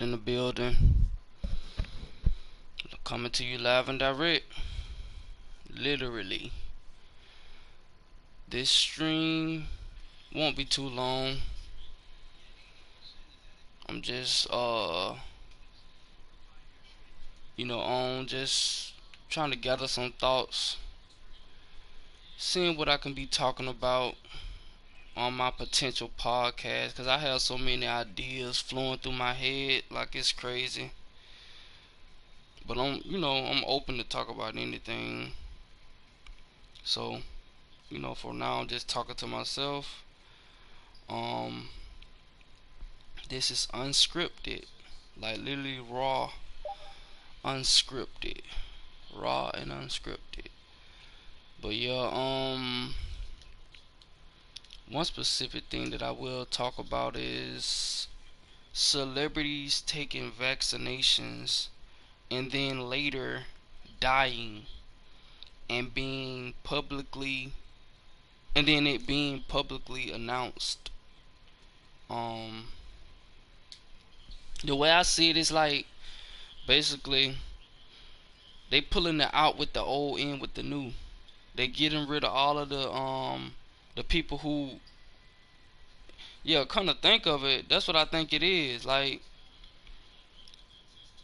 in the building, coming to you live and direct. Literally, this stream won't be too long. I'm just on just trying to gather some thoughts, seeing what I can be talking about on my potential podcast, because I have so many ideas flowing through my head like it's crazy. But I'm open to talk about anything. So, for now I'm just talking to myself. Um this is unscripted. Like literally unscripted. Raw and unscripted. But yeah, one specific thing that I will talk about is celebrities taking vaccinations and then later dying and being publicly and then it being publicly announced. Um the way I see it is like basically they pulling it out with the old in with the new. They getting rid of all of the people who, yeah, come to think of it, that's what I think it is. Like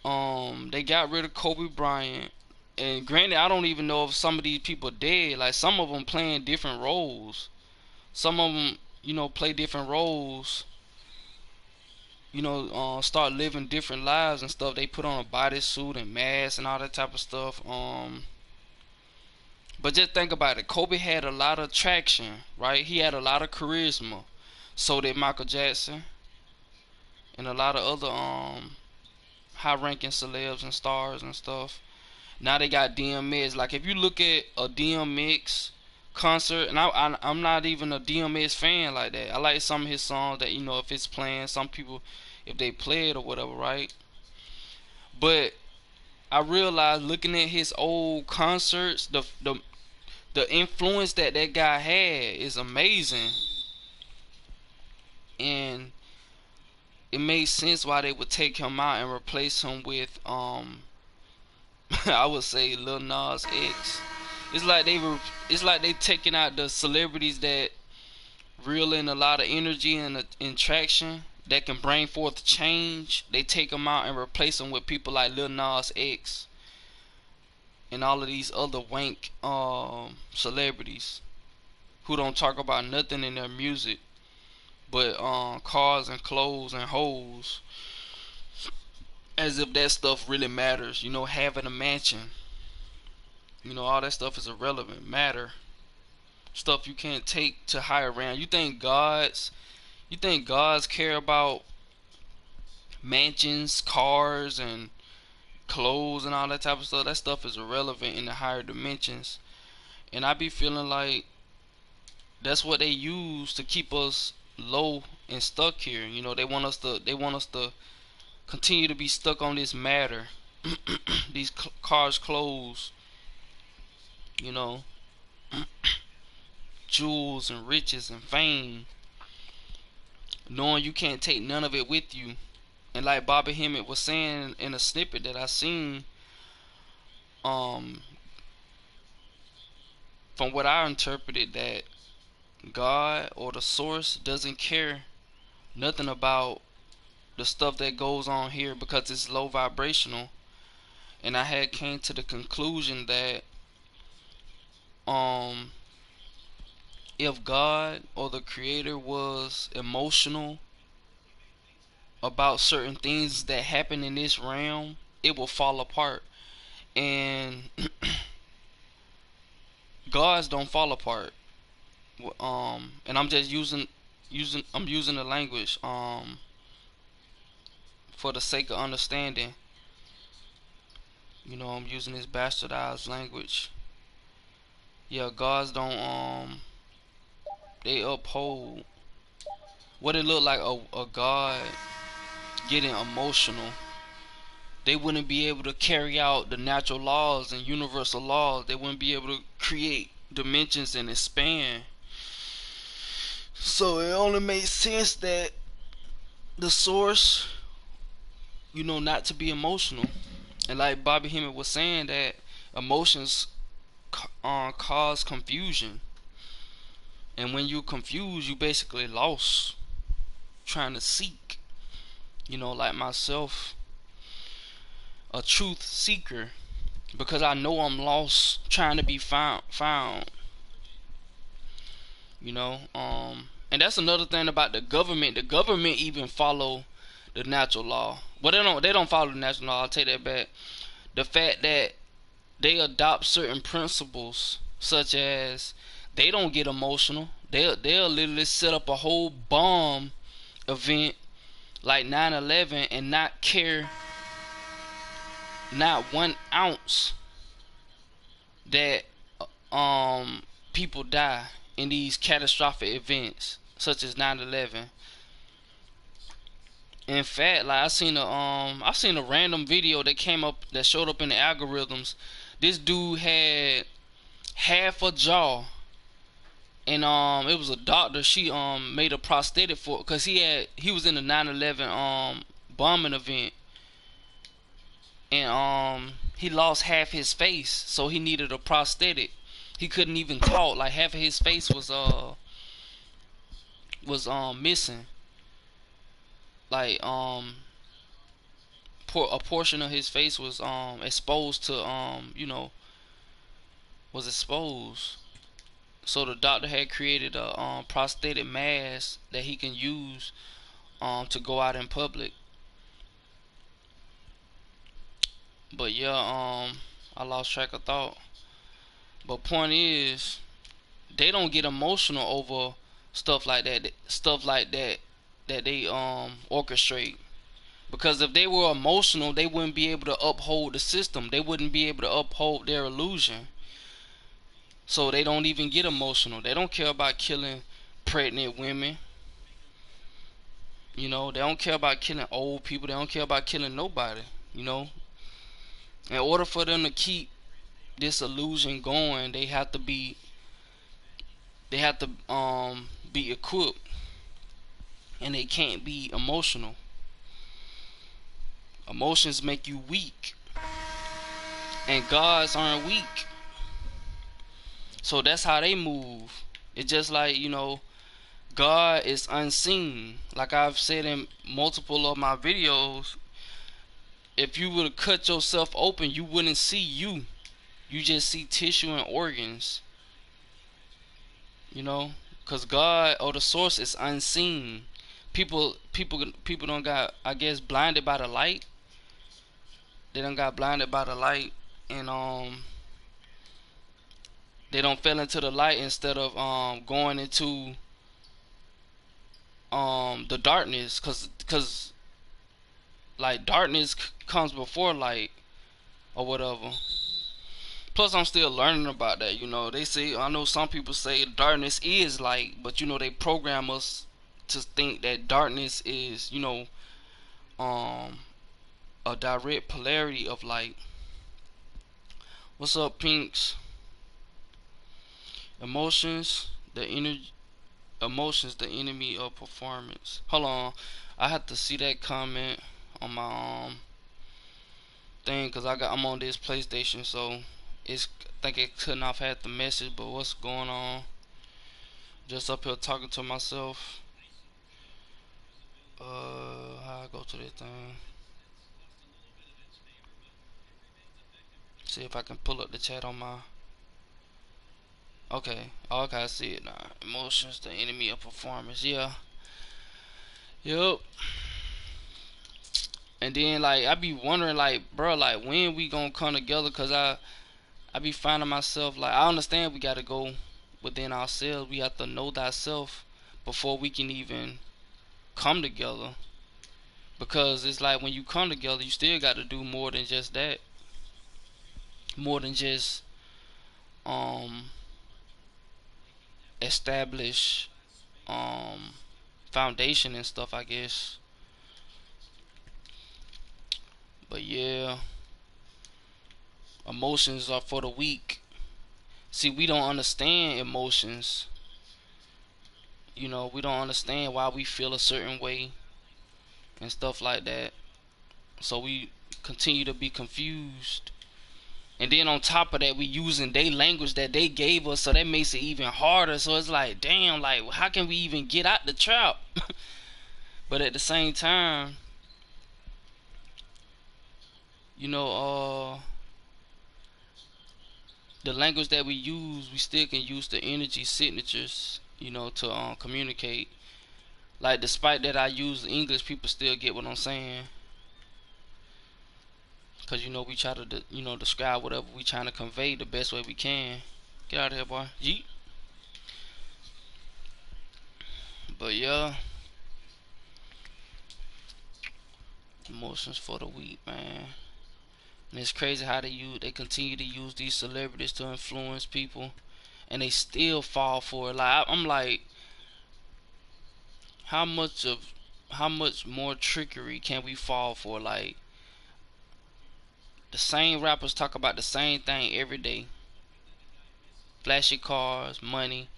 they got rid of Kobe Bryant, and granted I don't even know if some of these people dead. Like some of them playing different roles. Some of them, play different roles. Start living different lives and stuff. They put on a bodysuit and mask and all that type of stuff. But just think about it. Kobe had a lot of traction, right? He had a lot of charisma. So did Michael Jackson and a lot of other high-ranking celebs and stars and stuff. Now they got DMX. Like if you look at a DMX concert, and I'm not even a DMX fan like that. I like some of his songs that if it's playing, some people if they play it or whatever, right? But I realized looking at his old concerts, the influence that that guy had is amazing, and it made sense why they would take him out and replace him with I would say Lil Nas X. It's like they taking out the celebrities that reel in a lot of energy and traction that can bring forth change. They take them out and replace them with people like Lil Nas X and all of these other wank celebrities who don't talk about nothing in their music but cars and clothes and hoes, as if that stuff really matters. Having a mansion, all that stuff is irrelevant. Matter stuff you can't take to higher round. You think gods care about mansions, cars, and clothes and all that type of stuff? That stuff is irrelevant in the higher dimensions. And I be feeling like that's what they use to keep us low and stuck here. They want us to continue to be stuck on this matter. These cars, clothes, you know, jewels and riches and fame, knowing you can't take none of it with you. And like Bobby Hemmett was saying in a snippet that I seen, um, from what I interpreted, that God or the source doesn't care nothing about the stuff that goes on here because it's low vibrational. And I had came to the conclusion that um if God or the creator was emotional about certain things that happen in this realm, it will fall apart. And gods don't fall apart. And I'm just using the language for the sake of understanding. I'm using this bastardized language. Yeah, gods don't they uphold what it look like a god getting emotional. They wouldn't be able to carry out the natural laws and universal laws. They wouldn't be able to create dimensions and expand. So it only makes sense that the source, not to be emotional. And like Bobby Hemmett was saying, that emotions cause confusion, and when you're confused, you basically lost trying to seek. Like myself, a truth seeker, because I know I'm lost trying to be found. And that's another thing about the government. The government even follow the natural law. Well, they don't follow the natural law. I'll take that back. The fact that they adopt certain principles, such as they don't get emotional. They'll literally set up a whole bomb event like 9/11 and not care not 1 ounce that people die in these catastrophic events such as 9/11. In fact, like I seen a random video that came up that showed up in the algorithms. This dude had half a jaw, and it was a doctor. She made a prosthetic for, because he was in the 9/11 bombing event, and he lost half his face, so he needed a prosthetic. He couldn't even talk. Like half of his face was missing. Like a portion of his face was exposed to was exposed. So the doctor had created a prosthetic mask that he can use to go out in public. But yeah, I lost track of thought. But point is, they don't get emotional over stuff like that. Stuff like that that they orchestrate. Because if they were emotional, they wouldn't be able to uphold the system. They wouldn't be able to uphold their illusion. So they don't even get emotional. They don't care about killing pregnant women. They don't care about killing old people. They don't care about killing nobody. You know, in order for them to keep this illusion going, they have to be equipped, and they can't be emotional. Emotions make you weak, and gods aren't weak. So that's how they move. It's just like, God is unseen. Like I've said in multiple of my videos, if you were to cut yourself open, you wouldn't see you. You just see tissue and organs. Because God, or the source, is unseen. People don't got, I guess, blinded by the light. They don't got blinded by the light, and they don't fell into the light instead of going into the darkness, cause like darkness comes before light or whatever. Plus, I'm still learning about that. They say, I know some people say darkness is light, but they program us to think that darkness is um a direct polarity of light. What's up, Pinks? Emotions, the energy. Emotions, the enemy of performance. Hold on, I have to see that comment on my thing, because I'm on this PlayStation, so I think it couldn't have had the message. But what's going on? Just up here talking to myself. How I go to that thing? See if I can pull up the chat on my. Okay, okay, I see it now. Emotions, the enemy of performance. Yeah. Yup. And then like I be wondering, like, bro, like when we gonna come together? Cause I be finding myself, like, I understand we gotta go within ourselves. We have to know thyself before we can even come together. Because it's like when you come together, you still got to do more than just that. More than just um establish foundation and stuff, I guess. But yeah, emotions are for the weak. See, we don't understand emotions. We don't understand why we feel a certain way and stuff like that. So we continue to be confused. And then on top of that, we using their language that they gave us, so that makes it even harder. So it's like, damn, like how can we even get out the trap? But at the same time, you know, the language that we use, we still can use the energy signatures, to communicate. Like despite that I use English, people still get what I'm saying. Cause we try to describe whatever we trying to convey the best way we can. Get out of here, boy. Yeet. But yeah, emotions for the week, man. And it's crazy how they continue to use these celebrities to influence people, and they still fall for it. Like I'm like, how much of how much more trickery can we fall for? Like the same rappers talk about the same thing every day: flashy cars, money,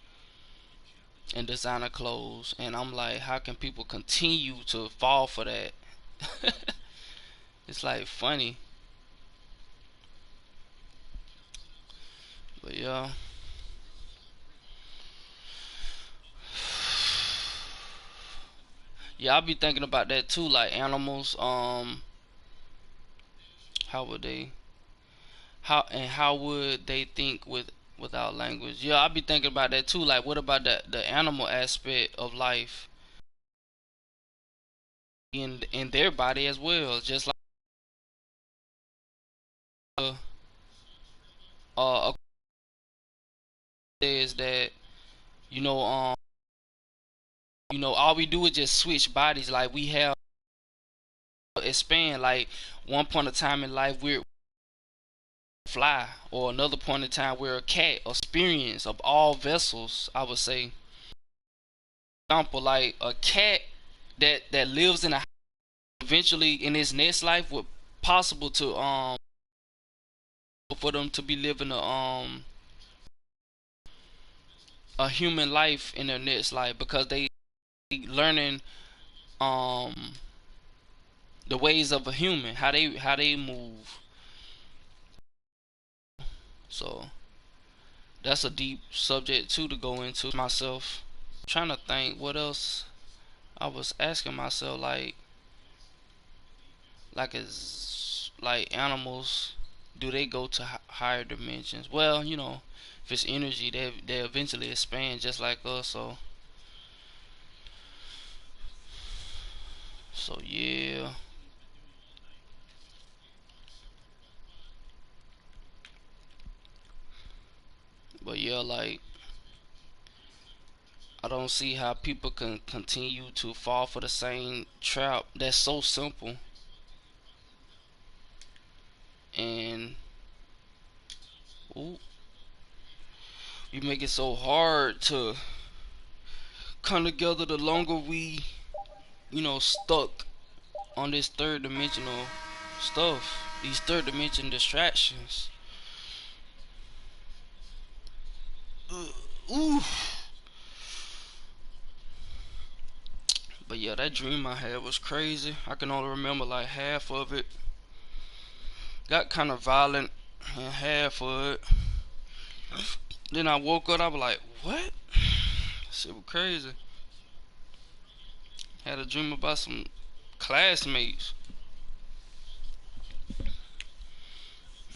and designer clothes. And I'm like, how can people continue to fall for that? It's like funny. But yeah. Yeah, I'll be thinking about that too, like animals. How would they how would they think without language? Yeah, I'll be thinking about that too. Like, what about the animal aspect of life in their body as well? Just like uh, is that you know um all we do is just switch bodies. Like we have expand. Like one point of time in life we're fly, or another point in time we're a cat. Experience of all vessels, I would say. Example, like a cat that lives in a eventually in his next life would possible to for them to be living a human life in their next life, because they learning um the ways of a human, how they move. So that's a deep subject too to go into myself. I'm trying to think what else I was asking myself, like is like animals, do they go to higher dimensions? Well, if it's energy, they eventually expand just like us. So yeah. But yeah, like I don't see how people can continue to fall for the same trap that's so simple, and ooh, we make it so hard to come together the longer we, stuck on this third dimensional stuff, these third dimension distractions. Ooh. But yeah, that dream I had was crazy. I can only remember like half of it. Got kind of violent in half of it. Then I woke up, I was like, what? Shit was crazy. Had a dream about some classmates.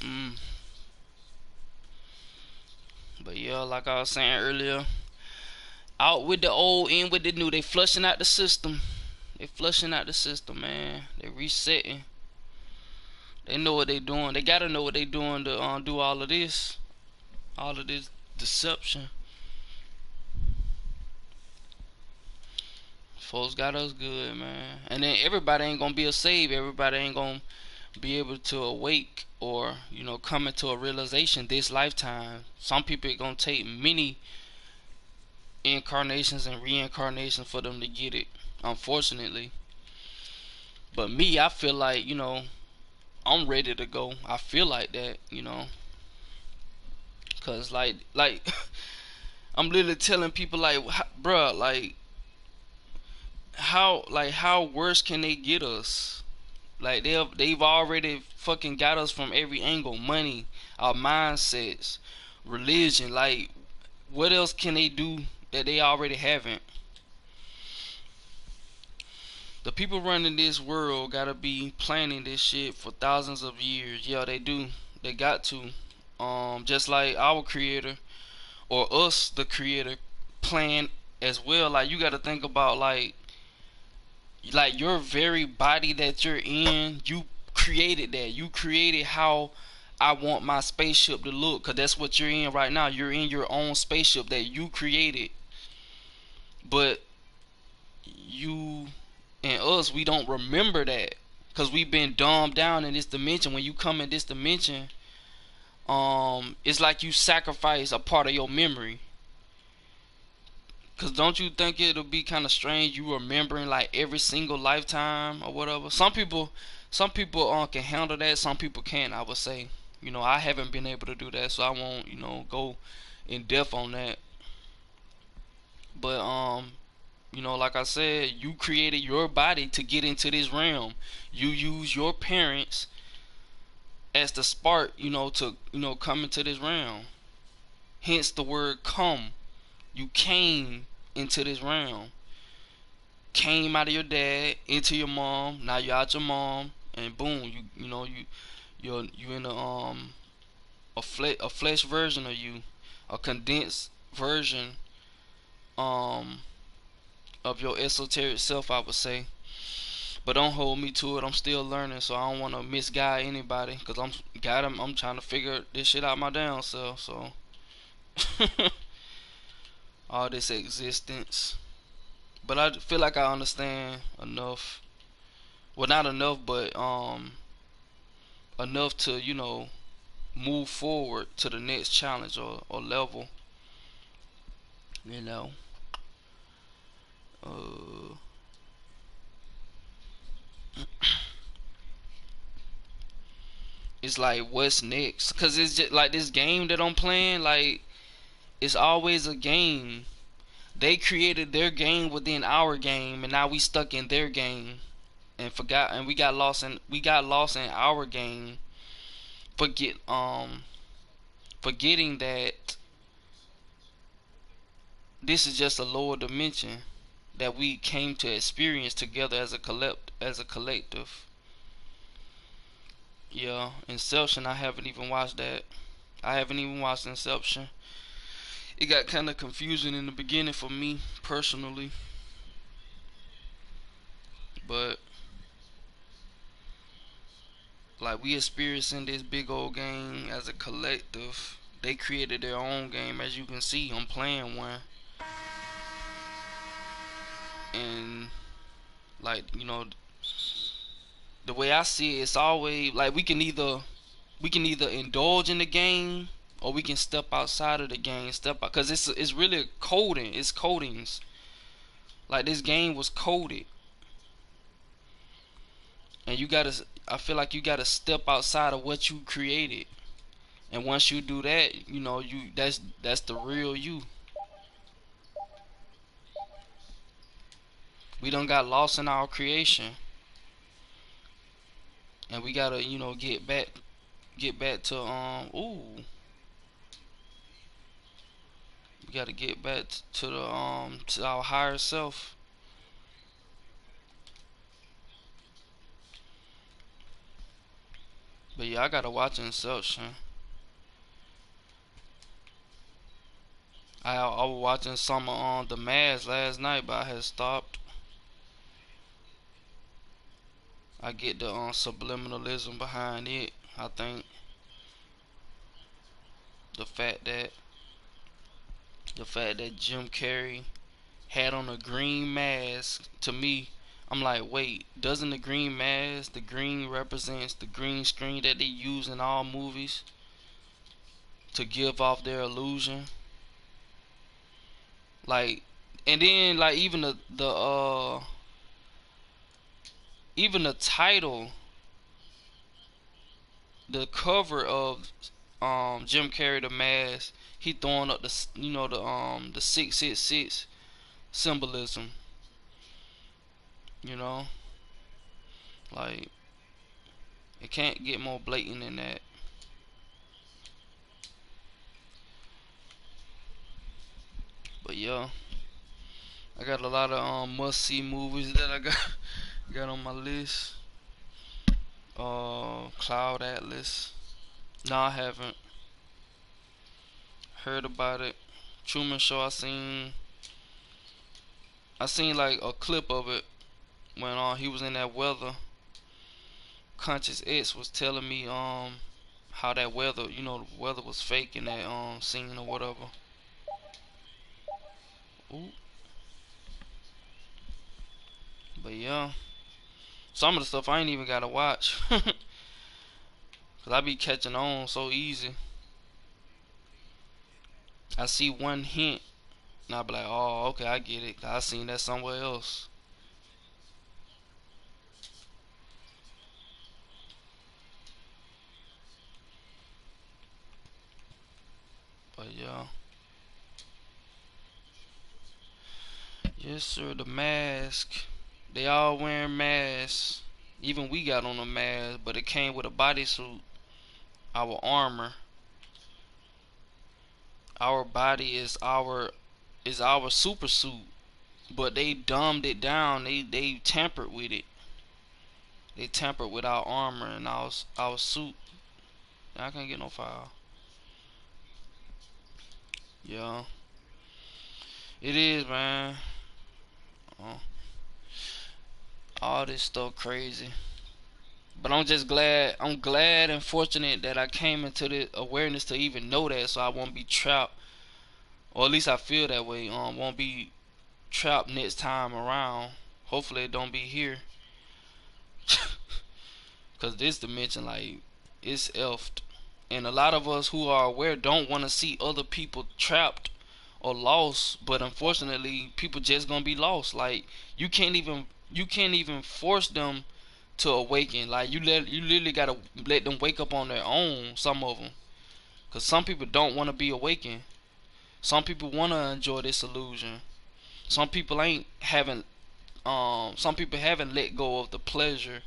Mm. But yeah, like I was saying earlier, out with the old, in with the new. They flushing out the system. They flushing out the system, man. They resetting. They know what they doing. They gotta know what they doing to do all of this deception. Folks got us good, man. And then everybody ain't gonna be a save. Everybody ain't gonna be able to awake, or come into a realization this lifetime. Some people are gonna take many incarnations and reincarnations for them to get it, unfortunately. But me, I feel like I'm ready to go. I feel like that, cause like I'm literally telling people like, bruh, like how worse can they get us? Like they've already fucking got us from every angle. Money, our mindsets, religion. Like what else can they do that they already haven't? The people running this world gotta be planning this shit for thousands of years. Yeah, they do. They got to. Just like our creator or us, the creator, plan as well. Like you gotta think about like your very body that you're in. You created that. You created how I want my spaceship to look, cause that's what you're in right now. You're in your own spaceship that you created, but you and us, we don't remember that because we've been dumbed down in this dimension. When you come in this dimension, it's like you sacrifice a part of your memory. Cause don't you think it'll be kind of strange you remembering like every single lifetime or whatever? Some people can handle that. Some people can't. I would say, I haven't been able to do that, so I won't, go in depth on that. But like I said, you created your body to get into this realm. You use your parents as the spark, to come into this realm. Hence the word come. You came into this realm. Came out of your dad into your mom. Now you're out your mom, and boom, you in a flesh version of you, a condensed version um of your esoteric self, I would say. But don't hold me to it. I'm still learning, so I don't want to misguide anybody. Cause I'm trying to figure this shit out my damn self. So all this existence, but I feel like I understand enough. Well, not enough, but enough to move forward to the next challenge or level. You know, uh, it's like what's next? Cause it's just like this game that I'm playing. Like it's always a game. They created their game within our game, and now we stuck in their game and forgot, and we got lost in our game. Forgetting that this is just a lower dimension that we came to experience together as a collective. Yeah, Inception. I haven't even watched that. I haven't even watched Inception. It got kind of confusing in the beginning for me personally, but like we experiencing this big old game as a collective. They created their own game, as you can see. I'm playing one, and like the way I see it, it's always like we can either indulge in the game or we can step outside of the game. Step out because it's really coding. It's codings. Like this game was coded, and you gotta. I feel like you gotta step outside of what you created. And once you do that, that's the real you. We done got lost in our creation, and we gotta get back to we gotta get back to the to our higher self. But yeah, I gotta watch Inception. I was watching some on The Mask last night, but I had stopped. I get the subliminalism behind it. I think the fact that the fact that Jim Carrey had on a green mask, to me, I'm like, wait, doesn't the green mask, the green represents the green screen that they use in all movies to give off their illusion? Like, and then like even the title, the cover of Jim Carrey the mask, he throwing up the 666 symbolism, you know, like can't get more blatant than that. But yeah, I got a lot of must-see movies that I got on my list. Cloud Atlas. No, I haven't heard about it. Truman Show. I seen like a clip of it when he was in that weather. Conscious X was telling me how that weather, the weather was fake in that scene or whatever. Ooh. But yeah, some of the stuff I ain't even gotta watch. Cause I be catching on so easy. I see one hint and I be like, oh, okay, I get it. 'Cause I seen that somewhere else. But yeah, yes sir. The mask. They all wearing masks. Even we got on a mask, but it came with a bodysuit. Our armor. Our body is our super suit. But they dumbed it down. They tampered with it. They tampered with our armor and our suit. I can't get no file. Yeah, it is, man. Uh, all this stuff crazy. But I'm just glad. I'm glad and fortunate that I came into the awareness to even know that, so I won't be trapped, or at least I feel that way. Won't be trapped next time around. Hopefully, it don't be here. Cause this dimension, like, it's elfed, and a lot of us who are aware don't want to see other people trapped or lost. But unfortunately, people just gonna be lost. Like, you can't even force them to awaken. Like, you literally gotta let them wake up on their own. Some of them, cause some people don't want to be awakened. Some people want to enjoy this illusion. Some people ain't haven't. Some people haven't let go of the pleasure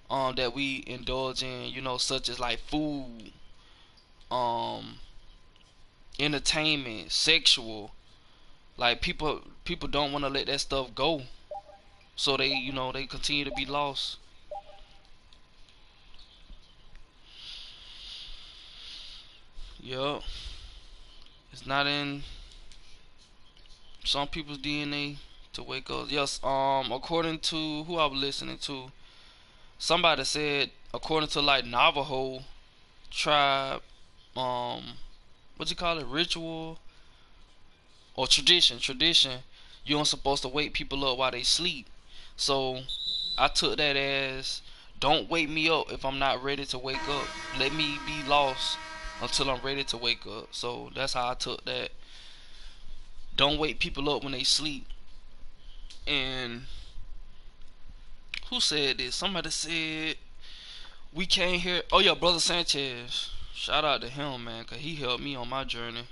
that we indulge in. Such as like food, um, entertainment, sexual. Like, people don't want to let that stuff go. So they continue to be lost. Yup. It's not in some people's DNA to wake up. Yes, according to who I was listening to, somebody said according to like Navajo tribe, um, what you call it, ritual or tradition, you aren't supposed to wake people up while they sleep. So I took that as, don't wake me up if I'm not ready to wake up. Let me be lost until I'm ready to wake up. So that's how I took that. Don't wake people up when they sleep. And who said this? Somebody said we came here. Oh yeah, brother Sanchez. Shout out to him, man, cause he helped me on my journey.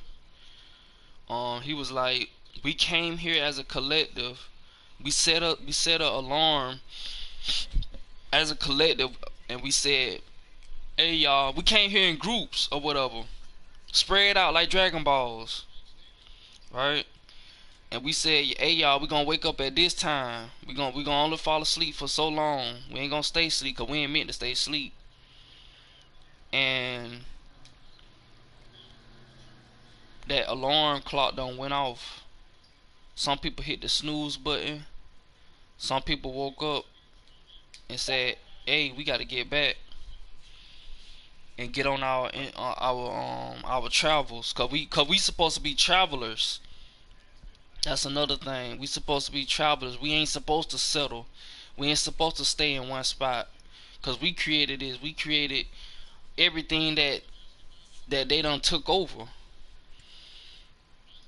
He was like, we came here as a collective. We set a alarm as a collective, and we said, hey y'all, we came here in groups or whatever, spread out like Dragon Balls, right? And we said, hey y'all, we gonna wake up at this time. We gonna only fall asleep for so long. We ain't gonna stay asleep cause we ain't meant to stay asleep. And that alarm clock done went off. Some people hit the snooze button. Some people woke up and said, hey, we gotta get back and get on our travels, cause we supposed to be travelers. That's another thing. We supposed to be travelers. We ain't supposed to settle. We ain't supposed to stay in one spot. Cause we created this. We created everything that they done took over.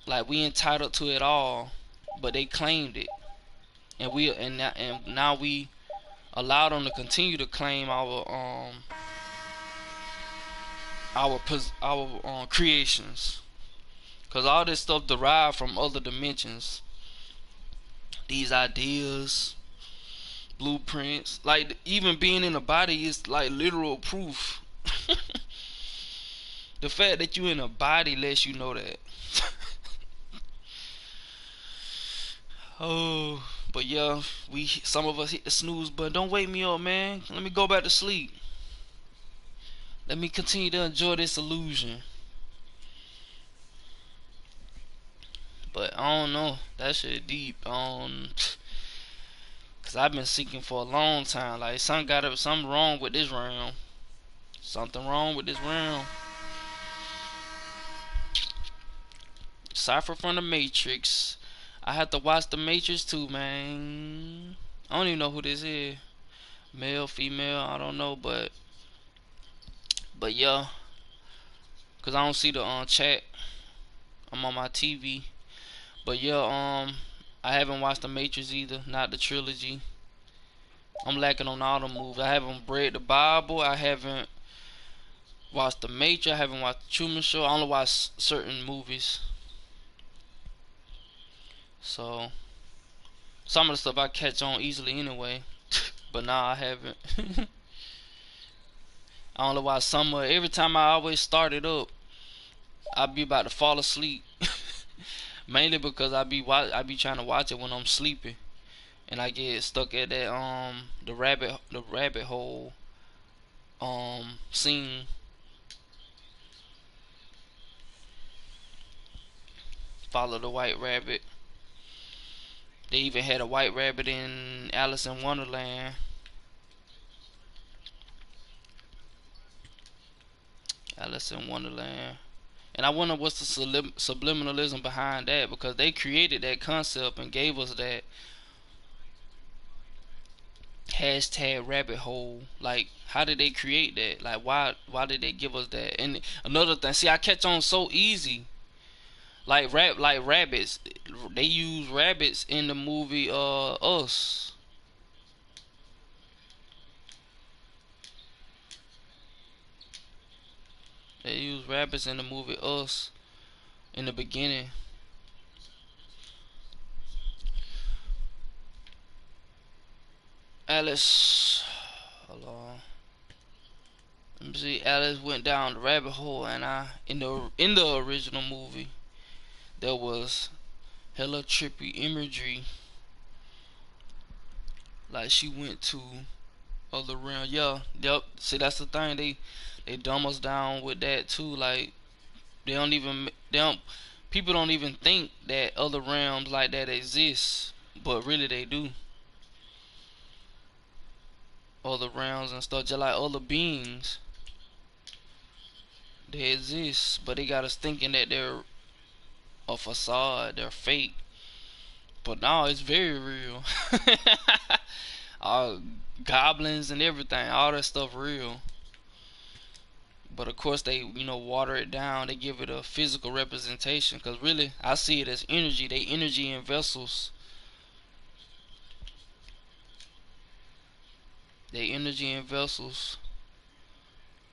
Like, we entitled to it all, but they claimed it, and now we allow them to continue to claim our creations. Cause all this stuff derived from other dimensions. These ideas, blueprints. Like even being in a body is like literal proof. The fact that you in a body lets you know that. Oh, but yeah, we some of us hit the snooze button. Don't wake me up, man. Let me go back to sleep. Let me continue to enjoy this illusion. But I don't know. That shit deep. Cause I've been seeking for a long time. Like something wrong with this realm. Something wrong with this realm. Cypher from the Matrix. I have to watch the Matrix too, man. I don't even know who this is. Male, female, I don't know, but yeah. Cause I don't see the chat. I'm on my TV. But yeah, I haven't watched the Matrix either, not the trilogy. I'm lacking on all the movies. I haven't read the Bible. I haven't watched the Matrix. I haven't watched the Truman Show. I only watch certain movies. So some of the stuff I catch on easily anyway. But nah, I haven't. I only watch some of it. Every time I always start it up, I be about to fall asleep. Mainly because I be trying to watch it when I'm sleeping, and I get stuck at that the rabbit hole scene. Follow the white rabbit. They even had a white rabbit in Alice in Wonderland. Alice in Wonderland. And I wonder what's the subliminalism behind that, because they created that concept and gave us that hashtag rabbit hole. Like, how did they create that? Like, why did they give us that? And another thing, see, I catch on so easy. Like rabbits. They use rabbits in the movie Us. They use rabbits in the movie Us in the beginning. Alice, hold on. Let me see. Alice went down the rabbit hole, and in the original movie, there was hella trippy imagery. Like she went to other realm. Yeah, yep. See, that's the thing. They dumb us down with that too. Like they don't people don't even think that other realms like that exist, but really they do. Other realms and stuff, just like other beings, they exist, but they got us thinking that they're a facade, they're fake. But no, it's very real. All goblins and everything, all that stuff real. But of course they, water it down. They give it a physical representation, because really I see it as energy. They energy in vessels. They energy in vessels.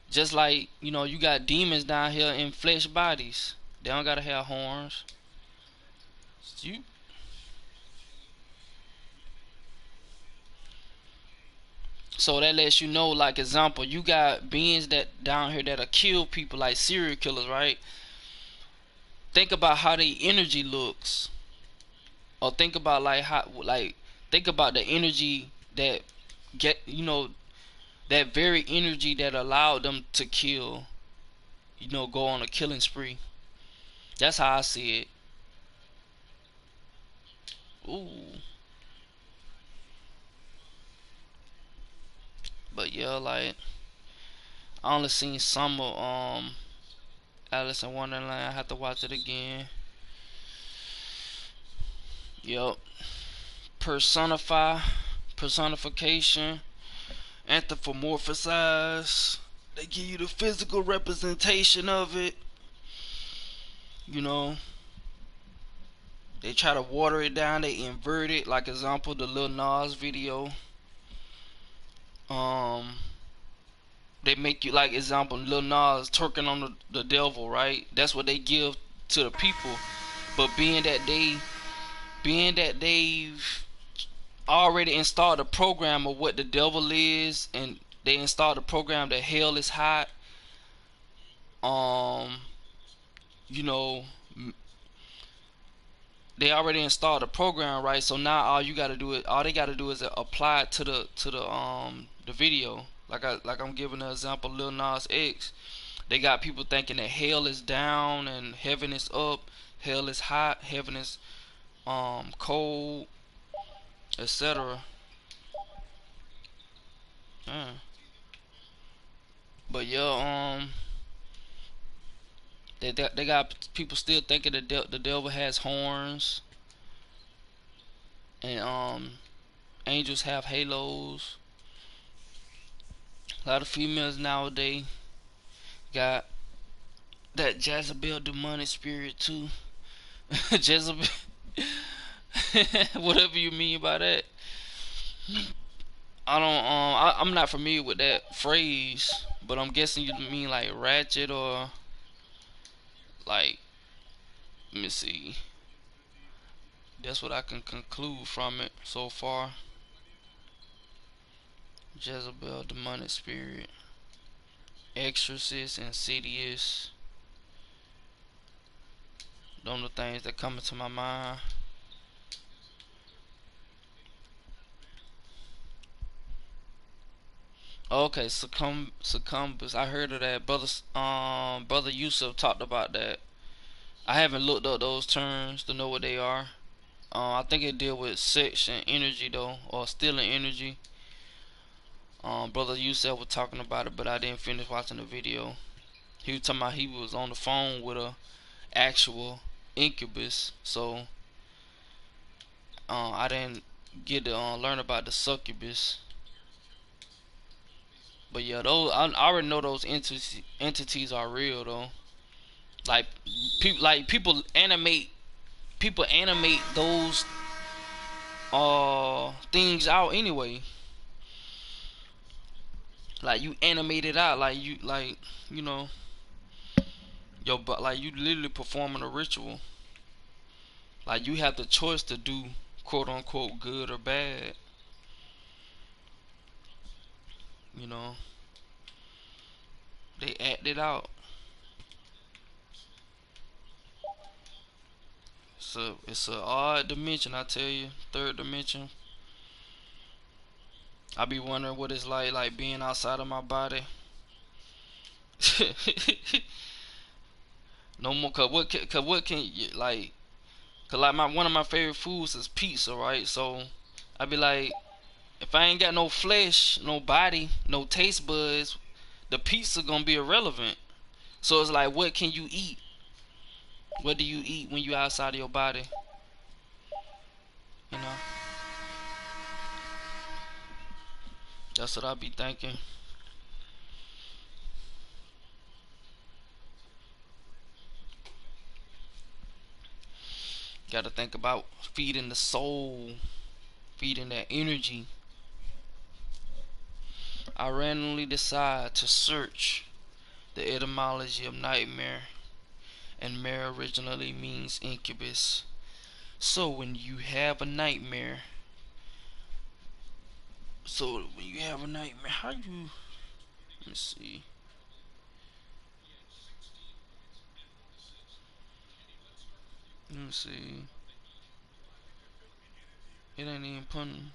Just like, you got demons down here in flesh bodies. They don't gotta have horns. You So that lets you know, like example, you got beings that down here that'll kill people, like serial killers, right? Think about how their energy looks, or think about think about the energy that get that very energy that allowed them to kill, go on a killing spree. That's how I see it. Ooh, but yeah, like I only seen some of Alice in Wonderland. I have to watch it again. Yup. Personify, personification, anthropomorphize. They give you the physical representation of it. You know, they try to water it down. They invert it. Like example, the Lil Nas video. Um, they make you like example Lil Nas twerking on the devil, right? That's what they give to the people. But being that they've already installed a program of what the devil is, and they installed a program that hell is hot. Um, you know, they already installed a program, right? So now all they gotta do is apply it to the video. I'm giving an example, Lil Nas X. They got people thinking that hell is down and heaven is up, hell is hot, heaven is cold, etc. Yeah. But yeah, they got people still thinking that the devil has horns, and angels have halos. A lot of females nowadays got that Jezebel demonic spirit too. Jezebel, whatever you mean by that. I don't I'm not familiar with that phrase, but I'm guessing you mean like ratchet or like, let me see. That's what I can conclude from it so far. Jezebel demonic spirit, exorcist, insidious. Those are the things that come into my mind. Okay, succumbus. I heard of that. Brother Yusuf talked about that. I haven't looked up those terms to know what they are. I think it deal with sex and energy though, or stealing energy. Brother Yusuf was talking about it, but I didn't finish watching the video. He was talking about he was on the phone with a actual incubus, so I didn't get to learn about the succubus. But yeah, those I already know those entities are real though. Like people animate those things out anyway. Like you animate it out, like you know but like you literally performing a ritual. Like you have the choice to do quote unquote good or bad. You know, they act it out. So it's a odd dimension, I tell you. Third dimension. I be wondering what it's like being outside of my body. No more, cause what can you like? Cause like one of my favorite foods is pizza, right? So I be like, if I ain't got no flesh, no body, no taste buds, the pizza gonna be irrelevant. So it's like, what can you eat? What do you eat when you outside of your body? You know, that's what I be thinking. Got to think about feeding the soul, feeding that energy. I randomly decide to search the etymology of nightmare, and mare originally means incubus. So when you have a nightmare, how you? Let me see. Let me see. It ain't even putting.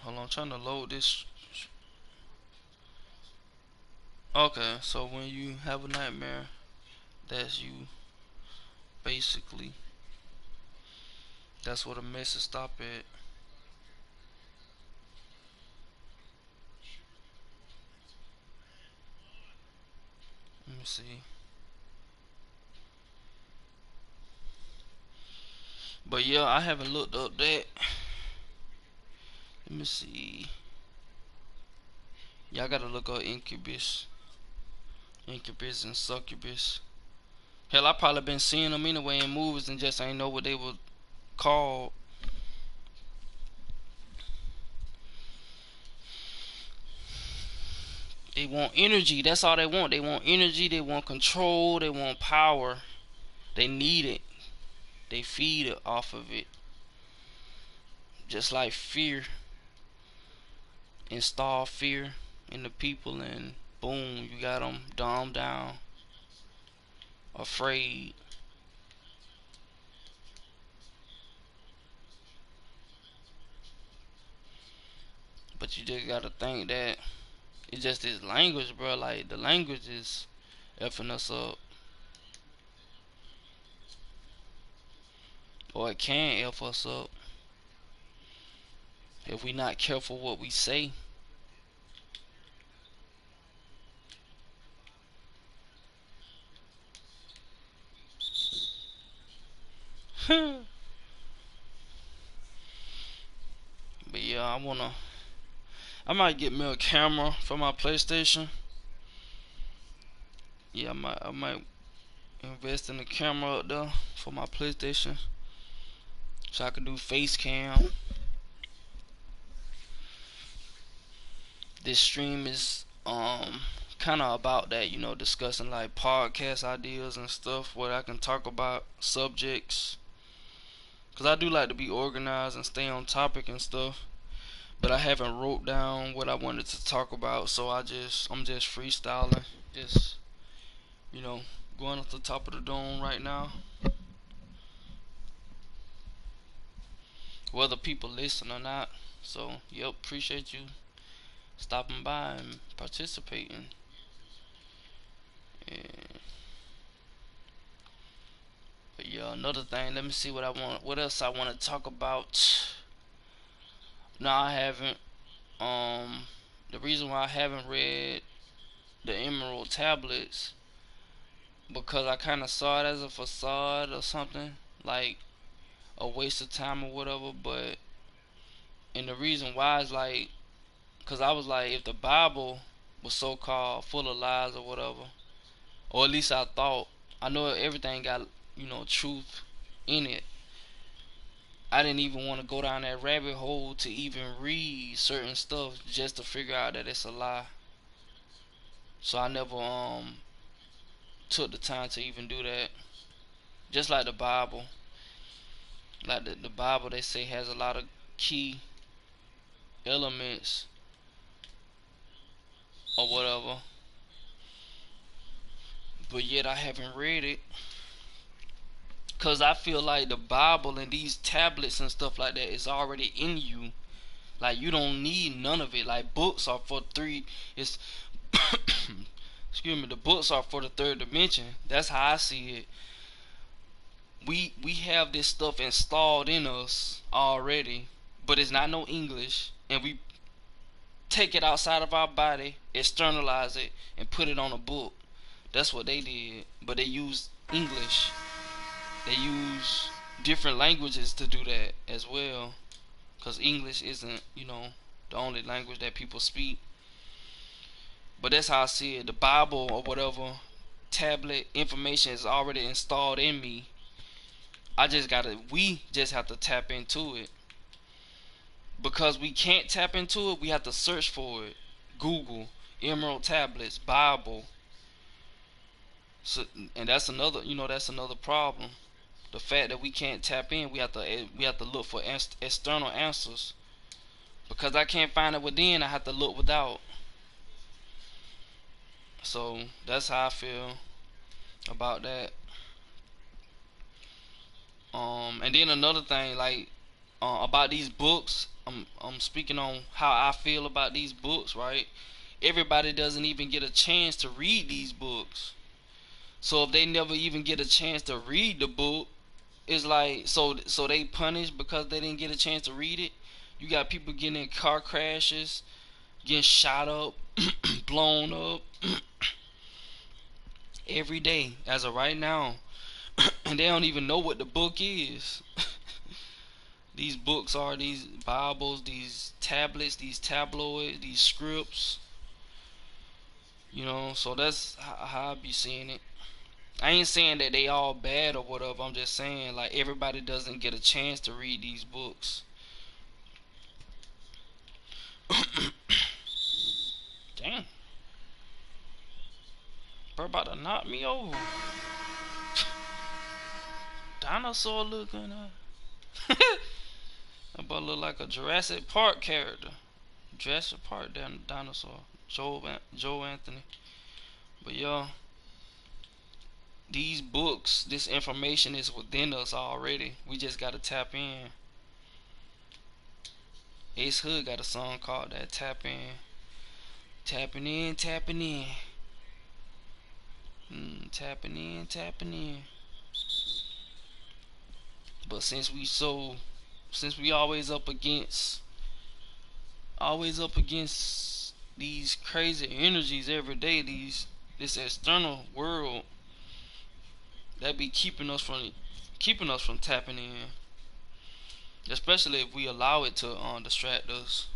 Hold on, I'm trying to load this. Okay, so when you have a nightmare, that's you. Basically, that's where the message stop at. Let me see. But yeah, I haven't looked up that. Let me see. Y'all gotta look up incubus and succubus. Hell, I probably been seeing them anyway in movies and just ain't know what they were called. They want energy. That's all they want. They want energy. They want control. They want power. They need it. They feed it off of it. Just like fear. Install fear in the people, and boom, you got them dumbed down, afraid. But you just gotta think that it's just this language, bro. Like, the language is effing us up, or it can F us up if we not careful what we say. But yeah, I might get me a camera for my PlayStation. Yeah, I might invest in a camera up there for my PlayStation so I can do face cam. This stream is kind of about that, discussing like podcast ideas and stuff where I can talk about subjects, cuz I do like to be organized and stay on topic and stuff, but I haven't wrote down what I wanted to talk about, so I'm just freestyling, just you know going off the top of the dome right now. Whether people listen or not. So, yep, appreciate you stopping by and participating. And, but yeah, another thing. Let me see what I want. What else I want to talk about? No, I haven't. The reason why I haven't read the Emerald Tablets because I kind of saw it as a facade or something, like a waste of time or whatever. But and the reason why is like, cause I was like, if the Bible was so called full of lies or whatever, or at least I thought. I know everything got truth in it. I didn't even want to go down that rabbit hole to even read certain stuff just to figure out that it's a lie. So I never took the time to even do that. Just like the Bible, like the Bible, they say has a lot of key elements or whatever, but yet I haven't read it. Cause I feel like the Bible and these tablets and stuff like that is already in you. Like, you don't need none of it. Like, books are for three. It's excuse me. The books are for the third dimension. That's how I see it. We have this stuff installed in us already, but it's not no English, and we take it outside of our body, externalize it, and put it on a book. That's what they did. But they use English. They use different languages to do that as well, because English isn't, the only language that people speak. But that's how I see it. The Bible or whatever tablet information is already installed in me. We just have to tap into it. Because we can't tap into it, we have to search for it. Google, Emerald Tablets, Bible. So, and that's another problem. The fact that we can't tap in, we have to look for external answers. Because I can't find it within, I have to look without. So that's how I feel about that. And then another thing, like about these books, I'm speaking on how I feel about these books, right? Everybody doesn't even get a chance to read these books. So if they never even get a chance to read the book, it's like so they punished because they didn't get a chance to read it. You got people getting in car crashes, getting shot up, blown up every day as of right now, and they don't even know what the book is. These books are these Bibles, these tablets, these tabloids, these scripts. So that's how I be seeing it. I ain't saying that they all bad or whatever. I'm just saying like everybody doesn't get a chance to read these books. Damn, bro, about to knock me over. Dinosaur looking. That boy look like a Jurassic Park character. Jurassic Park dinosaur. Joe Anthony. But yo, these books, this information is within us already. We just gotta tap in. Ace Hood got a song called that. Tap in. Tapping in, tapping in. Tapping in, tapping in. But since we always up against these crazy energies every day, this external world that be keeping us from tapping in, especially if we allow it to distract us.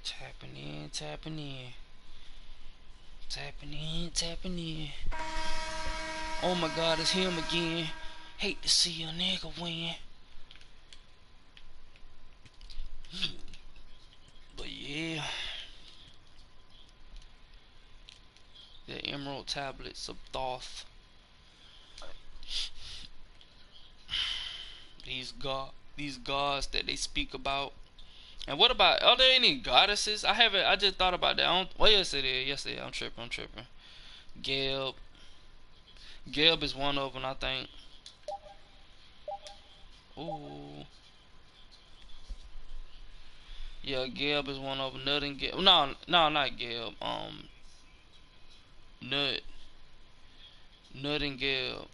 Tapping in, tapping in, tapping in, tapping in. Oh my God, it's him again. Hate to see a nigga win. But yeah, the Emerald Tablets of Thoth. These gods that they speak about. And what about, are there any goddesses? I just thought about that. Well, yes it is. Yes it is. I'm tripping. Geb. Geb is one of them, I think. Ooh. Yeah, Geb is one of them. Nut and Geb. No, not Geb. Nut. Nut and Geb.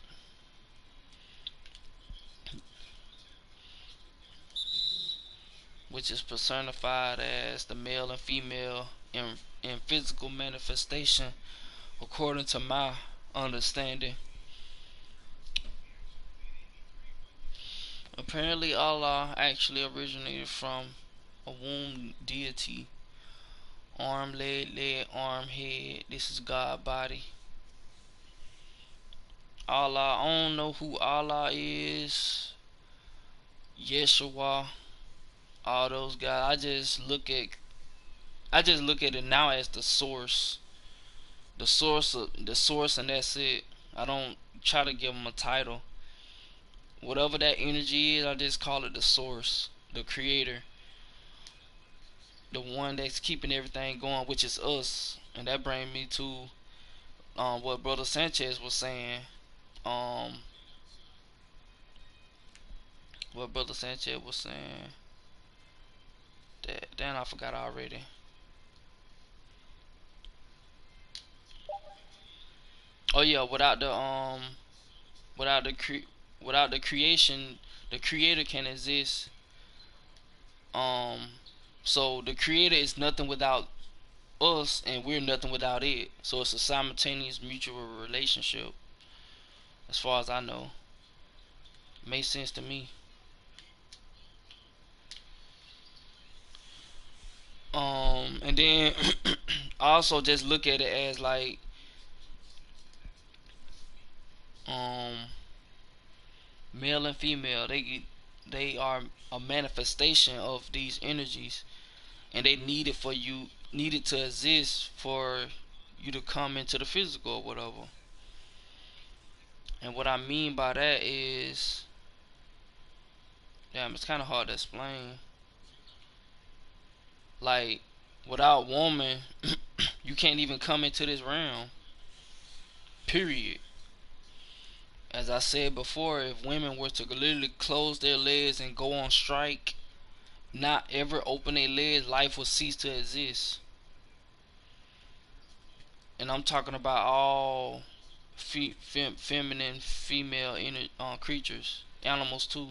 Which is personified as the male and female in physical manifestation, according to my understanding. Apparently, Allah actually originated from a womb deity. Arm, leg, arm, head. This is God body. Allah, I don't know who Allah is. Yeshua, all those guys. I just look at it now as the source. The source, and that's it. I don't try to give them a title. Whatever that energy is, I just call it the source, the creator, the one that's keeping everything going, which is us. And that brings me to what Brother Sanchez was saying. Um, what Brother Sanchez was saying. Then I forgot already. Oh yeah, without without the creation, the creator can exist. Um, so the creator is nothing without us, and we're nothing without it. So it's a simultaneous mutual relationship, as far as I know. Makes sense to me. And then I also just look at it as like um male and female. They are a manifestation of these energies, and they need it to exist for you to come into the physical or whatever. And what I mean by that is, damn, it's kind of hard to explain. Like, without woman, you can't even come into this realm. Period. As I said before, if women were to literally close their legs and go on strike, not ever open their legs, life would cease to exist. And I'm talking about all feminine, female creatures, animals too.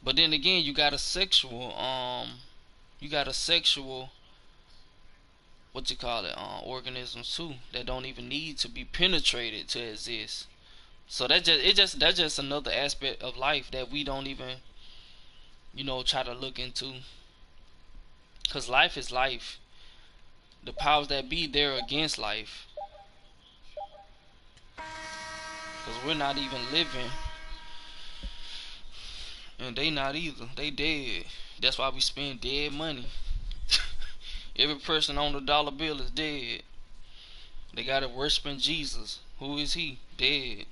But then again, you got a sexual, what you call it, organisms too that don't even need to be penetrated to exist. So that's just another aspect of life that we don't even try to look into. Cause life is life. The powers that be, they're against life. Cause we're not even living, and they not either. They dead. That's why we spend dead money. Every person on the dollar bill is dead. They got it worshiping Jesus. Who is he? Dead.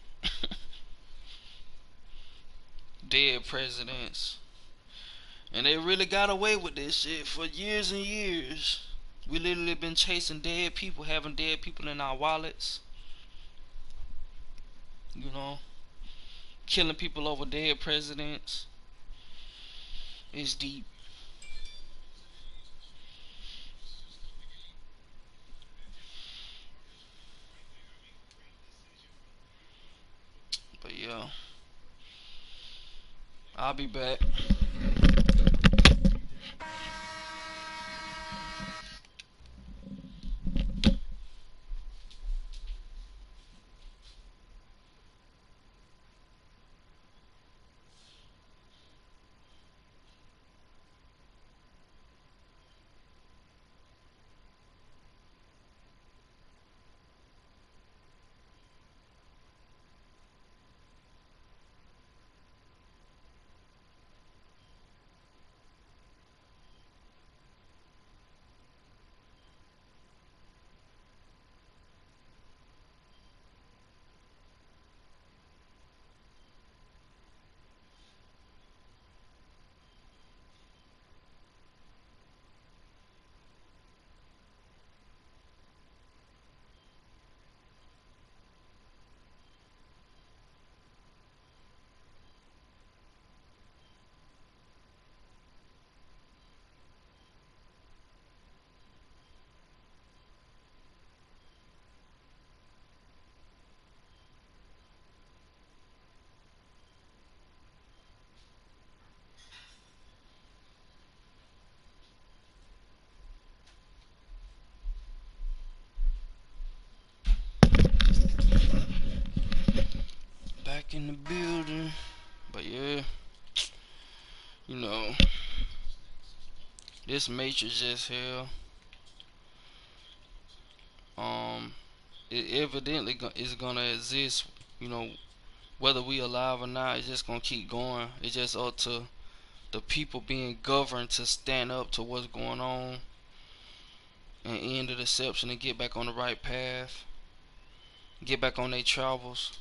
Dead presidents. And they really got away with this shit for years and years. We literally been chasing dead people, having dead people in our wallets. You know, killing people over dead presidents. It's deep. But yeah, I'll be back. Back in the building. But yeah, you know, this matrix just hell. Um, it evidently is gonna exist. You know, whether we alive or not, it's just gonna keep going. It's just up to the people being governed to stand up to what's going on and end the deception and get back on the right path, get back on their travels.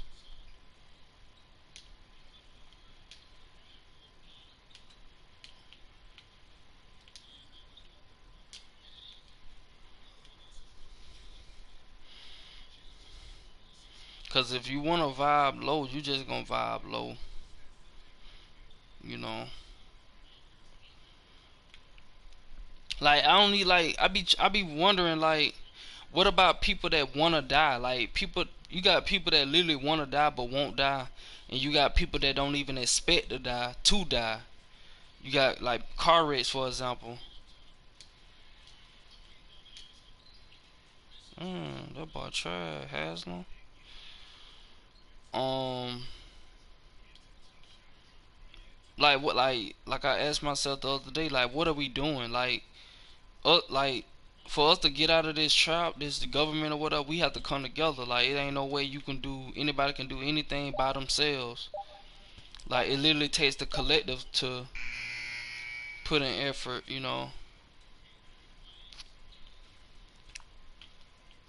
Cause if you wanna vibe low, you just gonna vibe low. You know, like I don't need like I be wondering like, what about people that wanna die? Like people, you got people that literally wanna die but won't die, and you got people that don't even expect to die to die. You got like car wrecks, for example. That boy tried Haslam. Um, like what? Like I asked myself the other day, like what are we doing? Like for us to get out of this trap, this the government or whatever, we have to come together. Like it ain't no way you can do anybody can do anything by themselves. Like it literally takes the collective to put in effort. You know.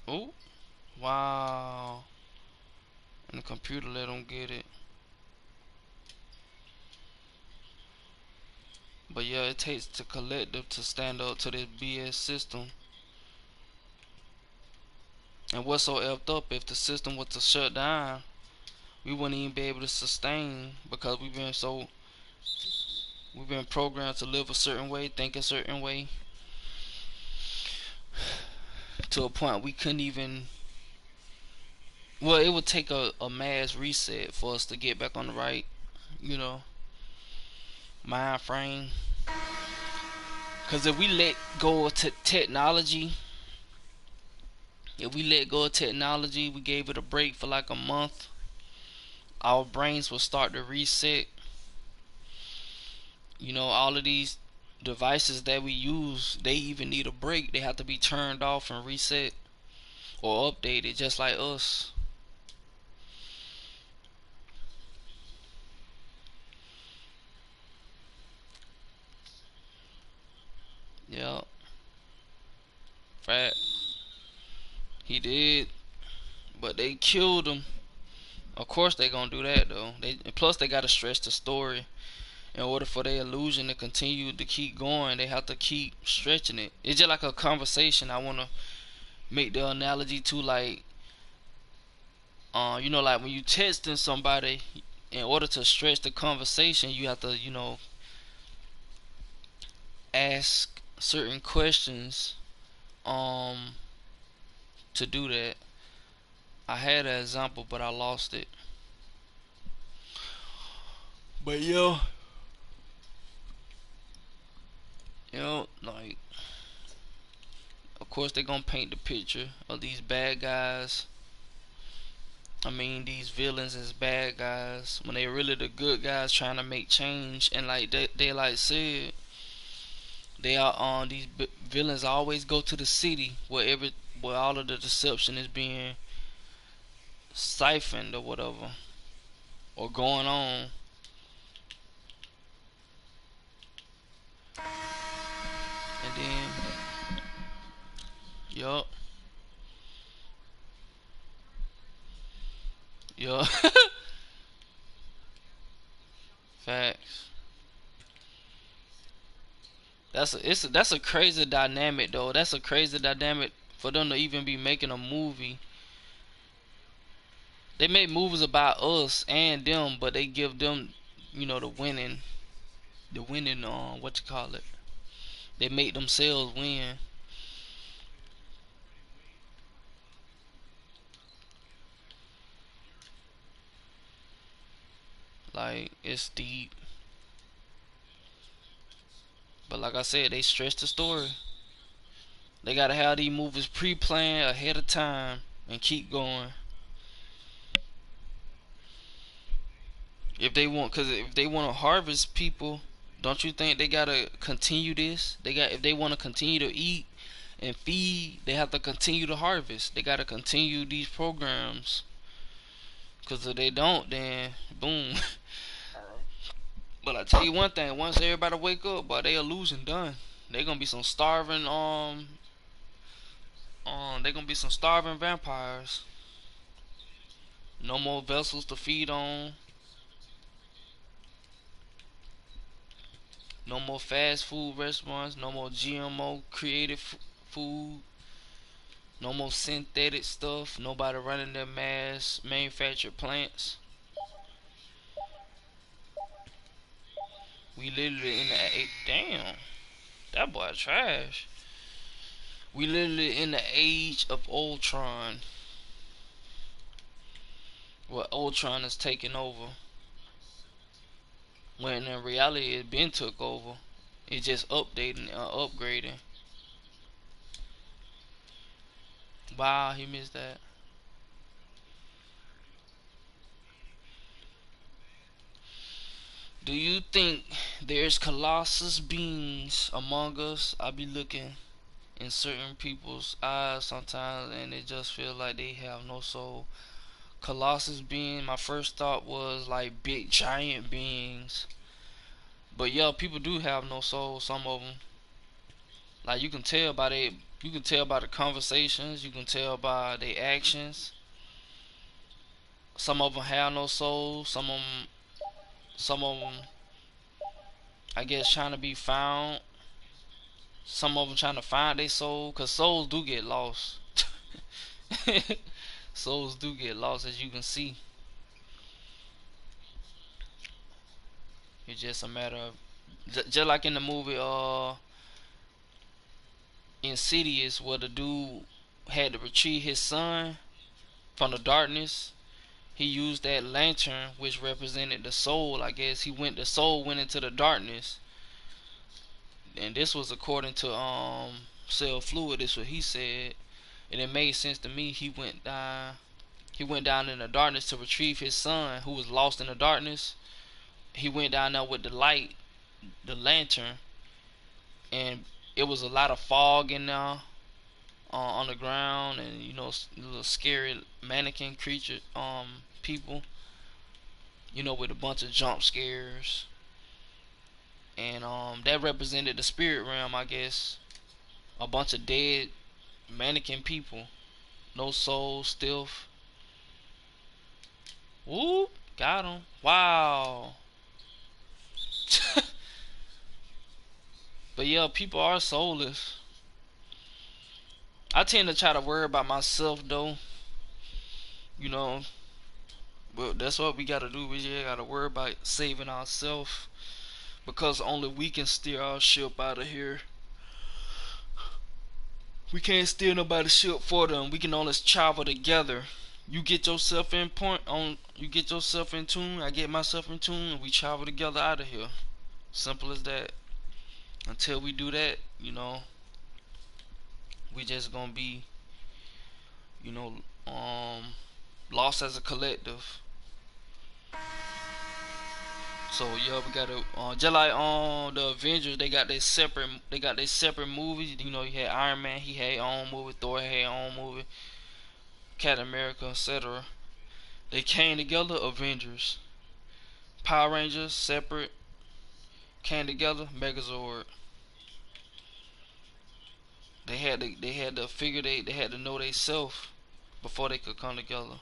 Oh wow. And the computer let them get it. But yeah, it takes the collective to stand up to this BS system. And what's so effed up, if the system was to shut down, we wouldn't even be able to sustain because we've been programmed to live a certain way, think a certain way, to a point we couldn't even. Well, it would take a mass reset for us to get back on the right, you know, mind frame. Because if we let go of technology, if we let go of technology, we gave it a break for like a month, our brains will start to reset. You know, all of these devices that we use, they even need a break. They have to be turned off and reset or updated, just like us. Yeah. Fact. He did, but they killed him. Of course they gonna do that though. They plus they gotta stretch the story in order for their illusion to continue to keep going. They have to keep stretching it. It's just like a conversation. I wanna make the analogy to like, like when you texting somebody, in order to stretch the conversation, you have to, ask certain questions, um, to do that. I had an example, but I lost it. But like, of course they're gonna paint the picture of these bad guys. I mean, these villains as bad guys when they really the good guys trying to make change. And like they like said, they are on these villains always go to the city where all of the deception is being siphoned or whatever or going on. And then, yup, yup, facts. That's a crazy dynamic though. That's a crazy dynamic for them to even be making a movie. They make movies about us and them, but they give them, the winning, what you call it. They make themselves win. Like it's deep, but like I said, they stretch the story. They gotta have these movies pre-planned ahead of time and keep going. Cause if they want to harvest people, don't you think they gotta continue this? If they want to continue to eat and feed, they have to continue to harvest. They gotta continue these programs. Cause if they don't, then boom. But I tell you one thing: once everybody wake up, boy, they are losing done. They gonna be some starving they gonna be some starving vampires. No more vessels to feed on. No more fast food restaurants. No more GMO created food. No more synthetic stuff. Nobody running their mass manufactured plants. We literally in the damn. That boy trash. We literally in the age of Ultron, where Ultron is taking over. When in reality it been took over. It's just updating, upgrading. Wow, he missed that. Do you think there's colossus beings among us? I be looking in certain people's eyes sometimes, and it just feel like they have no soul. Colossus being, my first thought was like big giant beings, but yeah, people do have no soul. Some of them, like you can tell by you can tell by the conversations, you can tell by their actions. Some of them have no soul. Some of them, I guess, trying to be found. Some of them trying to find their soul, cause souls do get lost. Souls do get lost, as you can see. It's just a matter of just like in the movie Insidious, where the dude had to retrieve his son from the darkness. He used that lantern, which represented the soul. I guess the soul went into the darkness, and this was according to Cell Fluid. This is what he said, and it made sense to me. He went down. He went down in the darkness to retrieve his son, who was lost in the darkness. He went down there with the light, the lantern, and it was a lot of fog in there, on the ground, and little scary mannequin creature, people, with a bunch of jump scares, and that represented the spirit realm, I guess. A bunch of dead Mannequin people. No soul, stiff. Whoop, got him. Wow. But yeah, people are soulless. I tend to try to worry about myself though. You know, well, that's what we gotta do. We just gotta worry about saving ourselves because only we can steer our ship out of here. We can't steer nobody's ship for them. We can only travel together. You get yourself in point on. You get yourself in tune. I get myself in tune, and we travel together out of here. Simple as that. Until we do that, we just gonna be, you know, lost as a collective. So yeah, we gotta just like on the Avengers, they got their separate movies. You had Iron Man, he had his own movie, Thor had his own movie, Captain America, etc. They came together, Avengers. Power Rangers separate, came together, Megazord. They had to figure they had to know they self before they could come together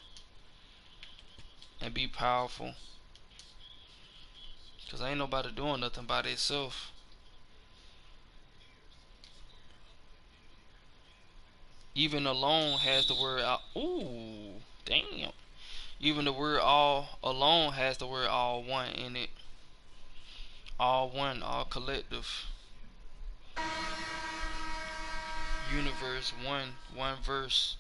and be powerful. Cause ain't nobody doing nothing by themselves. Even alone has the word out. Ooh, damn. Even the word all alone has the word all one in it. All one, all collective. Universe, one verse.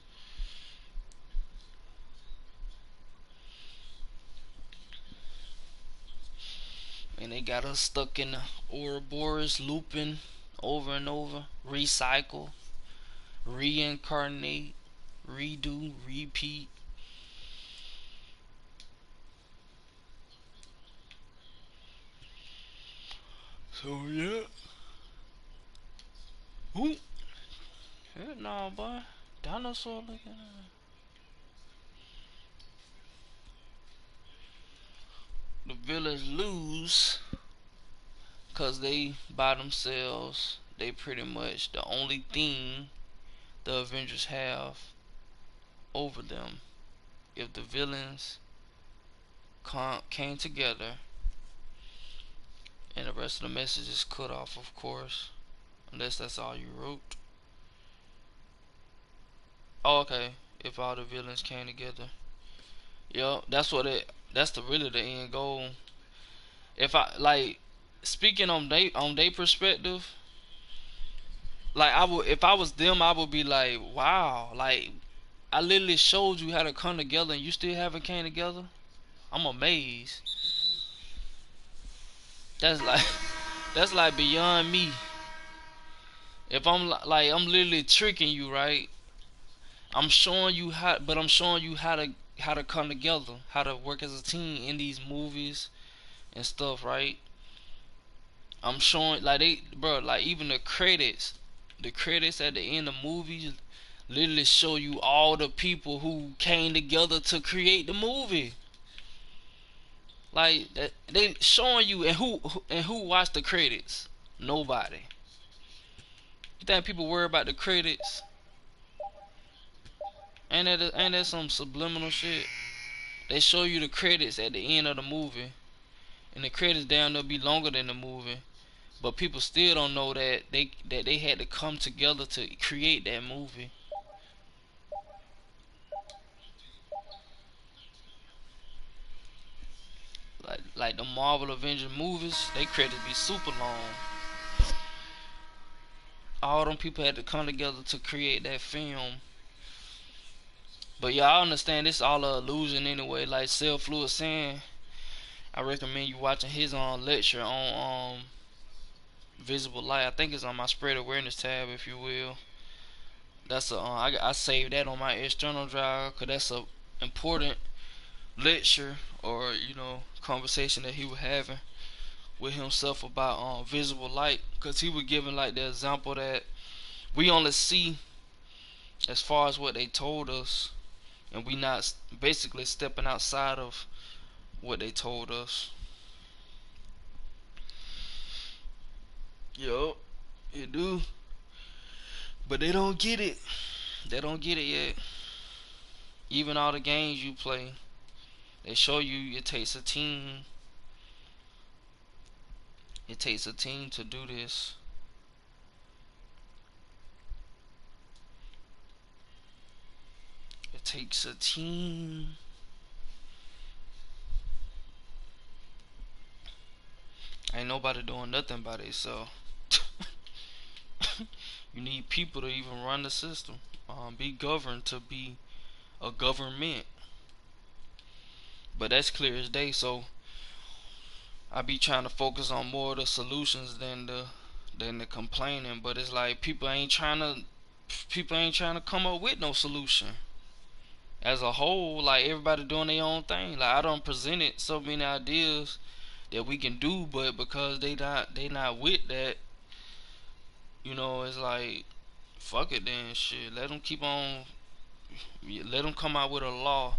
And they got us stuck in the Ouroboros looping over and over. Recycle, reincarnate, redo, repeat. So yeah. Ooh. Hell no, boy. Dinosaur looking. The villains lose because they by themselves. They pretty much the only thing the Avengers have over them. If the villains came together and the rest of the message is cut off, of course, unless that's all you wrote. Oh, okay. If all the villains came together, yeah, that's what it. That's really the end goal. If I like speaking on they perspective, like I would if I was them, I would be like, wow, like I literally showed you how to come together, and you still haven't came together. I'm amazed. That's like that's like beyond me. If I'm literally tricking you, right? I'm showing you how, but I'm showing you how to come together, how to work as a team in these movies and stuff, right? I'm showing like bro, like even the credits at the end of movies literally show you all the people who came together to create the movie. Like that, they showing you and who watched the credits. Nobody. You think people worry about the credits? Ain't that some subliminal shit? They show you the credits at the end of the movie, and the credits down there be longer than the movie. But people still don't know that they had to come together to create that movie. Like the Marvel Avengers movies, they credits be super long. All them people had to come together to create that film. But yeah, I understand this all a illusion anyway. Like Self Fluid saying, I recommend you watching his lecture on visible light. I think it's on my spread awareness tab, if you will. That's I saved that on my external drive because that's a important lecture or conversation that he was having with himself about visible light, because he was giving like the example that we only see as far as what they told us, and we not basically stepping outside of what they told us. Yup, it do, but they don't get it. They don't get it yet. Even all the games you play, they show you it takes a team. It takes a team to do this. It takes a team. Ain't nobody doing nothing by themselves. You need people to even run the system. Be governed to be a government. But that's clear as day. So I be trying to focus on more of the solutions than the complaining. But it's like people ain't trying to come up with no solution. As a whole, like everybody doing their own thing. Like I don't presented so many ideas that we can do, but because they not with that, it's like fuck it then shit. Let them keep on. Let them come out with a law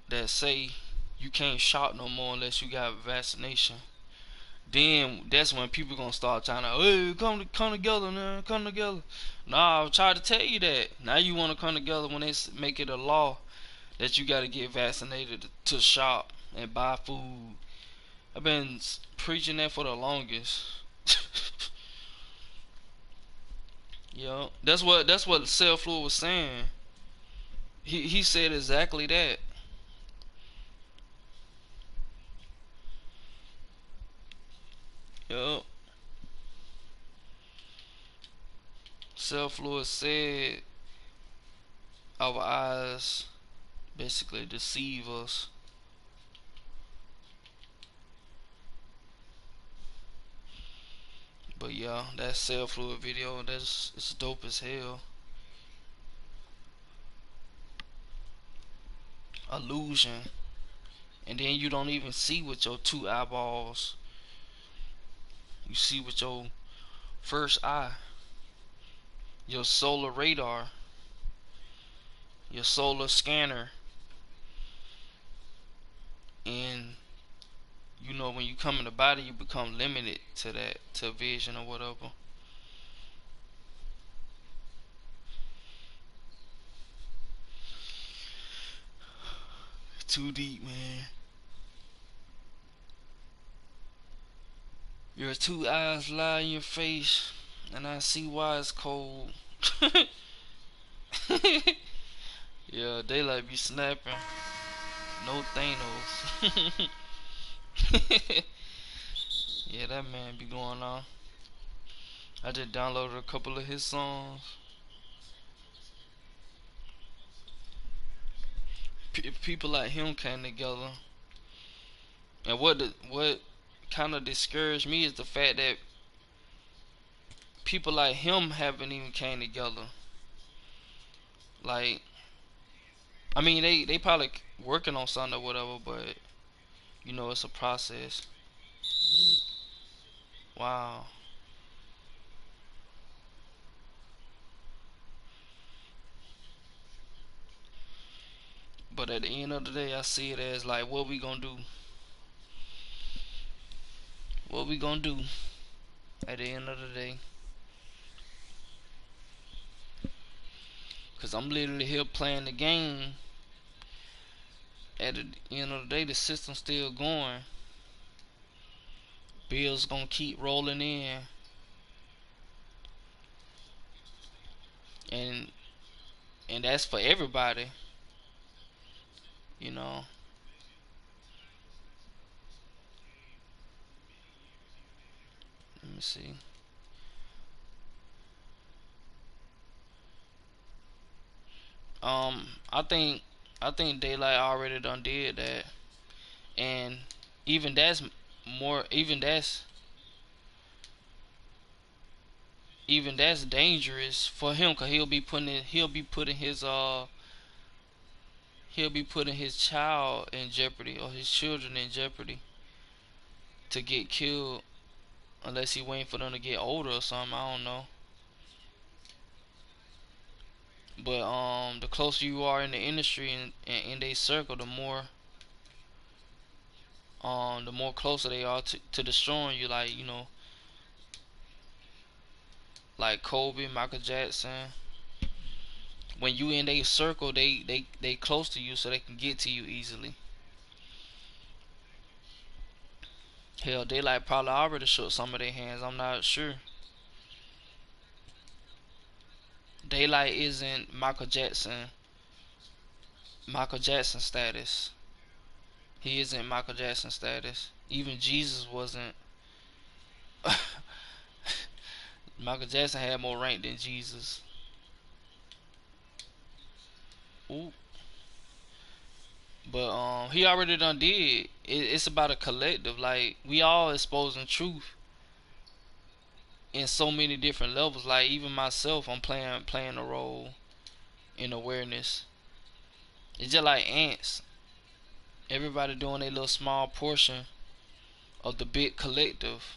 that say you can't shop no more unless you got vaccination. Then that's when people gonna start trying to, hey, come together, man, come together. Nah, I tried to tell you that. Now you want to come together when they make it a law that you got to get vaccinated to shop and buy food. I've been preaching that for the longest. Yo, that's what Self Fluid was saying. He said exactly that. Yo, Self Fluid said our eyes basically deceive us. But yeah, that Self Fluid video, it's dope as hell. Illusion. And then you don't even see with your two eyeballs. You see with your first eye. Your solar radar. Your solar scanner. And when you come in the body, you become limited to that, to vision or whatever. Too deep, man. Your two eyes lie in your face, and I see why it's cold. Yeah, daylight be snapping. No Thanos. Yeah, that man be going on. I just downloaded a couple of his songs. People like him came together, and what kind of discouraged me is the fact that people like him haven't even came together. Like, I mean, they probably working on something or whatever, but it's a process. Wow. But at the end of the day, I see it as like, what we gonna do? What we gonna do at the end of the day? Cause I'm literally here playing the game. At the end of the day, the system's still going. Bills gonna keep rolling in, and that's for everybody. You know. Let me see. I think Daylight already done did that, and even that's more. Even that's dangerous for him, cause he'll be putting his child in jeopardy, or his children in jeopardy, to get killed, unless he waiting for them to get older or something. I don't know. But the closer you are in the industry and in their circle, the more closer they are to destroying you. Like Kobe, Michael Jackson. when you in their circle, they close to you, so they can get to you easily. Hell, Daylight probably already shook some of their hands. I'm not sure. Daylight isn't Michael Jackson status. He isn't Michael Jackson status. Even Jesus wasn't. Michael Jackson had more rank than Jesus. Ooh. But he already done did. It's about a collective. Like, we all exposing truth in so many different levels. Like, even myself, I'm playing a role in awareness. It's just like ants. Everybody doing a little small portion of the big collective.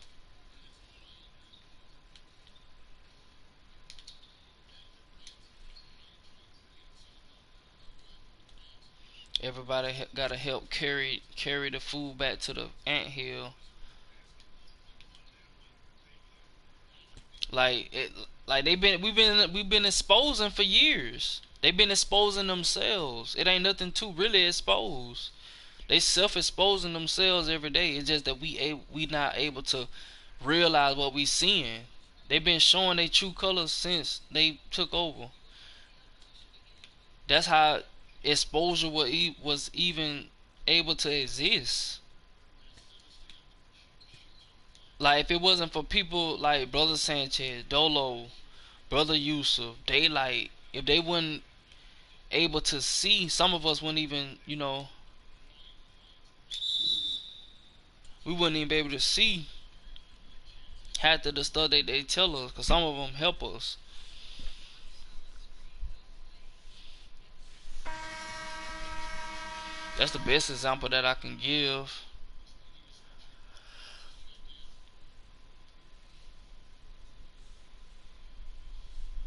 Everybody gotta help carry the food back to the ant hill. Like it, like we've been exposing for years. They've been exposing themselves. It ain't nothing to really expose. They self-exposing themselves every day. It's just that we not able to realize what we seeing. They've been showing their true colors since they took over. That's how exposure was even able to exist. Like, if it wasn't for people like Brother Sanchez, Dolo, Brother Yusuf, Daylight, if they weren't able to see, some of us wouldn't even, we wouldn't even be able to see half of the stuff they tell us, because some of them help us. That's the best example that I can give.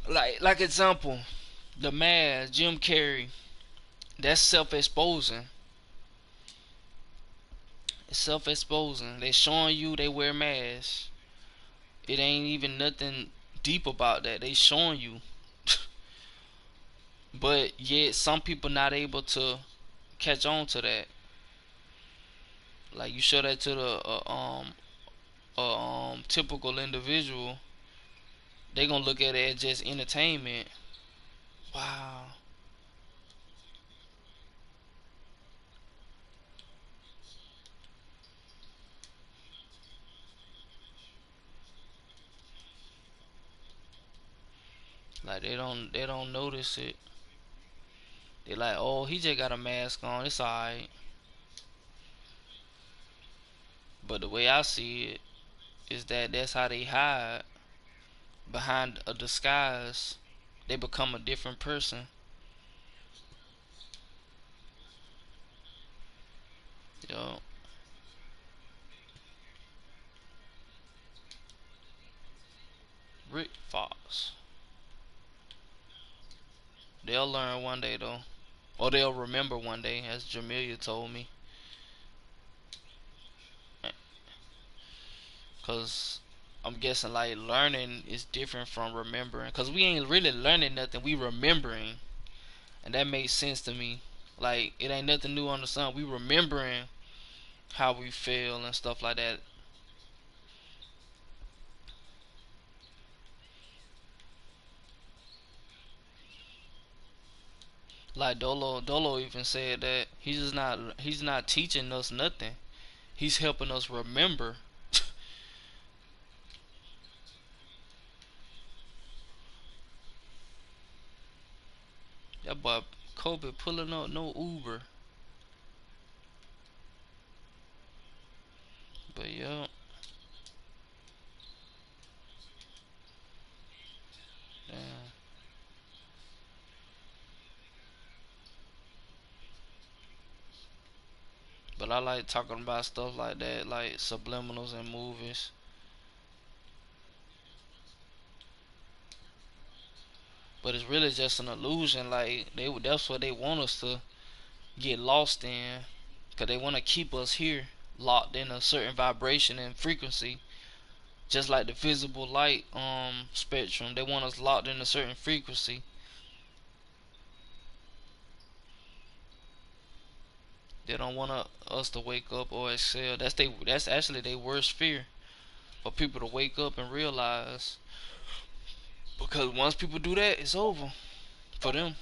Like example, the mask, Jim Carrey. That's self-exposing. It's self-exposing. They showing you they wear masks. It ain't even nothing deep about that. They showing you, but yet some people not able to catch on to that. Like, you show that to the typical individual, they gonna look at it as just entertainment. Wow. Like, they don't notice it. They like, oh, he just got a mask on. It's alright. But the way I see it is that that's how they hide behind a disguise. They become a different person. Yo, Rick Fox. They'll learn one day though, or they'll remember one day, as Jamelia told me. Cause I'm guessing like learning is different from remembering. Cause we ain't really learning nothing. We remembering, and that makes sense to me. Like, it ain't nothing new on the sun. We remembering how we feel and stuff like that. Like, Dolo even said that he's not teaching us nothing. He's helping us remember. That boy Kobe pulling up no Uber. But yeah, damn. But I like talking about stuff like that, like subliminals in movies. But it's really just an illusion. Like, that's what they want us to get lost in, cause they want to keep us here, locked in a certain vibration and frequency. Just like the visible light spectrum, they want us locked in a certain frequency. They don't want us to wake up or excel. That's actually their worst fear, for people to wake up and realize. Because once people do that, it's over for them.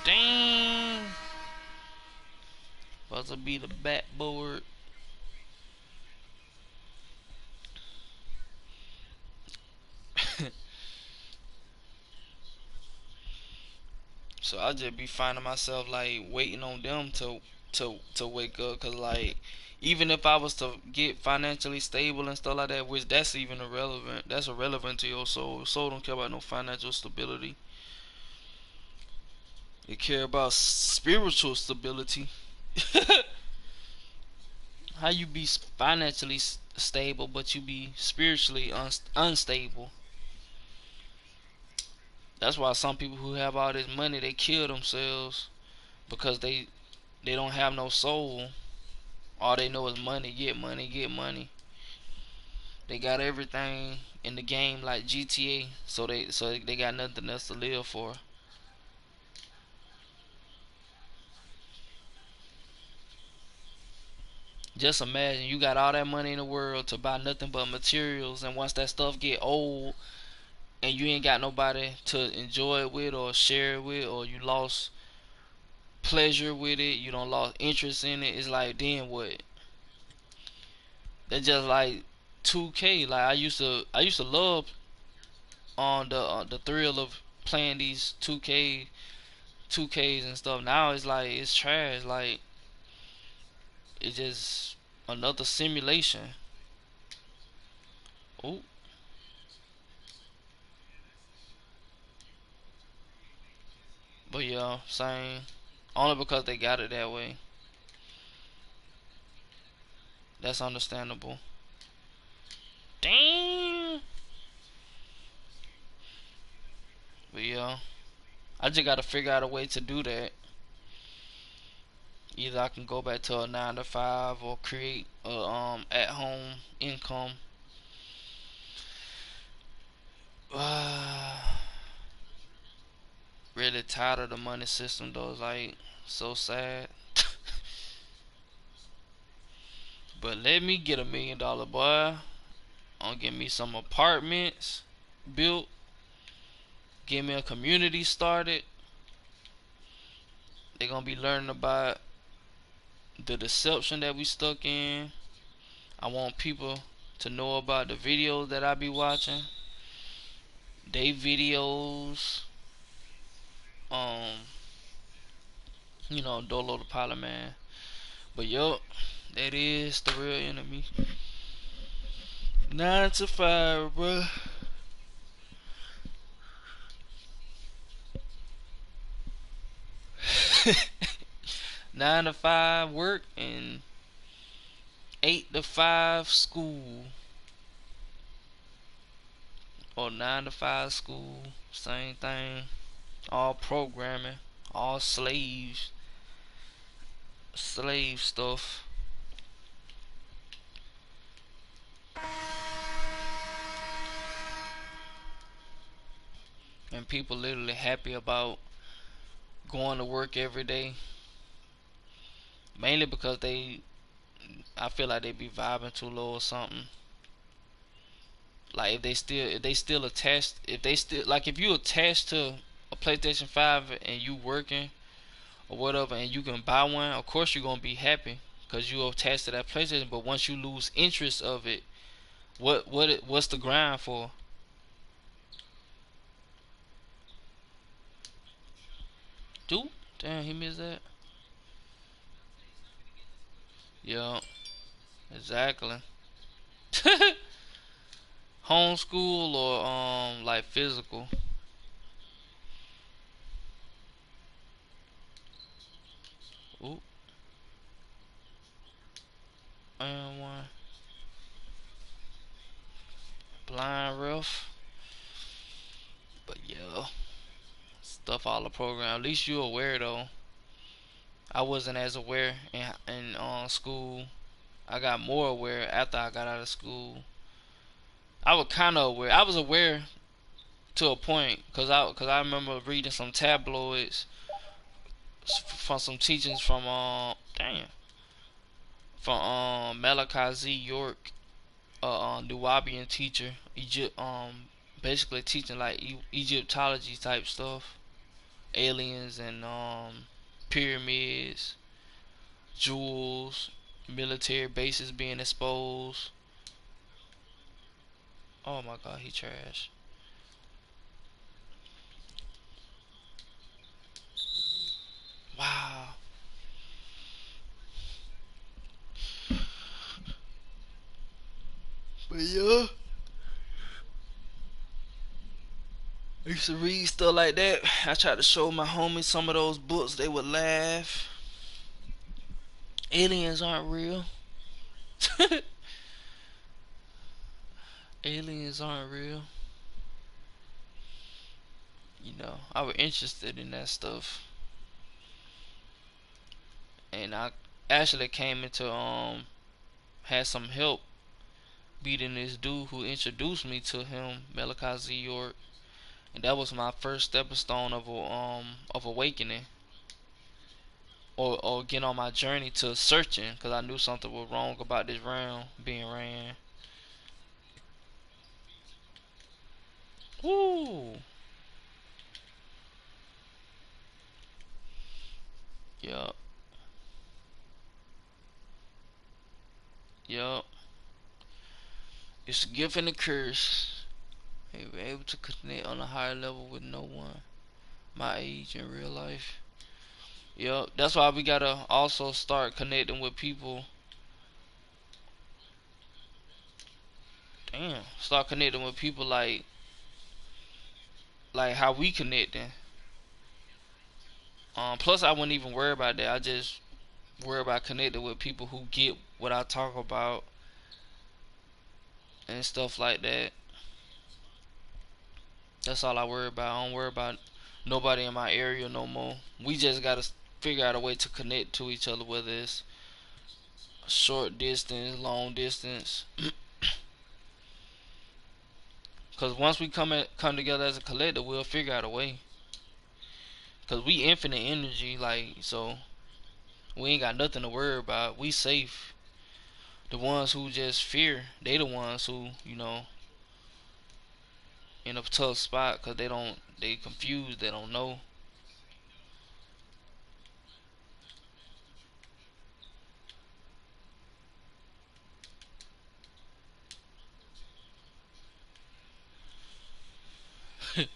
Dang. Supposed to be the backboard. So I just be finding myself like waiting on them to wake up, cause like even if I was to get financially stable and stuff like that, which that's even irrelevant. That's irrelevant to your soul. Soul don't care about no financial stability. It care about spiritual stability. How you be financially stable but you be spiritually unstable? That's why some people who have all this money, they kill themselves, because they don't have no soul. All they know is money, get money, get money. They got everything in the game like GTA, so they got nothing else to live for. Just imagine you got all that money in the world to buy nothing but materials, and once that stuff get old and you ain't got nobody to enjoy it with or share it with, or you lost pleasure with it, you don't lost interest in it, it's like then what? That's just like 2K. Like I used to love on the thrill of playing these 2Ks and stuff. Now it's like it's trash. Like it's just another simulation. Oh, but yeah, same. Only because they got it that way. That's understandable. Damn. But yeah, I just gotta figure out a way to do that. Either I can go back to a 9 to 5 or create a at home income. Really tired of the money system though. It's like so sad. But let me get $1 million, boy. I'll get me some apartments built. Get me a community started. They're gonna be learning about the deception that we stuck in. I want people to know about the videos that I be watching. They videos. Um, Dolo the Pilot Man. But yup, that is the real enemy. 9 to 5, bruh. 9 to 5 work and 8 to 5 school, or 9 to 5 school. Same thing. All programming, all slave stuff. And people literally happy about going to work every day, mainly because I feel like they be vibing too low or something. Like if they still attached, if they still like if you attached to a PlayStation 5 and you working or whatever, and you can buy one, of course you're gonna be happy because you attached to that PlayStation. But once you lose interest of it, what's the grind for? Dude, damn, he missed that. Yeah, exactly. Homeschool or like physical. Ooh, and one blind ref. But yeah, stuff all the program. At least you aware though. I wasn't as aware in school. I got more aware after I got out of school. I was kind of aware. I was aware to a point, cause I remember reading some tabloids from some teachings from Malachi Z. York, Nuwabian teacher, Egypt, basically teaching like Egyptology type stuff, aliens and pyramids, jewels, military bases being exposed. Oh my God, he trash. Wow. But yeah, I used to read stuff like that. I tried to show my homies some of those books. They would laugh. Aliens aren't real. Aliens aren't real. I was interested in that stuff, and I actually came into had some help beating this dude who introduced me to him, Malachi Z. York, and that was my first stepping stone of awakening, or getting on my journey to searching, because I knew something was wrong about this realm being ran. Woo! Yup. Yup. It's a gift and a curse. They were able to connect on a higher level with no one my age in real life. Yup. That's why we gotta also start connecting with people. Damn. Start connecting with people like how we connecting. Plus I wouldn't even worry about that. I just worry about connecting with people who get what I talk about and stuff like that. That's all I worry about. I don't worry about nobody in my area no more. We just gotta figure out a way to connect to each other, whether it's short distance, long distance. Cause once we come together as a collective, we'll figure out a way. Cause we infinite energy, like, so we ain't got nothing to worry about. We safe. The ones who just fear, they the ones who in a tough spot, cause they confused, they don't know. But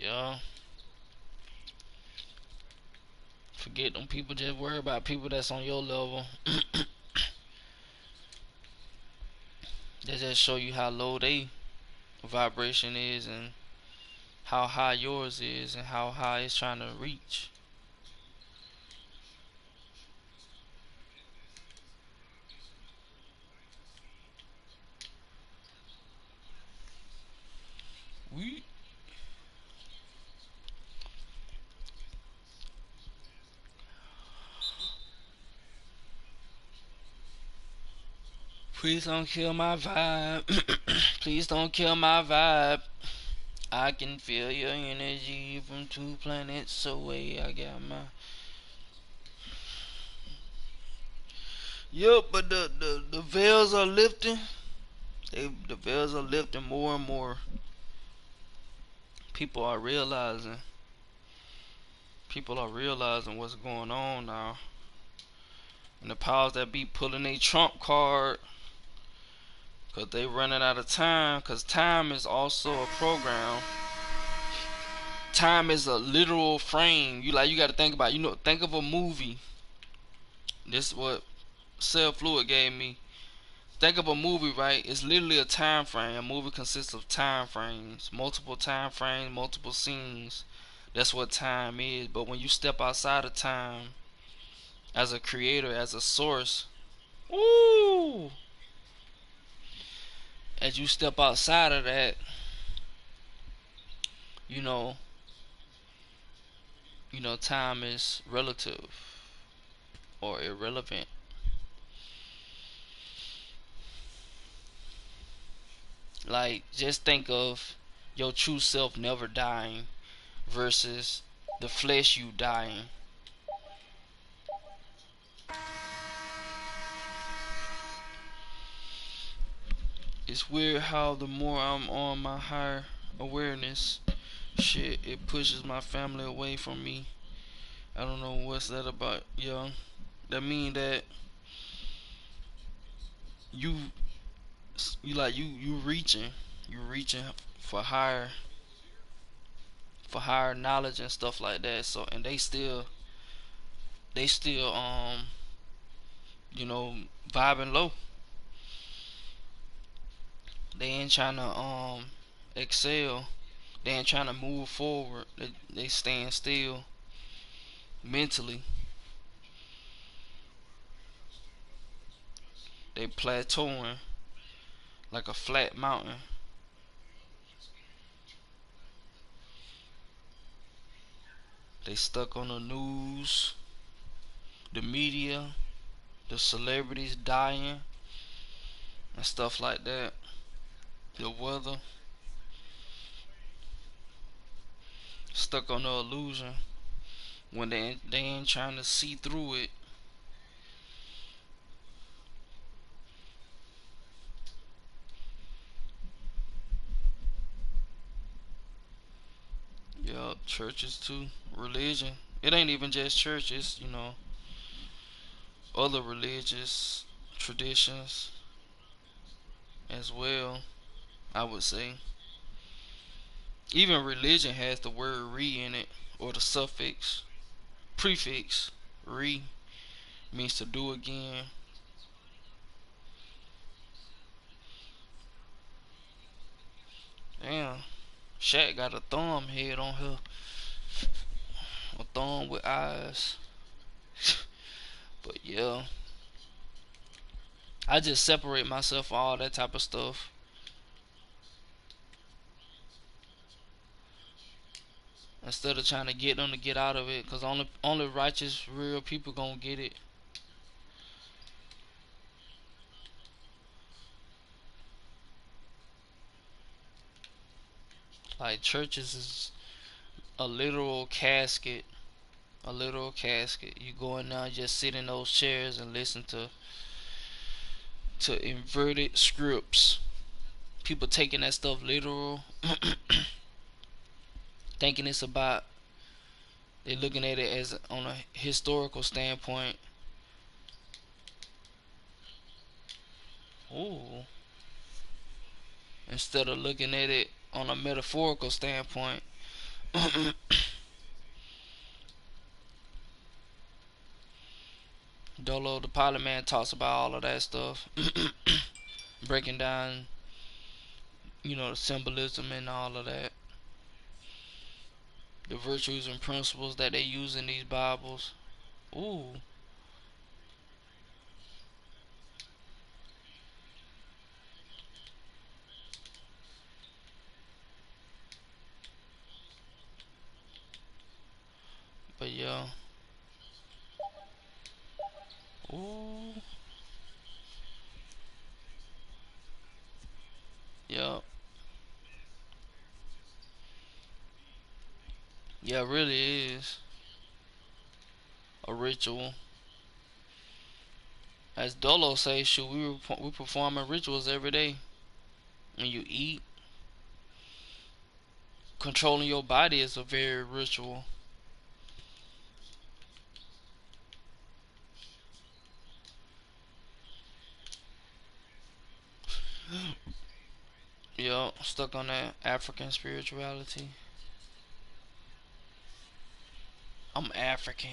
yeah, forget them people. Just worry about people that's on your level. They just show you how low they vibration is and how high yours is and how high it's trying to reach. We Please don't kill my vibe. Please don't kill my vibe. I can feel your energy from 2 planets away. I got my. Yep, but the veils are lifting. The veils are lifting more and more. People are realizing. People are realizing what's going on now. And the powers that be pulling a trump card, cause they running out of time. Cause time is also a program. Time is a literal frame. You got to think about. Think of a movie. This is what Self Fluid gave me. Think of a movie, right? It's literally a time frame. A movie consists of time frames, multiple scenes. That's what time is. But when you step outside of time, as a creator, as a source, ooh, as you step outside of that, you know, time is relative or irrelevant. Like, just think of your true self never dying. versus the flesh you dying. It's weird how the more I'm on my higher awareness shit, it pushes my family away from me. I don't know what's that about, yo. That mean that you you reaching for higher knowledge and stuff like that. So and they still you know vibing low. They ain't trying to excel. They ain't trying to move forward. They staying still mentally. They plateauing like a flat mountain. They stuck on the news, the media, the celebrities dying and stuff like that. The weather, stuck on the illusion when they ain't trying to see through it. Yeah, churches too, religion. It ain't even just churches, other religious traditions as well. I would say even religion has the word "re" in it, or the suffix prefix "re" means to do again. Damn, Shaq got a thumb head on her, a thumb with eyes. But yeah, I just separate myself from all that type of stuff. Instead of trying to get them to get out of it, cause only righteous real people gonna get it. Like churches is a literal casket, a literal casket. You go in there, just sit in those chairs and listen to inverted scripts. People taking that stuff literal, thinking it's about. They looking at it as on a historical standpoint. Ooh. Instead of looking at it on a metaphorical standpoint. Dolo the Pilot Man talks about all of that stuff, breaking down, the symbolism and all of that, the virtues and principles that they use in these Bibles. Ooh, but yeah, ooh, yeah, yeah, it really is a ritual. As Dolo says, shoot, we performing rituals every day. When you eat, controlling your body is a very ritual. Yeah, stuck on that African spirituality. I'm African.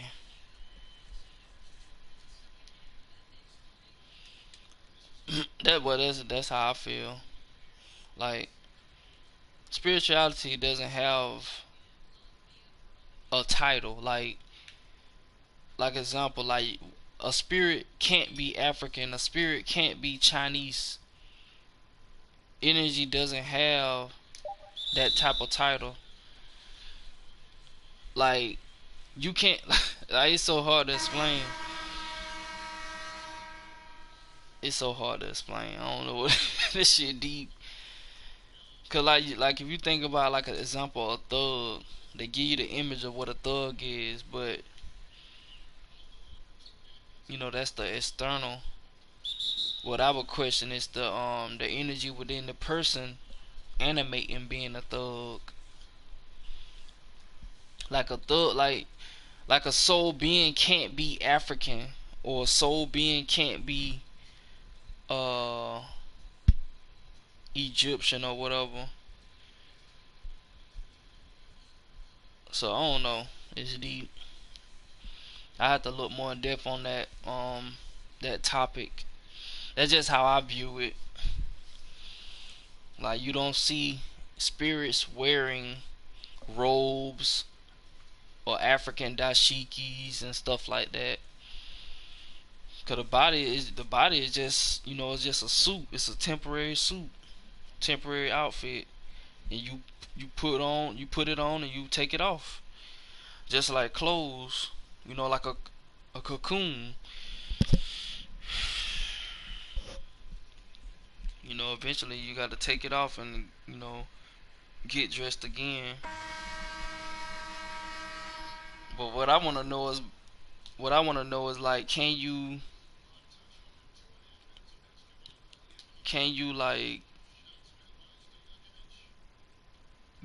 That's how I feel. Like spirituality doesn't have a title. Like example, like a spirit can't be African. A spirit can't be Chinese. Energy doesn't have that type of title. Like you can't. Like it's so hard to explain. It's so hard to explain. I don't know what this shit deep. Cause like if you think about like an example, a thug. They give you the image of what a thug is, but that's the external. What I would question is the energy within the person animating being a thug. Like a thug, like a soul being can't be African, or a soul being can't be uh Egyptian or whatever. So I don't know. It's deep. I have to look more in depth on that topic. That's just how I view it. Like, you don't see spirits wearing robes or African dashikis and stuff like that. Cause the body is just it's just a suit. It's a temporary suit, temporary outfit, and you put it on and you take it off. Just like clothes, like a cocoon. Eventually you got to take it off and get dressed again. But what I want to know is like, can you like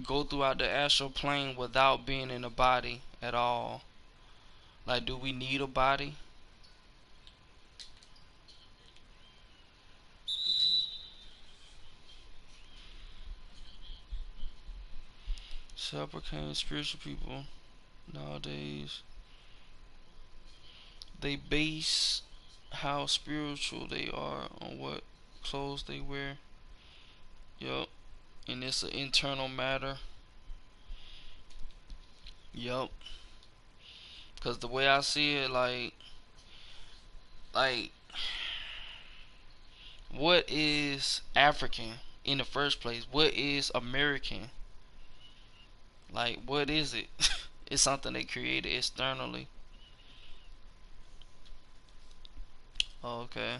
go throughout the astral plane without being in a body at all? Like, do we need a body? Self-proclaimed spiritual people nowadays, they base how spiritual they are on what clothes they wear. Yup. And it's an internal matter. Yup. Cause the way I see it, like what is African in the first place? What is American? Like, what is it? It's something they created externally. Oh, okay.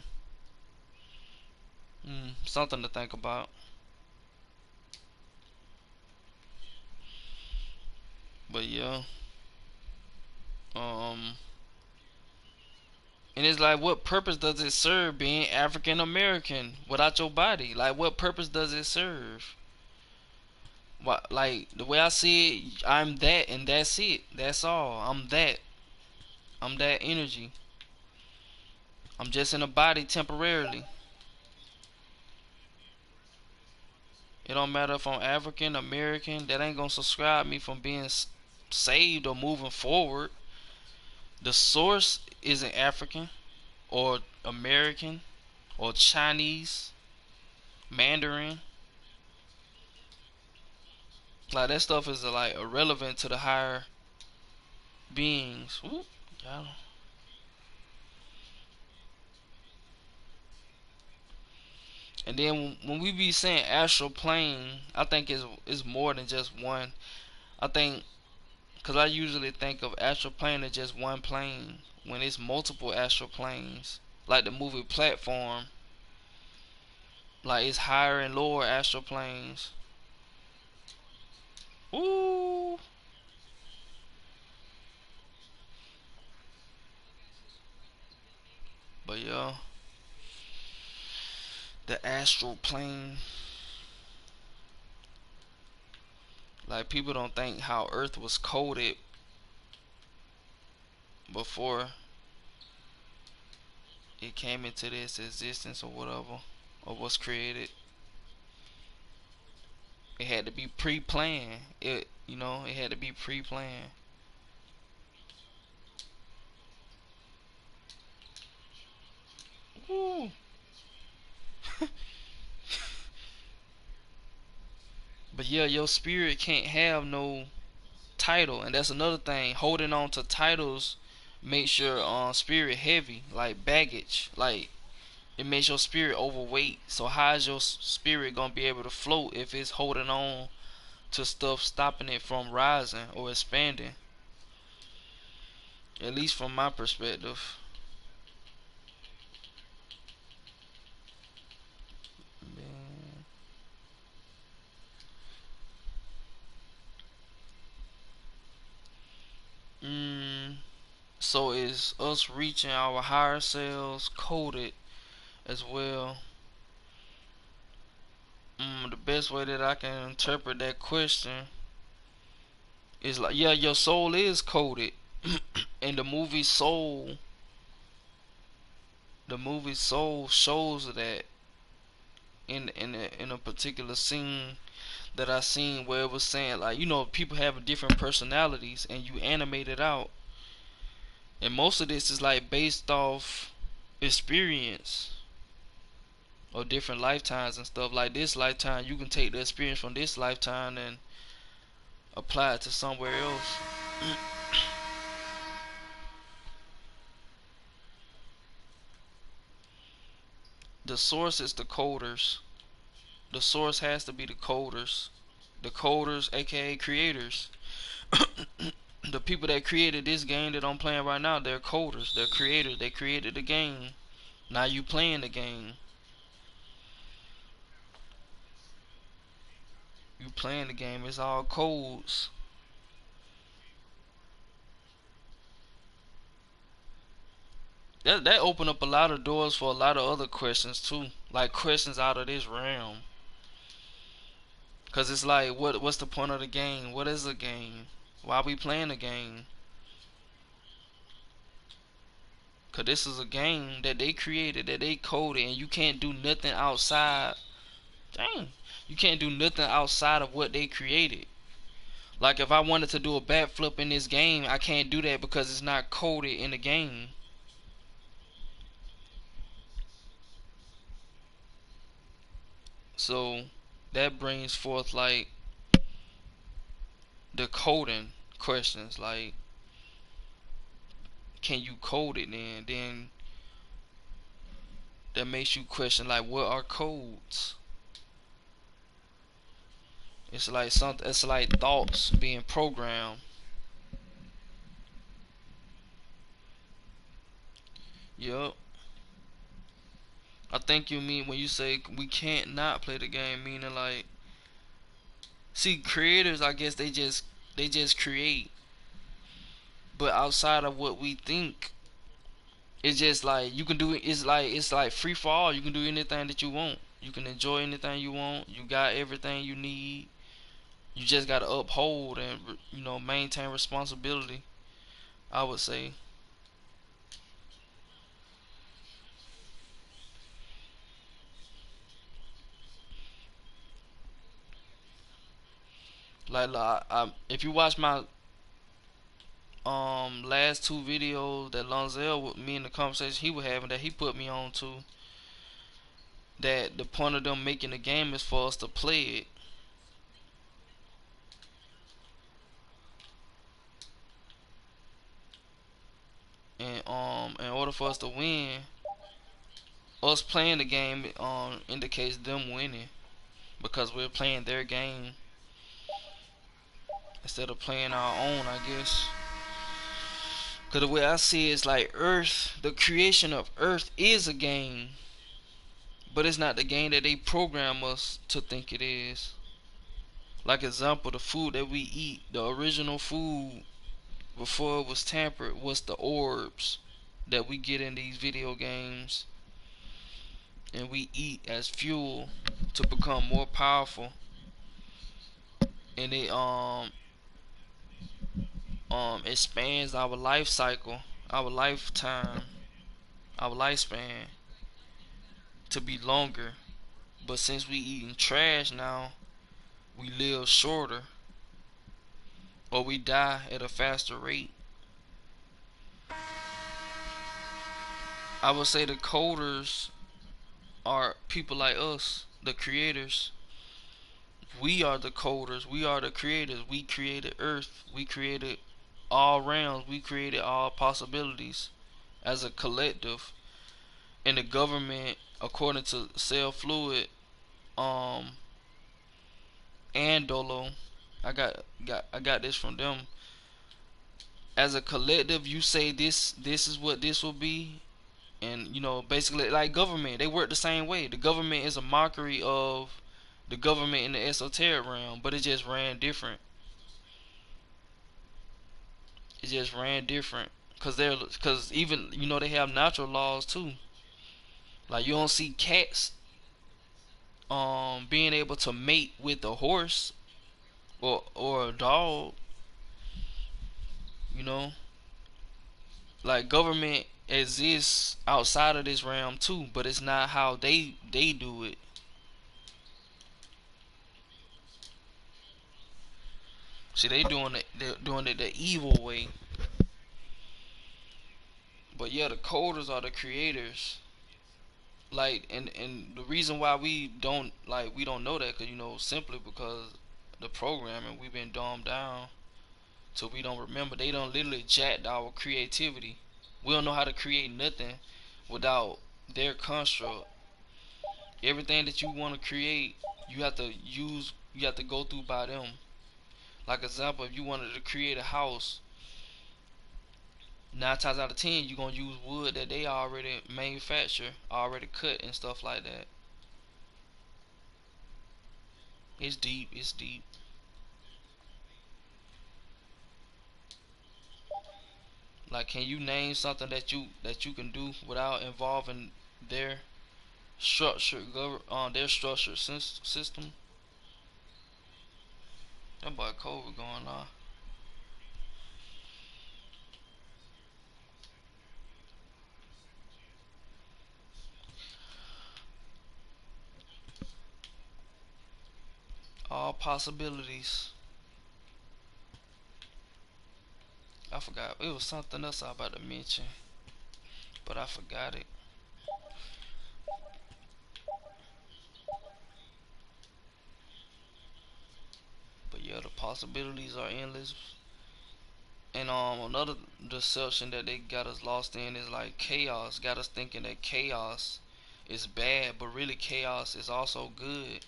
Something to think about. But yeah. Um and it's like, what purpose does it serve being African American without your body? Like, what purpose does it serve? What, like, the way I see it, I'm that and that's it. That's all. I'm that. I'm that energy. I'm just in a body temporarily. It don't matter if I'm African, American. That ain't gonna subscribe me from being saved or moving forward. The source isn't African or American or Chinese, Mandarin. Like, that stuff is like irrelevant to the higher beings. Ooh, y'all. And then when we be saying astral plane, I think it's more than just one. I think, because I usually think of astral plane as just one plane, when it's multiple astral planes, like the movie Platform. Like, it's higher and lower astral planes. Ooh. But yeah, the astral plane. Like, people don't think how Earth was coded before it came into this existence or whatever, or was created. It had to be pre-planned. It had to be pre-planned. Ooh. But yeah, your spirit can't have no title, and that's another thing. Holding on to titles makes your spirit heavy, like baggage. Like, it makes your spirit overweight. So how is your spirit gonna be able to float if it's holding on to stuff, stopping it from rising or expanding? At least from my perspective. Man. So is us reaching our higher selves coded as well? The best way that I can interpret that question is like, yeah, your soul is coded. And the movie Soul shows that in a particular scene that I seen, where it was saying, like, people have different personalities and you animate it out, and most of this is like based off experience or different lifetimes and stuff. Like this lifetime, you can take the experience from this lifetime and apply it to somewhere else. The source is the coders. The source has to be the coders. The coders, aka creators. The people that created this game that I'm playing right now, they're coders, they're creators. They created the game. Now you playing the game. You playing the game. It's all codes. That opened up a lot of doors for a lot of other questions too, like questions out of this realm. Cause it's like, what's the point of the game? What is a game? Why we playing the game? Cause this is a game that they created, that they coded, and you can't do nothing outside. Dang, you can't do nothing outside of what they created. Like if I wanted to do a backflip in this game, I can't do that because it's not coded in the game. So that brings forth like the coding questions, like, can you code it? Then that makes you question, like, what are codes? It's like something. It's like thoughts being programmed. Yup. I think you mean when you say we can't not play the game, meaning like, see, creators, I guess they just create, but outside of what we think, it's just like you can do it. It's like free for all. You can do anything that you want. You can enjoy anything you want. You got everything you need. You just gotta uphold and maintain responsibility, I would say. If you watch my last two videos that Lonzel with me in the conversation he was having, that he put me on to, that the point of them making the game is for us to play it. And in order for us to win, us playing the game indicates them winning, because we're playing their game instead of playing our own, I guess. Cause the way I see it is like Earth, the creation of Earth is a game, but it's not the game that they program us to think it is. Like example, the food that we eat, the original food before it was tampered was the orbs that we get in these video games, and we eat as fuel to become more powerful. And it expands our life cycle, our lifetime, our lifespan to be longer. But since we eating trash now, we live shorter, or we die at a faster rate. I would say the coders are people like us, the creators. We are the coders. We are the creators. We created Earth. We created all realms. We created all possibilities as a collective. And the government, according to Cell Fluid, um, and Dolo, I got this from them. As a collective, you say this is what this will be, and basically, like government, they work the same way. The government is a mockery of the government in the esoteric realm, but it just ran different. It just ran different cause even they have natural laws too. Like you don't see cats being able to mate with a horse or a dog. You know, like government exists outside of this realm too, but it's not how they do it. See, they're doing it the evil way. But yeah, the coders are the creators. Like, and the reason why we don't know that, cause simply because the programming we've been dumbed down, so we don't remember. They don't literally jacked our creativity. We don't know how to create nothing without their construct. Everything that you want to create, you have to go through by them. Like example, if you wanted to create a house, 9 times out of 10 you're gonna use wood that they already manufacture, already cut and stuff like that. It's deep. It's deep. Like, can you name something that you can do without involving their their structured system? That boy COVID going on. All possibilities. I forgot. It was something else I was about to mention, but I forgot it. But yeah, the possibilities are endless. And another deception that they got us lost in is like chaos. Got us thinking that chaos is bad, but really chaos is also good.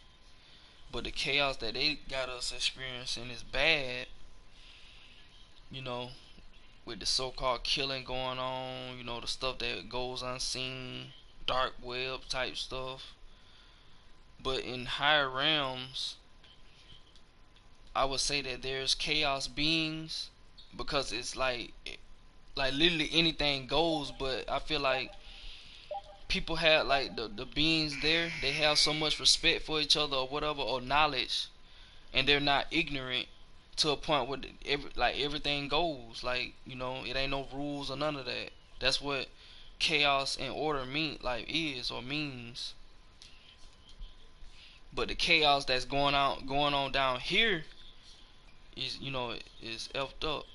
But the chaos that they got us experiencing is bad, you know, with the so-called killing going on, the stuff that goes unseen, dark web type stuff. But in higher realms, I would say that there's chaos beings because it's like literally anything goes. But I feel like people have like the beings there. They have so much respect for each other or whatever, or knowledge, and they're not ignorant to a point where everything goes. Like, it ain't no rules or none of that. That's what chaos and order is or means. But the chaos that's going on down here is effed up.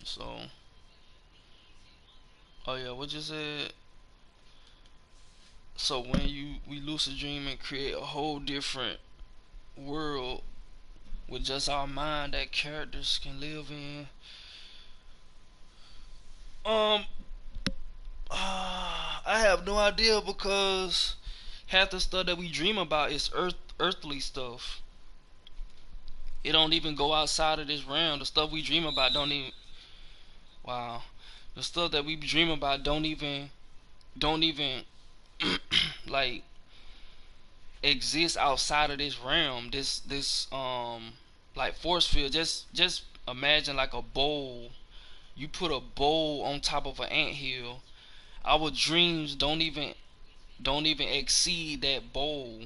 So, oh yeah, what you said. So when we lucid dream and create a whole different world with just our mind that characters can live in. Um, I have no idea because half the stuff that we dream about is earthly stuff. It don't even go outside of this realm. The stuff we dream about don't even. Wow, the stuff that we dream about don't even like exist outside of this realm. This like force field. Just imagine like a bowl. You put a bowl on top of an ant hill. Our dreams don't even exceed that bowl,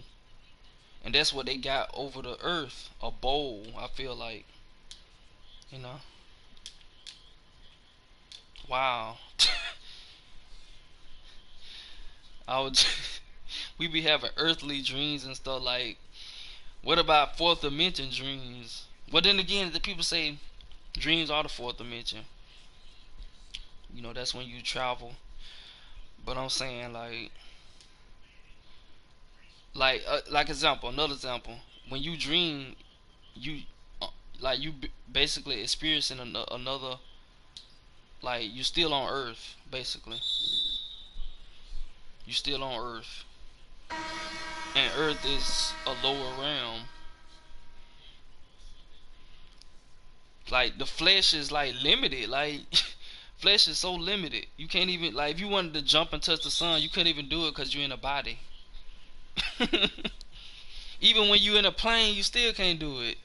and that's what they got over the earth. A bowl. I feel like, you know. Wow. I would. We be having earthly dreams and stuff like. What about fourth dimension dreams? Well, then again, the people say dreams are the fourth dimension. That's when you travel. But I'm saying like example, another example. When you dream, you like you basically experiencing another. Like you still on Earth, basically. You still on Earth, and Earth is a lower realm. Like the flesh is like limited. Like flesh is so limited. You can't even like if you wanted to jump and touch the sun, you couldn't even do it because you're in a body. Even when you're in a plane, you still can't do it.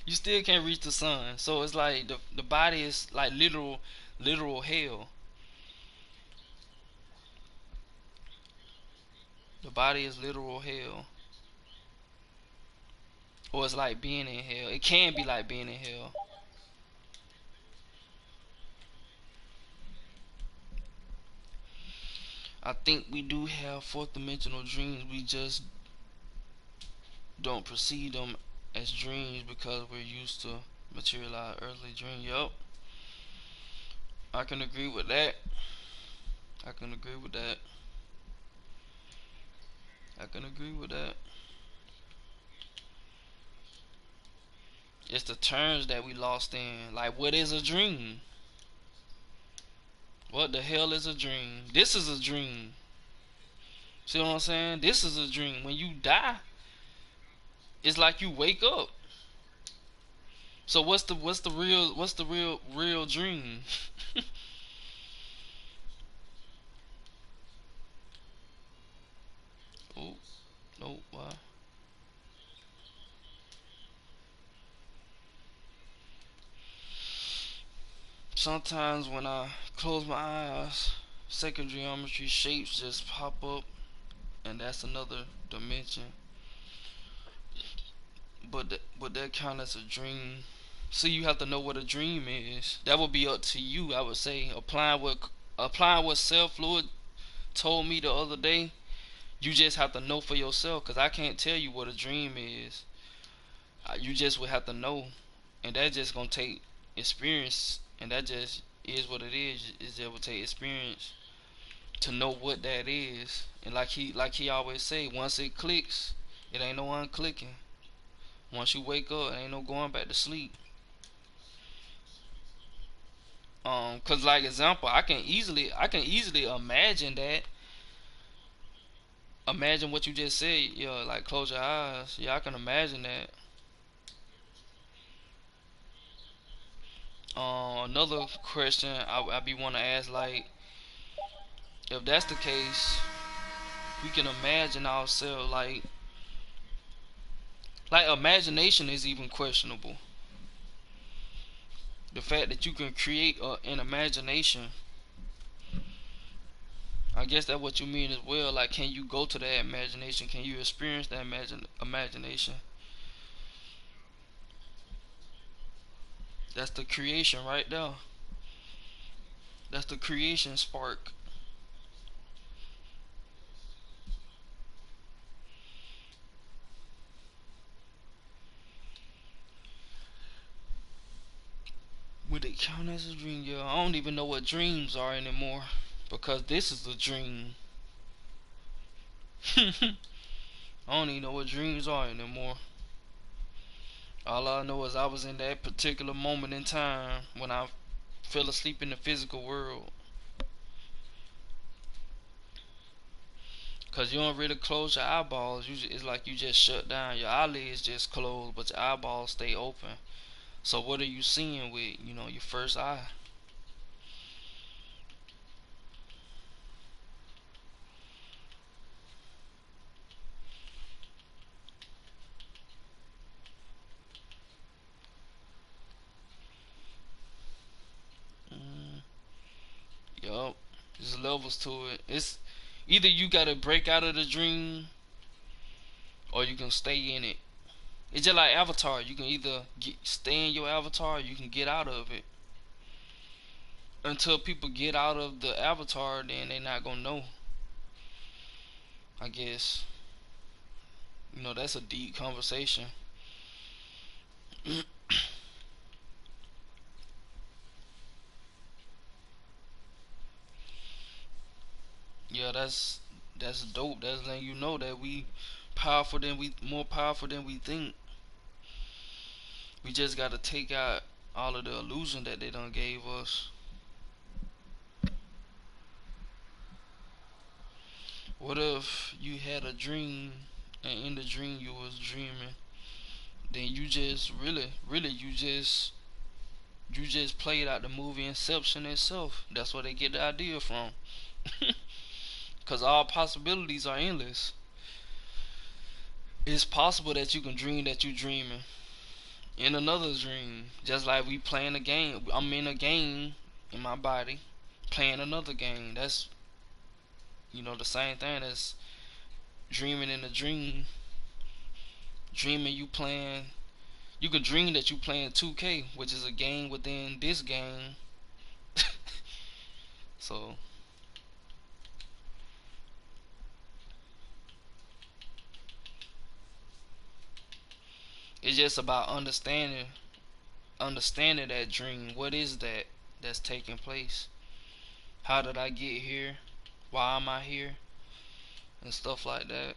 You still can't reach the sun. So it's like the body is like literal hell. The body is literal hell. Or it's like being in hell. It can be like being in hell. I think we do have fourth dimensional dreams. We just don't perceive them as dreams because we're used to materialize earthly dreams. Yup. I can agree with that. I can agree with that. I can agree with that. It's the terms that we lost in. Like, what is a dream? What the hell is a dream? This is a dream. See what I'm saying? This is a dream. When you die, it's like you wake up. So what's the real dream? Oh, no, why? Sometimes when I close my eyes, sacred geometry shapes just pop up, and that's another dimension. But that kind of a dream. So you have to know what a dream is. That would be up to you. I would say applying what Self Lord told me the other day. You just have to know for yourself, cause I can't tell you what a dream is. You just would have to know, and that just gonna take experience, and that just is what it is. Is it will take experience to know what that is. And like he always say, once it clicks, it ain't no unclicking. Once you wake up, it ain't no going back to sleep. Cause like example, I can easily imagine that. Imagine what you just said. Yeah, like close your eyes. Yeah, I can imagine that. Another question I be want to ask, like, if that's the case, we can imagine ourselves like imagination is even questionable. The fact that you can create an imagination, I guess that's what you mean as well. Like, can you go to that imagination? Can you experience that imagination? That's the creation right there. That's the creation spark. Would it count as a dream? Yeah, I don't even know what dreams are anymore because this is a dream. I don't even know what dreams are anymore. All I know is I was in that particular moment in time when I fell asleep in the physical world. Cause you don't really close your eyeballs. It's like you just shut down. Your eyelids just close, but your eyeballs stay open. So what are you seeing with your first eye? Mm, yup. There's levels to it. It's either you gotta break out of the dream or you can stay in it. It's just like Avatar. You can either stay in your avatar or you can get out of it. Until people get out of the avatar, then they're not gonna know. I guess. That's a deep conversation. Yeah, that's dope. That's letting you know that we more powerful than we think. We just gotta take out all of the illusion that they done gave us. What if you had a dream and in the dream you was dreaming? Then you just really you just played out the movie Inception itself. That's where they get the idea from. Cause all possibilities are endless. It's possible that you can dream that you dreaming. in another dream. Just like we playing a game. I'm in a game in my body, playing another game. That's the same thing as dreaming in a dream. Dreaming you playing. You can dream that you playing 2K, which is a game within this game. So it's just about understanding that dream. What is that that's taking place? How did I get here? Why am I here? And stuff like that.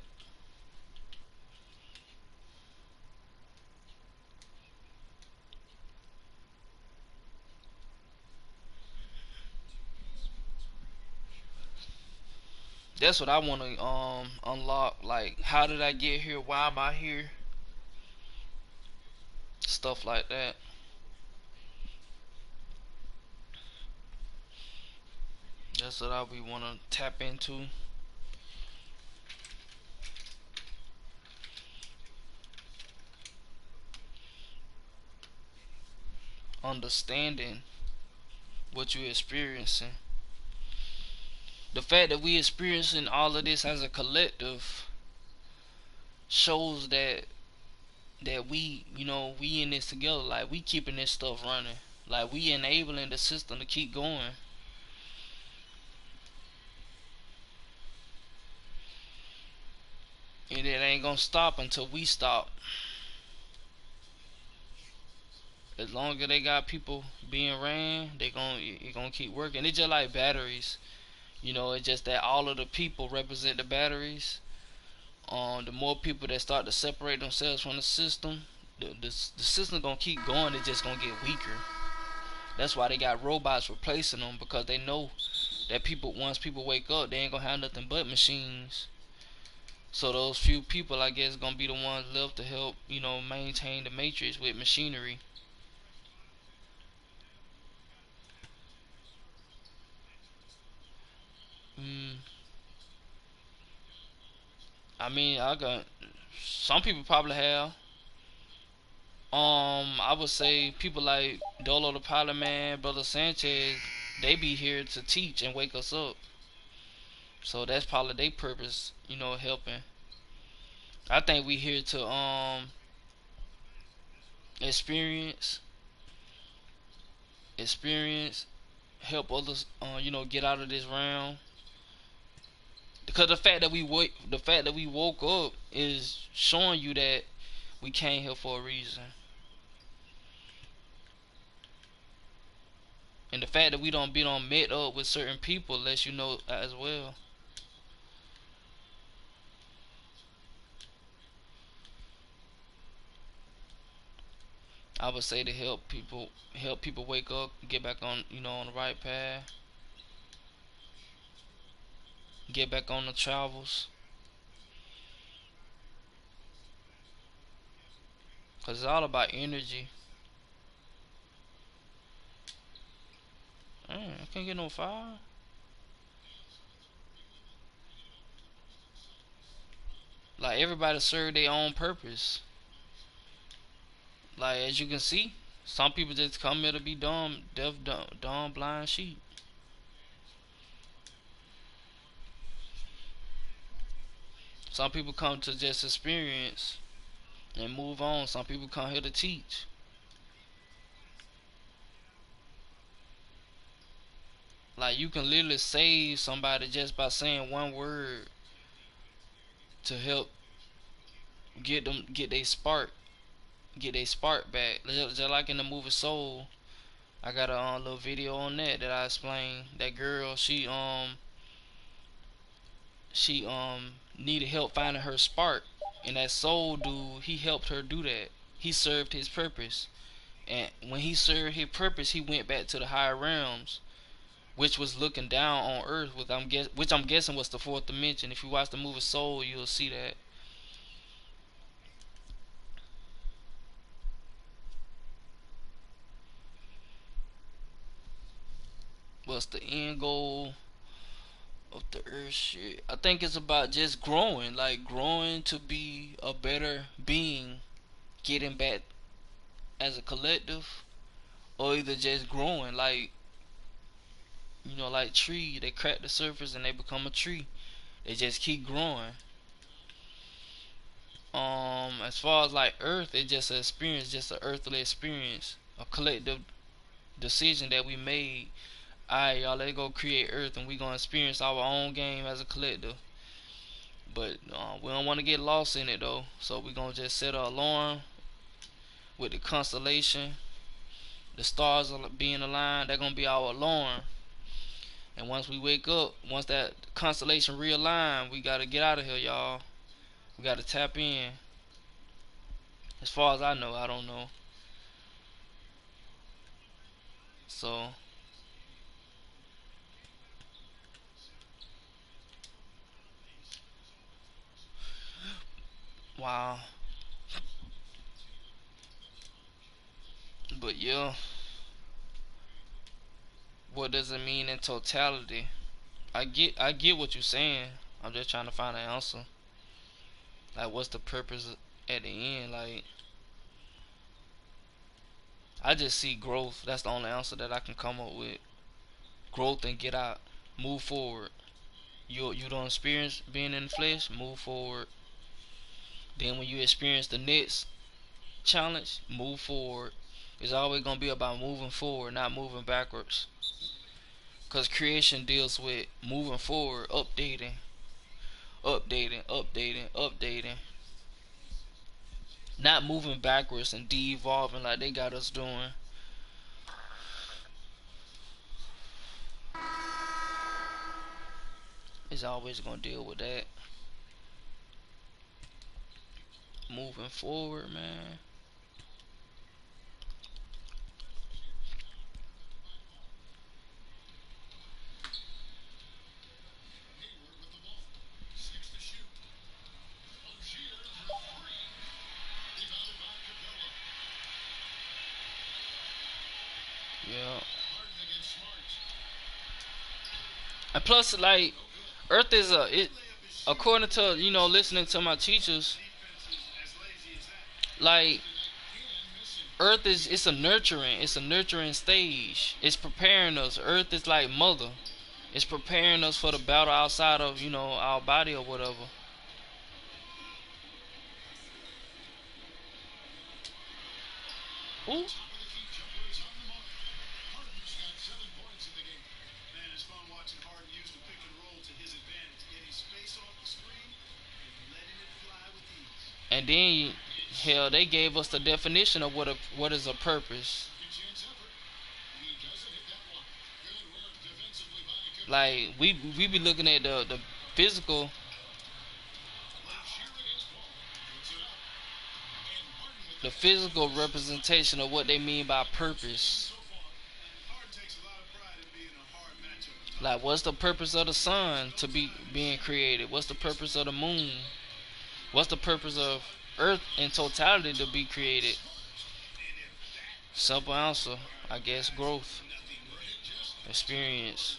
That's what I want to unlock. Like, how did I get here? Why am I here? Stuff like that. That's what I we want to tap into. Understanding what you're experiencing. The fact that we experiencing all of this as a collective shows that we in this together. Like, we keeping this stuff running. Like, we enabling the system to keep going. And it ain't gonna stop until we stop. As long as they got people being ran, it gonna keep working. It's just like batteries. It's just that all of the people represent the batteries. The more people that start to separate themselves from the system, the system gonna keep going. It's just gonna get weaker. That's why they got robots replacing them, because they know that once people wake up, they ain't gonna have nothing but machines. So those few people, I guess, gonna be the ones left to help, maintain the matrix with machinery. Mm, I mean, I got some people probably have. I would say people like Dolo the Pilot Man, Brother Sanchez, they be here to teach and wake us up. So that's probably their purpose, helping. I think we here to experience, experience, help others, get out of this realm. Because the fact that we woke up is showing you that we came here for a reason, and the fact that we don't be on met up with certain people lets you know as well. I would say to help people wake up, get back on, on the right path, get back on the travels, cause it's all about energy. Man, I can't get no fire. Like, everybody serve their own purpose. Like, as you can see, some people just come here to be dumb, deaf, dumb, blind sheep. Some people come to just experience and move on. Some people come here to teach. Like, you can literally save somebody just by saying one word to help get their spark back. Just like in the movie Soul, I got a little video on that I explained. That girl, she needed help finding her spark, and that soul dude, he helped her do that. He served his purpose, and when he served his purpose, he went back to the higher realms, which was looking down on Earth, which I'm guessing was the fourth dimension. If you watch the movie Soul, you'll see that. What's the end goal of the Earth? Shit, I think it's about just growing, like growing to be a better being, getting back as a collective, or either just growing like, like tree, they crack the surface and they become a tree. They just keep growing. As far as like earth, it's just an experience, just an earthly experience, a collective decision that we made. Alright, y'all, let's go create earth and we gonna experience our own game as a collective. But we don't want to get lost in it though, so we gonna just set an alarm with the constellation, the stars are being aligned. They're gonna be our alarm. And once we wake up, once that constellation realign, we gotta get out of here, y'all. We gotta tap in. As far as I know, I don't know. So, wow. But yeah, what does it mean in totality? I get what you're saying. I'm just trying to find an answer. Like, what's the purpose at the end? Like, I just see growth. That's the only answer that I can come up with. Growth and get out, move forward. You don't experience being in the flesh, move forward. Then when you experience the next challenge, move forward. It's always gonna be about moving forward, not moving backwards. Cause creation deals with moving forward, updating, updating, updating, updating. Not moving backwards and de-evolving like they got us doing. It's always gonna deal with that. Moving forward, man. Yeah. And plus, like, Earth is according to listening to my teachers, like Earth is it's a nurturing stage. It's preparing us. Earth is like mother. It's preparing us for the battle outside of our body or whatever. Ooh. And then, hell, they gave us the definition of what is a purpose. Like we be looking at the physical, the physical representation of what they mean by purpose. Like, what's the purpose of the sun to be being created? What's the purpose of the moon? What's the purpose of Earth in totality to be created? Simple answer, I guess. Growth, experience.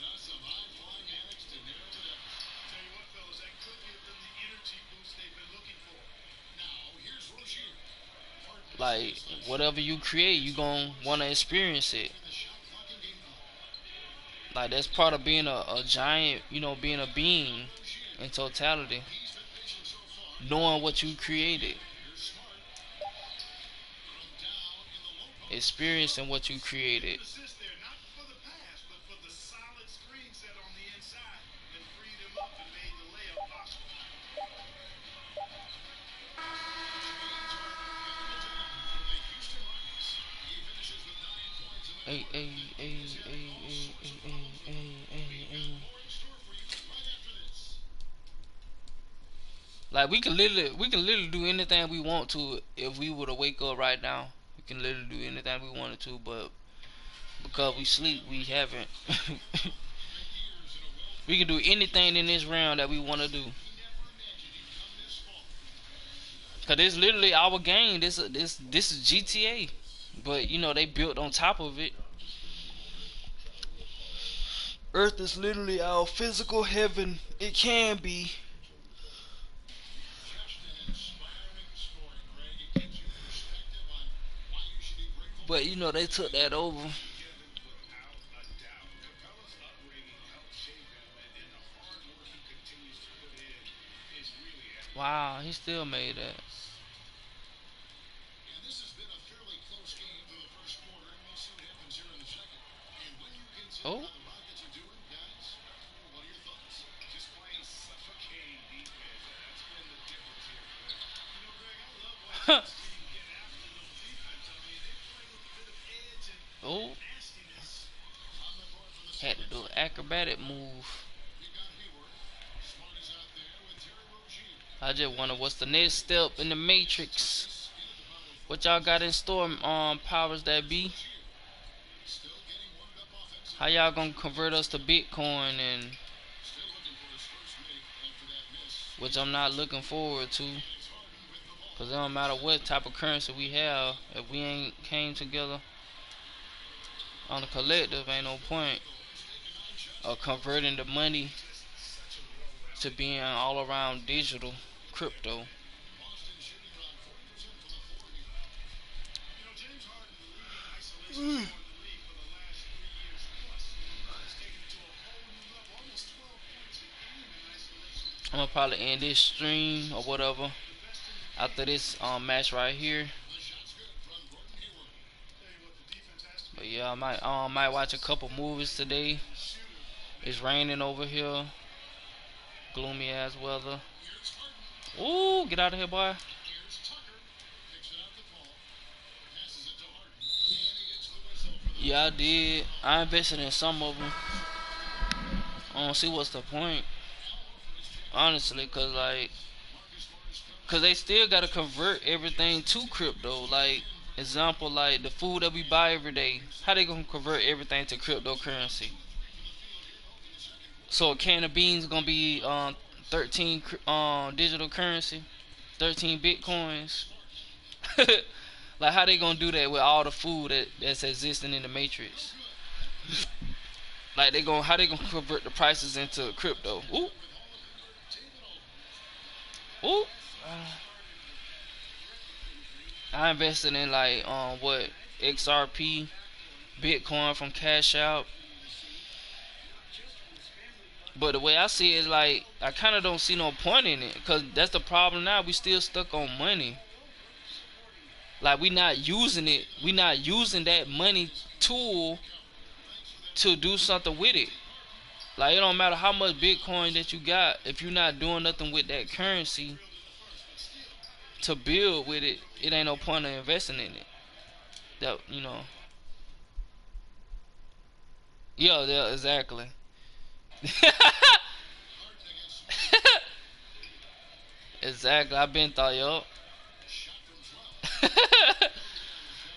Like, whatever you create, you gonna wanna experience it. Like, that's part of being a giant, being a being in totality. Knowing what you created, experiencing what you created. Hey, hey, hey, hey, hey, hey, hey, hey, hey. Like, we can literally do anything we want to if we were to wake up right now. We can literally do anything we wanted to, but because we sleep, we haven't. We can do anything in this round that we want to do. Cause it's literally our game. This is GTA, but they built on top of it. Earth is literally our physical heaven. It can be. But you know they took that over. Wow, he still made that. Oh. Oh, had to do an acrobatic move. I just wonder what's the next step in the Matrix. What y'all got in store, powers that be? How y'all gonna convert us to Bitcoin and which I'm not looking forward to, cause it don't matter what type of currency we have, if we ain't came together on a collective, ain't no point of converting the money to being all around digital crypto. I'm gonna probably end this stream or whatever after this match right here. But yeah, I might watch a couple movies today. It's raining over here, gloomy ass weather. Ooh, get out of here, boy. Yeah, I did. I invested in some of them. I don't see what's the point, honestly, cause they still gotta convert everything to crypto. Like example, like the food that we buy every day, how they gonna convert everything to cryptocurrency? So a can of beans gonna be 13 digital currency, 13 bitcoins. Like how they gonna do that with all the food that's existing in the matrix? Like how they gonna convert the prices into crypto? Ooh, ooh. I invested in like what XRP, Bitcoin from CashApp. But the way I see it is like I kind of don't see no point in it because that's the problem now. We still stuck on money. Like we not using it. We not using that money tool to do something with it. Like it don't matter how much Bitcoin that you got if you're not doing nothing with that currency to build with it. It ain't no point of investing in it. That you know. Yeah, yeah, exactly. Exactly. I've been thought, yo.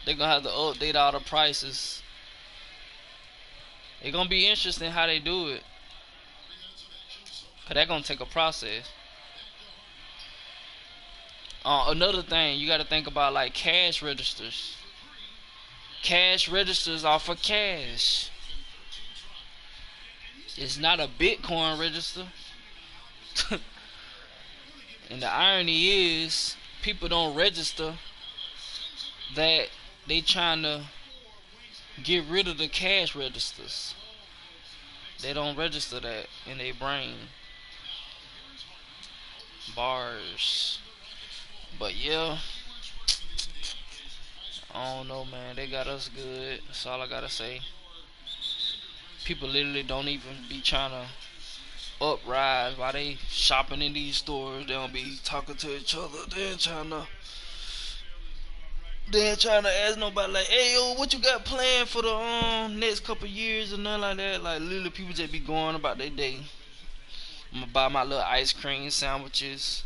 They're gonna have to update all the prices. It's gonna be interesting how they do it. Cause that's gonna take a process. Another thing you gotta think about like cash registers. Cash registers are for cash. It's not a Bitcoin register. And the irony is people don't register that they trying to get rid of the cash registers. They don't register that in their brain. Bars. But yeah, I don't know, man. They got us good. That's all I gotta say. People literally don't even be trying to uprise while they shopping in these stores. They don't be talking to each other. They ain't trying to ask nobody like, hey yo, what you got planned for the next couple years or nothing like that. Like literally, people just be going about their day. I'm gonna buy my little ice cream sandwiches.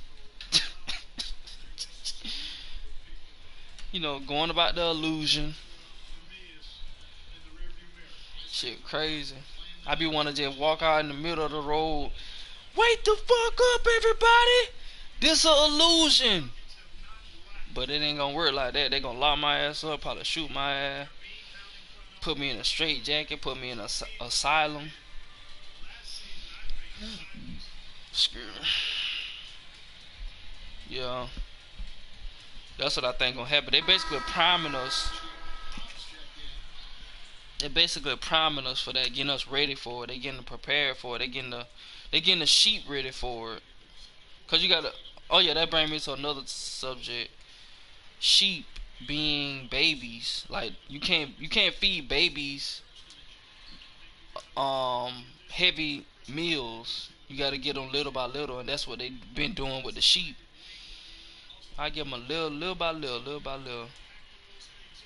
Going about the illusion. Shit, crazy. I be wanna just walk out in the middle of the road. Wake the fuck up, everybody! This a illusion. But it ain't gonna work like that. They gonna lock my ass up, probably shoot my ass, put me in a straight jacket, put me in a asylum. Screw. Yeah, that's what I think gonna happen. They basically priming us They're basically priming us for that, getting us ready for it. They getting prepared for it. They getting the sheep ready for it. Cause you gotta. Oh yeah, that brings me to another subject. Sheep being babies. Like you can't feed babies heavy meals. You gotta get them little by little, and that's what they've been doing with the sheep. I give them a little by little by little.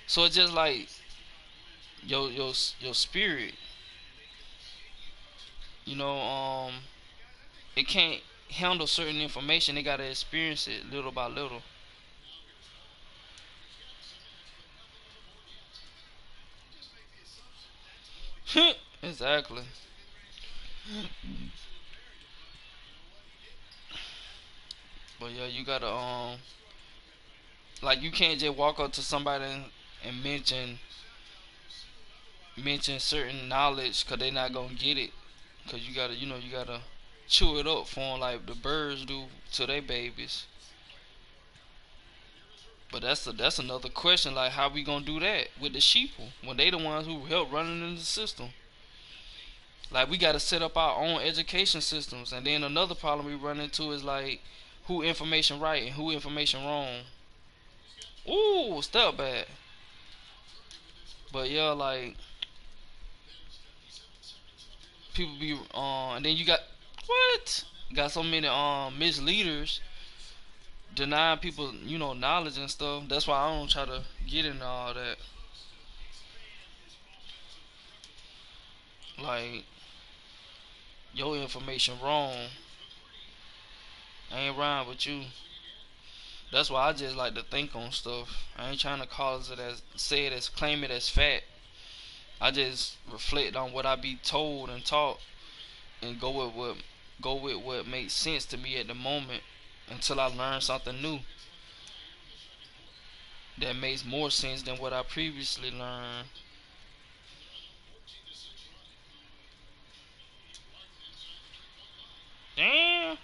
So it's just like your spirit. You know, it can't handle certain information. They gotta experience it little by little. Exactly. But yeah, you gotta like you can't just walk up to somebody and mention certain knowledge because they not gonna get it. Because you gotta chew it up for 'em like the birds do to their babies. But that's another question. Like how we gonna do that with the sheeple when they the ones who help running in the system? Like we gotta set up our own education systems. And then another problem we run into is like who information right and who information wrong. Ooh, step back. But yeah, like people be and then you got what? Got so many misleaders denying people, knowledge and stuff. That's why I don't try to get into all that. Like your information wrong. I ain't rhyme with you. That's why I just like to think on stuff. I ain't trying to cause it as say it as claim it as fact. I just reflect on what I be told and taught and go with what makes sense to me at the moment until I learn something new that makes more sense than what I previously learned. Damn.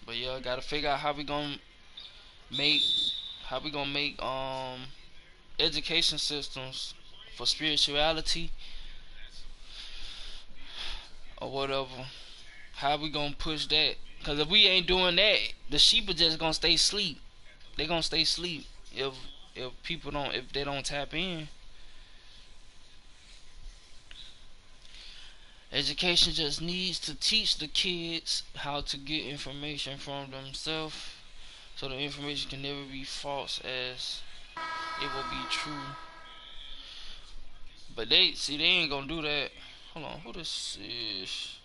But yeah, gotta figure out make how we gonna make education systems for spirituality or whatever. How we gonna push that? Cause if we ain't doing that, the sheep are just gonna stay asleep. They gonna stay asleep if they don't tap in. Education just needs to teach the kids how to get information from themselves, so the information can never be false as it will be true. But they ain't gonna do that. Hold on, who this is?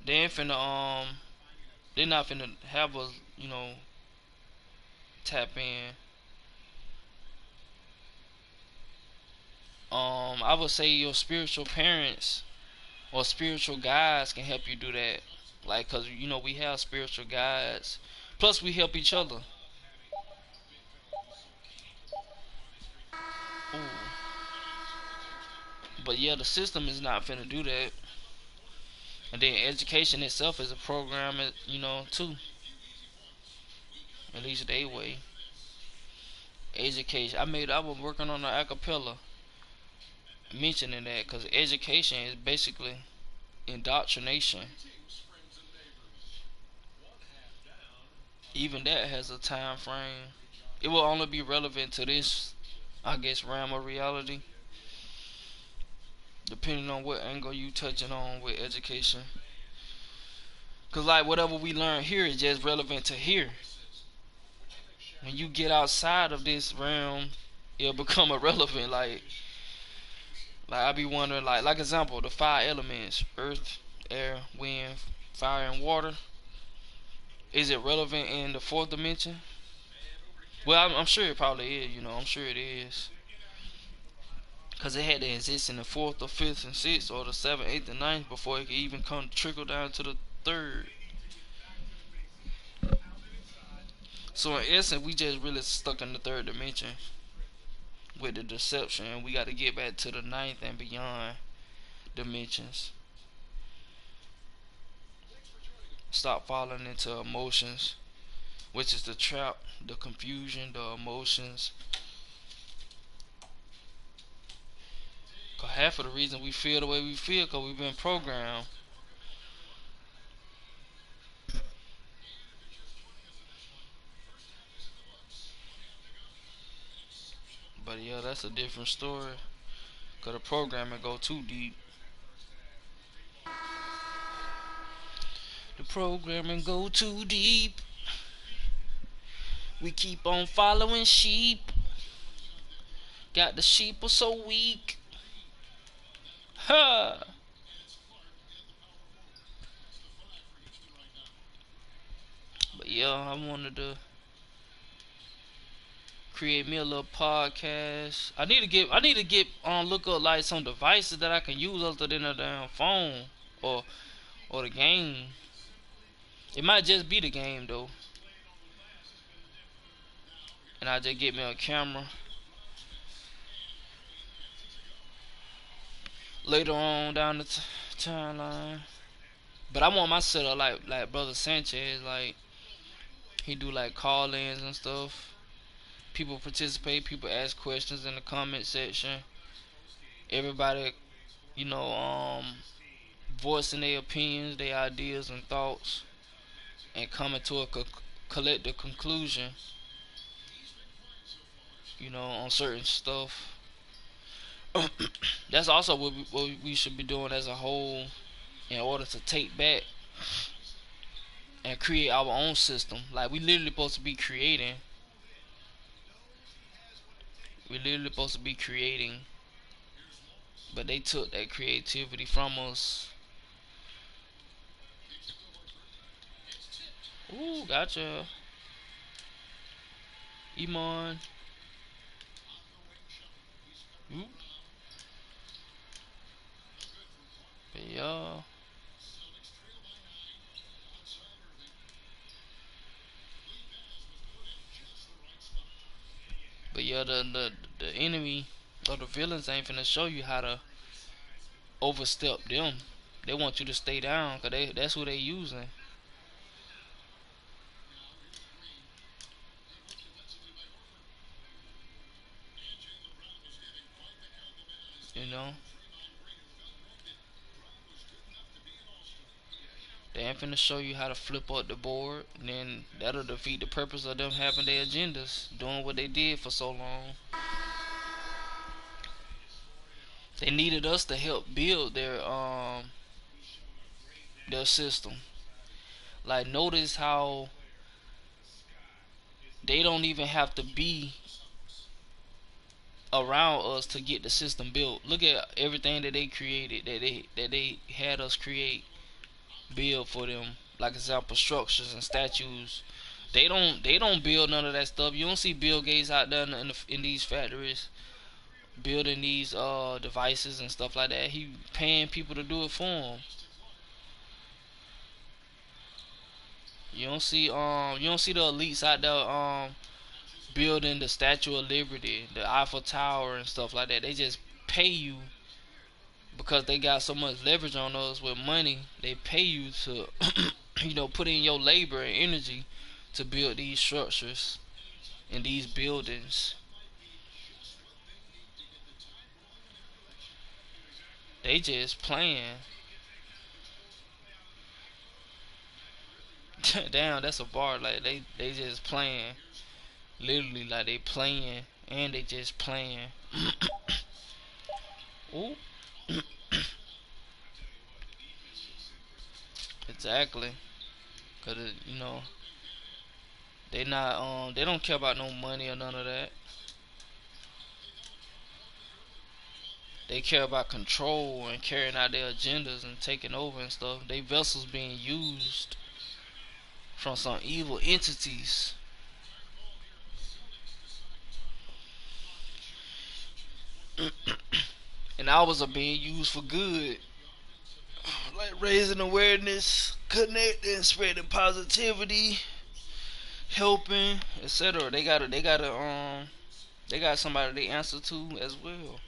They ain't finna they not finna have us, tap in. I would say your spiritual parents or spiritual guides can help you do that. Like, cause we have spiritual guides. Plus, we help each other. Ooh. But yeah, the system is not finna do that. And then education itself is a program, too. At least they way. Education. I was working on an acapella mentioning that because education is basically indoctrination. Even that has a time frame. It will only be relevant to this, I guess, realm of reality, depending on what angle you touching on with education. Cause like whatever we learn here is just relevant to here. When you get outside of this realm, it'll become irrelevant. Like I be wondering, like example, the five elements: earth, air, wind, fire, and water. Is it relevant in the fourth dimension? Well, I'm sure it probably is. I'm sure it is. Cause it had to exist in the fourth or fifth and sixth or the seventh, eighth, and ninth before it could even come trickle down to the third. So in essence, we just really stuck in the third dimension with the deception, and we got to get back to the ninth and beyond dimensions. Stop falling into emotions which is the trap, the confusion, the emotions. 'Cause half of the reason we feel the way we feel, 'cause we've been programmed. But yeah, that's a different story. 'Cause the programming go too deep. The programming go too deep. We keep on following sheep. Got the sheep are so weak. Ha! But yeah, I wanted to create me a little podcast. I need to get look up like some devices that I can use other than a damn phone or the game. It might just be the game though. And I just get me a camera later on down the timeline. But I want my setup like Brother Sanchez, like he do like call-ins and stuff. People participate, people ask questions in the comment section. Everybody, you know, voicing their opinions, their ideas and thoughts, and coming to a collective conclusion, you know, on certain stuff. That's also what we should be doing as a whole in order to take back and create our own system. Like we literally supposed to be creating. We literally supposed to be creating, but they took that creativity from us. Ooh, gotcha. Iman. Ooh. Yeah. But yeah, the enemy or the villains ain't finna show you how to overstep them. They want you to stay down, cause that's who they using. You know, they ain't finna show you how to flip up the board. And then that'll defeat the purpose of them having their agendas, doing what they did for so long. They needed us to help build their system. Like notice how they don't even have to be around us to get the system built. Look at everything that they created, that they had us create, build for them. Like example, structures and statues. They don't build none of that stuff. You don't see Bill Gates out there in these factories building these devices and stuff like that. He paying people to do it for him. You don't see the elites out there building the Statue of Liberty, the Eiffel Tower and stuff like that. They just pay you because they got so much leverage on us with money. They pay you to put in your labor and energy to build these structures and these buildings. They just playing. Damn, that's a bar. Like they just playing. Literally, like they playing and they just playing. Ooh, exactly. Cause they don't care about no money or none of that. They care about control and carrying out their agendas and taking over and stuff. They vessels being used from some evil entities. And ours are being used for good, like raising awareness, connecting, spreading positivity, helping, etc. They got somebody they answer to as well.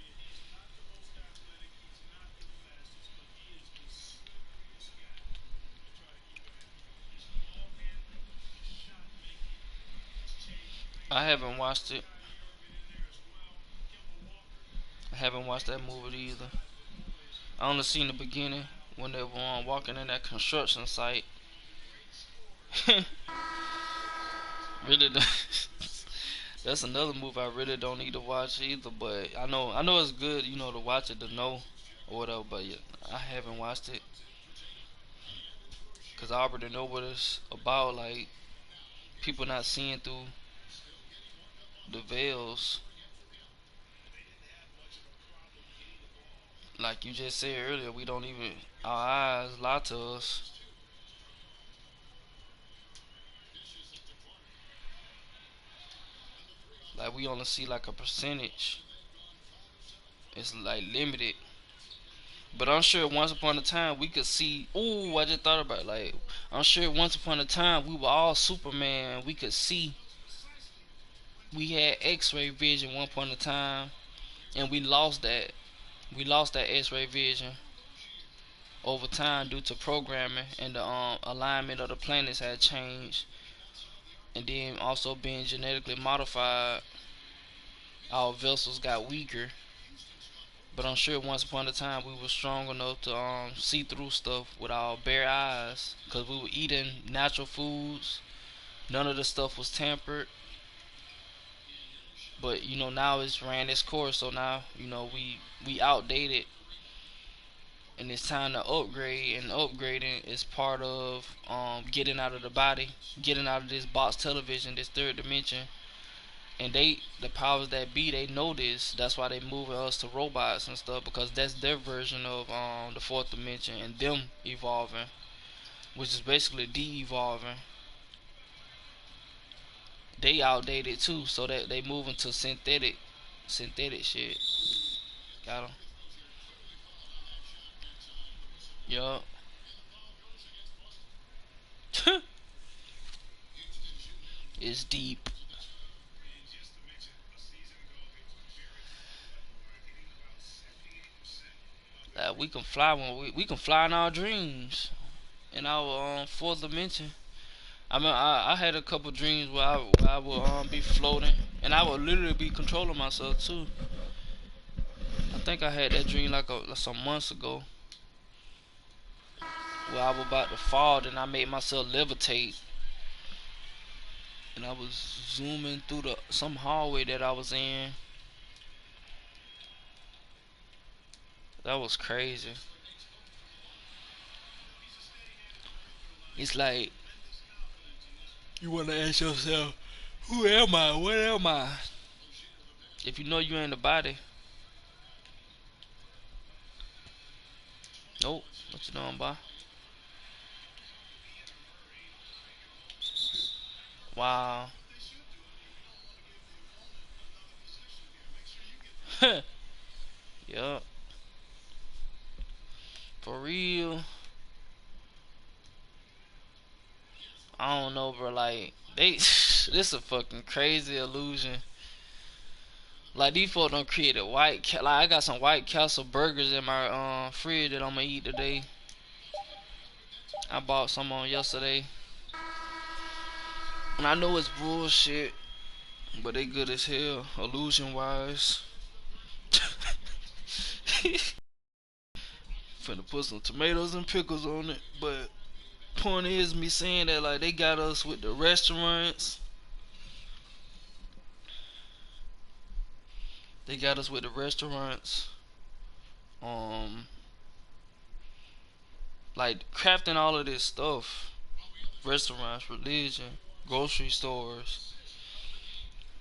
I haven't watched it. I haven't watched that movie either. I only seen the beginning when they were walking in that construction site. Really, that's another movie I really don't need to watch either. But I know it's good, to watch it to know or whatever. But yeah, I haven't watched it because I already know what it's about. Like people not seeing through the veils, like you just said earlier. We don't even our eyes lie to us. Like we only see like a percentage. It's like limited. But I'm sure once upon a time we could see. Ooh, I just thought about it. Like I'm sure once upon a time we were all Superman. We could see. We had X-ray vision one point in time, and we lost that. We lost that X-ray vision over time due to programming and the alignment of the planets had changed, and then also being genetically modified. Our vessels got weaker, but I'm sure once upon a time we were strong enough to see through stuff with our bare eyes because we were eating natural foods. None of the stuff was tampered. But now it's ran its course, so now we outdated, and it's time to upgrade. And upgrading is part of getting out of the body, getting out of this box television, this third dimension. And the powers that be, they know this. That's why they moving us to robots and stuff, because that's their version of the fourth dimension and them evolving, which is basically de-evolving. They outdated too, so that they moving to synthetic shit. Got 'em. Yup. It's deep. We can fly when we can fly in our dreams in our fourth dimension. I mean, I had a couple dreams where I would be floating, and I would literally be controlling myself too. I think I had that dream like some months ago, where I was about to fall, and I made myself levitate, and I was zooming through the some hallway that I was in. That was crazy. It's like you wanna ask yourself, who am I? What am I? If you know you ain't the body, nope. What you doing, boy? Wow. Yup. For real. I don't know, bro. Like they, this a fucking crazy illusion. Like these folks don't create a like I got some White Castle burgers in my fridge that I'm gonna eat today. I bought some on yesterday, and I know it's bullshit, but they good as hell, illusion wise. Finna put some tomatoes and pickles on it, but point is me saying that like they got us with the restaurants. They got us with the restaurants. Um, like crafting all of this stuff. Restaurants, religion, grocery stores,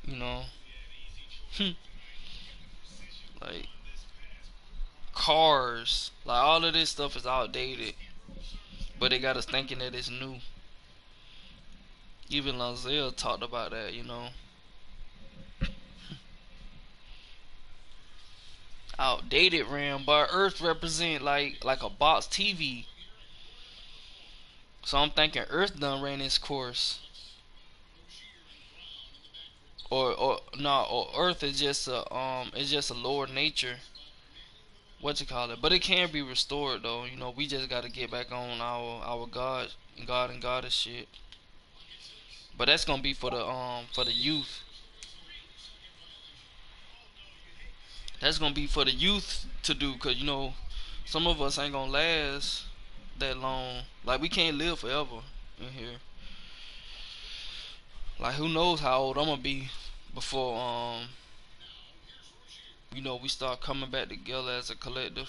you know, like cars, like all of this stuff is outdated, but they got us thinking that it's new. Even Lonzel talked about that. Outdated RAM, but Earth represent like a box TV. So I'm thinking Earth done ran its course, or no, or Earth is just a lower nature. What you call it? But it can be restored though. We just got to get back on our God and Goddess shit. But that's gonna be for the youth. That's gonna be for the youth to do, cause some of us ain't gonna last that long. Like we can't live forever in here. Like who knows how old I'm gonna be before we start coming back together as a collective.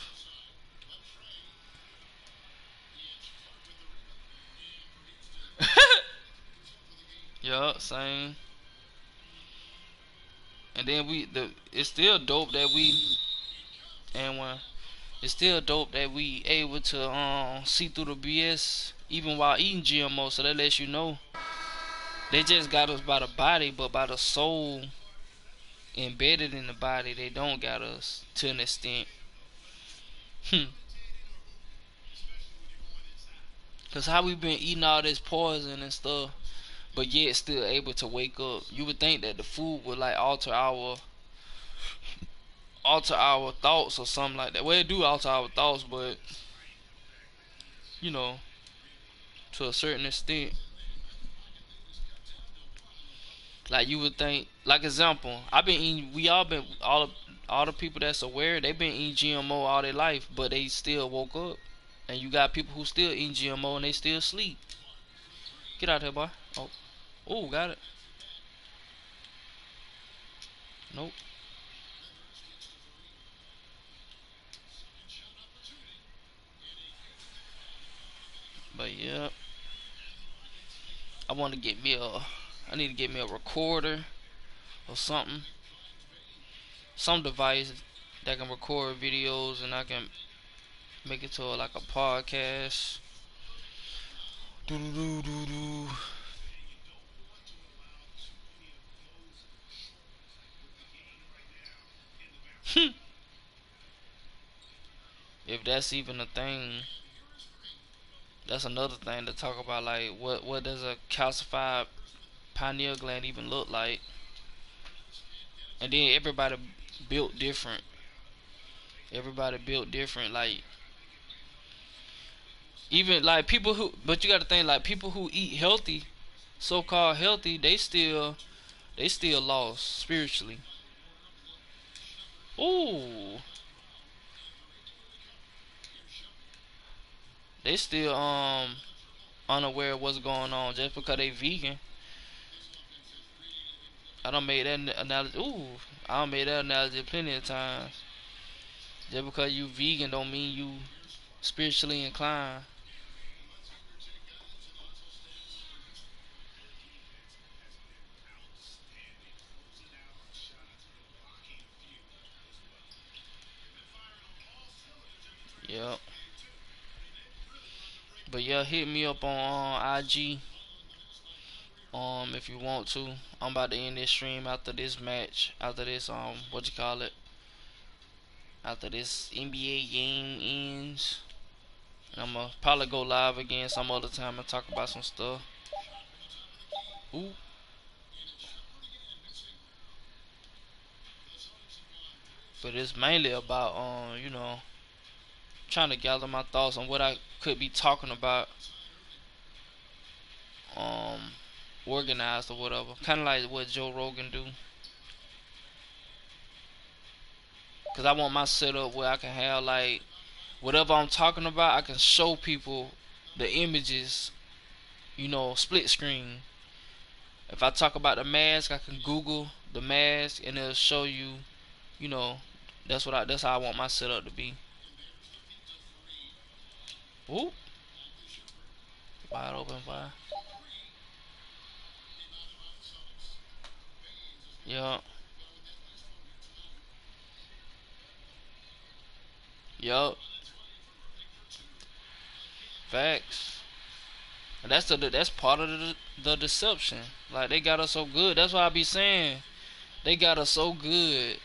Yeah, same. And then it's still dope that we and when it's still dope that we able to see through the BS even while eating GMO. So that lets you know they just got us by the body, but by the soul embedded in the body, they don't got us to an extent. Cause how we been eating all this poison and stuff, but yet still able to wake up. You would think that the food would like alter our thoughts or something like that. Well, it do alter our thoughts, but you know, to a certain extent. Like you would think, like example, I've been eating. We all been all the people that's aware. They've been eating GMO all their life, but they still woke up. And you got people who still eat GMO and they still sleep. Get out here, boy. Oh, got it. Nope. But yeah, I want to get me a. I need to get me a recorder or something, some device that can record videos and I can make it to like a podcast. Do do do do do. If that's even a thing, that's another thing to talk about. Like, what does a calcified pineal gland even look like? And then everybody built different. Everybody built different. Like even like people who, but you got to think like people who eat healthy, so called healthy, they still lost spiritually. Ooh, they still unaware of what's going on just because they vegan. I don't made that analogy. Ooh, I don't made that analogy plenty of times. Just because you vegan don't mean you spiritually inclined. Yep. But yeah, hit me up on IG if you want to. I'm about to end this stream after this match, after this what you call it, after this NBA game ends. And I'm gonna probably go live again some other time and talk about some stuff. Ooh, but it's mainly about trying to gather my thoughts on what I could be talking about, um organized or whatever. Kind of like what Joe Rogan do. Cause I want my setup where I can have like whatever I'm talking about, I can show people the images, split screen. If I talk about the mask, I can Google the mask and it'll show you, you know, that's how I want my setup to be. Whoop, wide open, wide. Yeah, yup, facts. And that's part of the deception. Like they got us so good. That's why I be saying they got us so good.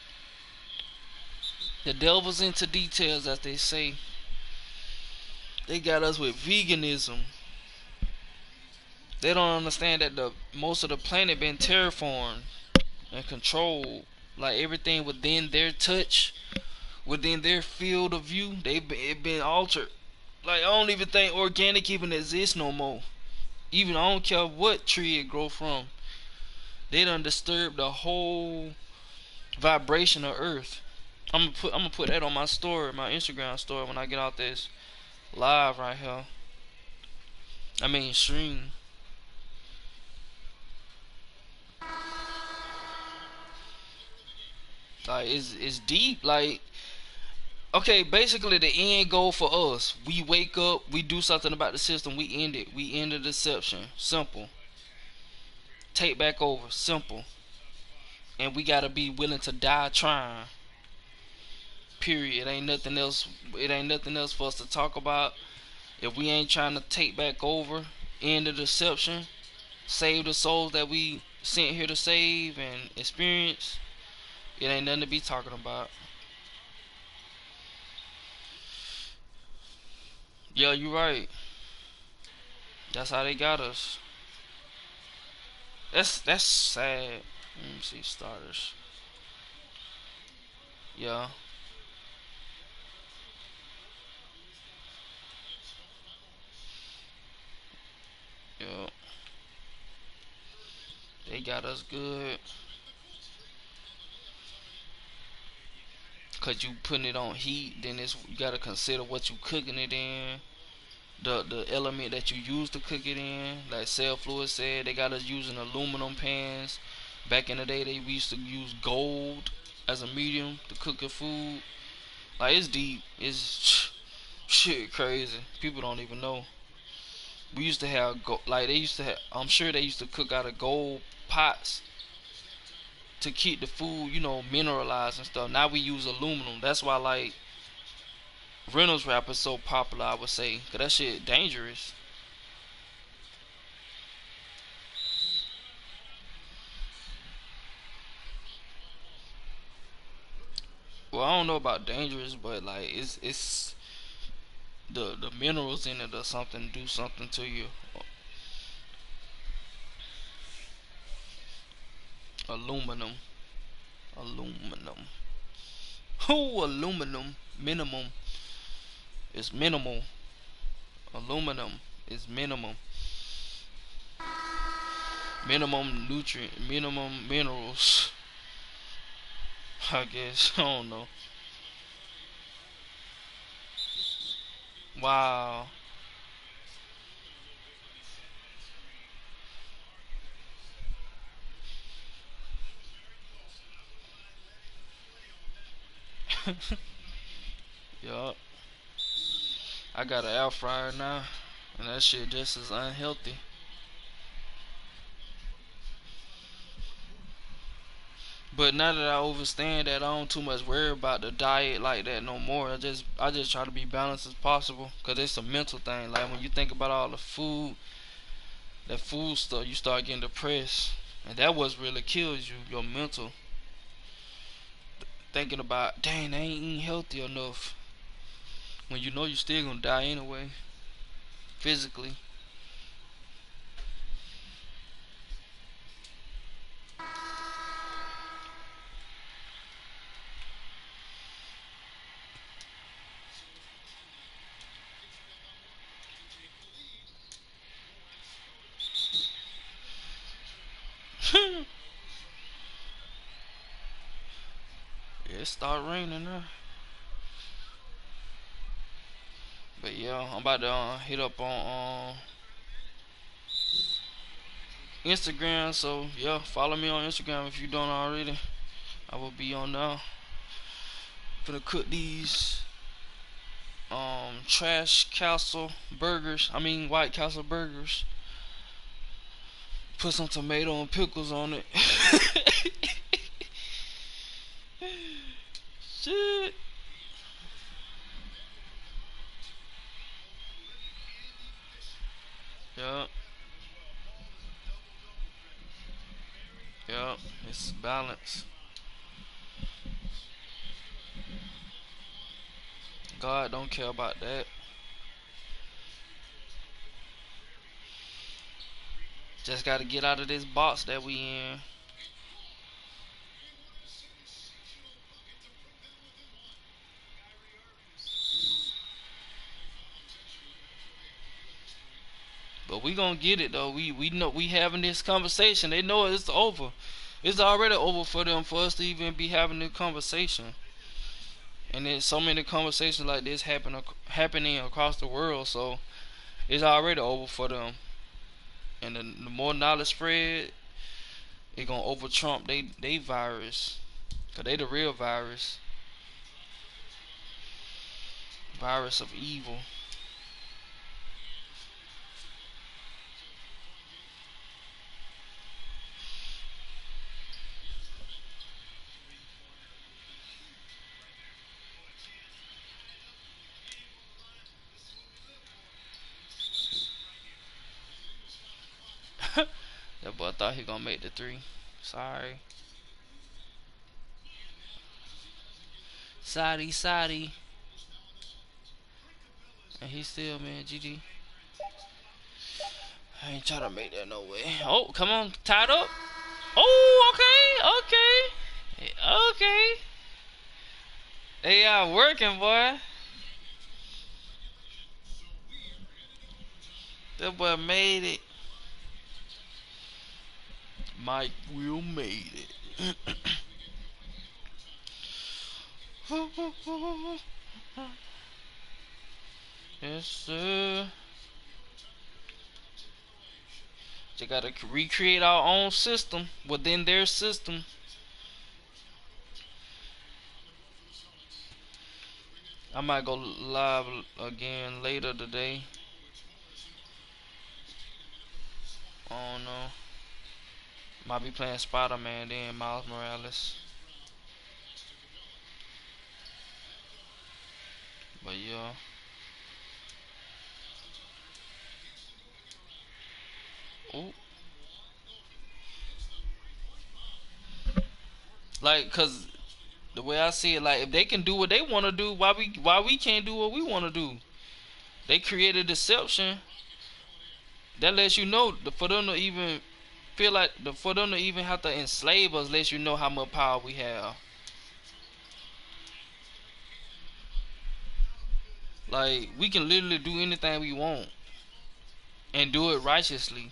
The devil's into details, as they say. They got us with veganism. They don't understand that the most of the planet been terraformed and controlled. Like everything within their touch, within their field of view, it been altered. Like I don't even think organic even exists no more. Even I don't care what tree it grow from. They done disturbed the whole vibration of Earth. I'm gonna put that on my story, my Instagram story when I get out this live right here. I mean stream. Like it's deep. Like okay, basically the end goal for us. We wake up, we do something about the system, we end it. We end the deception. Simple. Take back over. Simple. And we gotta be willing to die trying. Period. It ain't nothing else. It ain't nothing else for us to talk about. If we ain't trying to take back over, end the deception, save the souls that we sent here to save and experience, it ain't nothing to be talking about. Yeah, you right. That's how they got us. That's sad. Let me see starters. Yeah, yeah. They got us good. Cause you putting it on heat, then it's you gotta consider what you cooking it in. The element that you use to cook it in. Like Cell Fluid said, they got us using aluminum pans. Back in the day, we used to use gold as a medium to cook your food. Like it's deep. It's shit crazy. People don't even know. We used to have like they used to have. I'm sure they used to cook out of gold pots to keep the food, mineralized and stuff. Now we use aluminum. That's why like Reynolds wrap is so popular. I would say, 'cause that shit dangerous. Well, I don't know about dangerous, but like it's the minerals in it or something do something to you. Aluminum, aluminum. Oh, aluminum. Minimum is minimal. Aluminum is minimum. Minimum nutrient, minimum minerals. I guess I don't know. Wow. Yup. I got an air fryer now, and that shit just as unhealthy. But now that I overstand that, I don't too much worry about the diet like that no more. I just try to be balanced as possible, cause it's a mental thing. Like when you think about all the food, that food stuff, you start getting depressed, and that what really kills you, your mental. Thinking about, dang, I ain't eating healthy enough, when you know you still gonna die anyway, physically. It start raining now. But yeah, I'm about to hit up on Instagram. So yeah, follow me on Instagram if you don't already. I will be on now. Gonna cook these trash castle burgers. I mean White Castle burgers. Put some tomato and pickles on it. Shit. Yeah, yeah. It's balance. God don't care about that. Just gotta get out of this box that we in. But we gonna get it though. We know we having this conversation. They know it's over. It's already over for them for us to even be having this conversation. And there's so many conversations like this happening across the world, so it's already over for them. And the more knowledge spread, it gonna over trump they virus, cause they the real virus of evil. That boy thought he gonna make the three. Sorry, Sadi, and he still, man, GG. I ain't trying to make that no way. Oh, come on, tied up. Oh, okay, okay. They are working, boy. That boy made it. Mike Will made it. Yes, sir. They gotta recreate our own system within their system. I might go live again later today. I don't know. Might be playing Spider-Man then, Miles Morales. But yeah. Ooh. Like, cause the way I see it, like if they can do what they want to do, why we can't do what we want to do? They created deception that lets you know for them to even feel like for them to even have to enslave us lets you know how much power we have. Like we can literally do anything we want and do it righteously.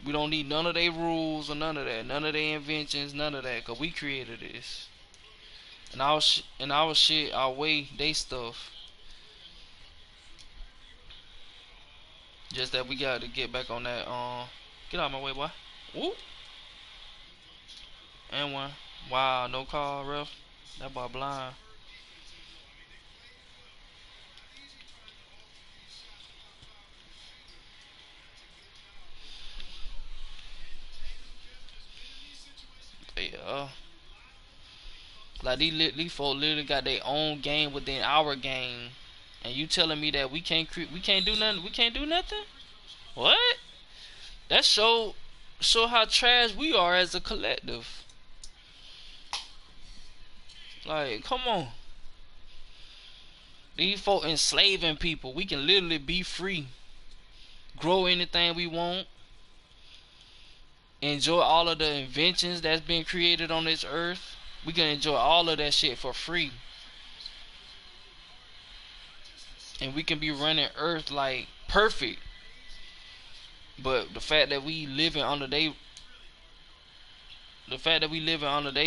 We don't need none of their rules or none of that, none of their inventions, none of that, cause we created this. And our shit, our way, they stuff. Just that we got to get back on that. Get out of my way, boy. Ooh, and one. Wow, no call, ref. That boy blind. Yeah. Like these folks literally got their own game within our game, and you telling me that we can't do nothing, we can't do nothing? What? That show how trash we are as a collective. Like, come on. These folk enslaving people. We can literally be free, grow anything we want, enjoy all of the inventions that's been created on this earth. We can enjoy all of that shit for free, and we can be running earth like perfect. But the fact that we living under they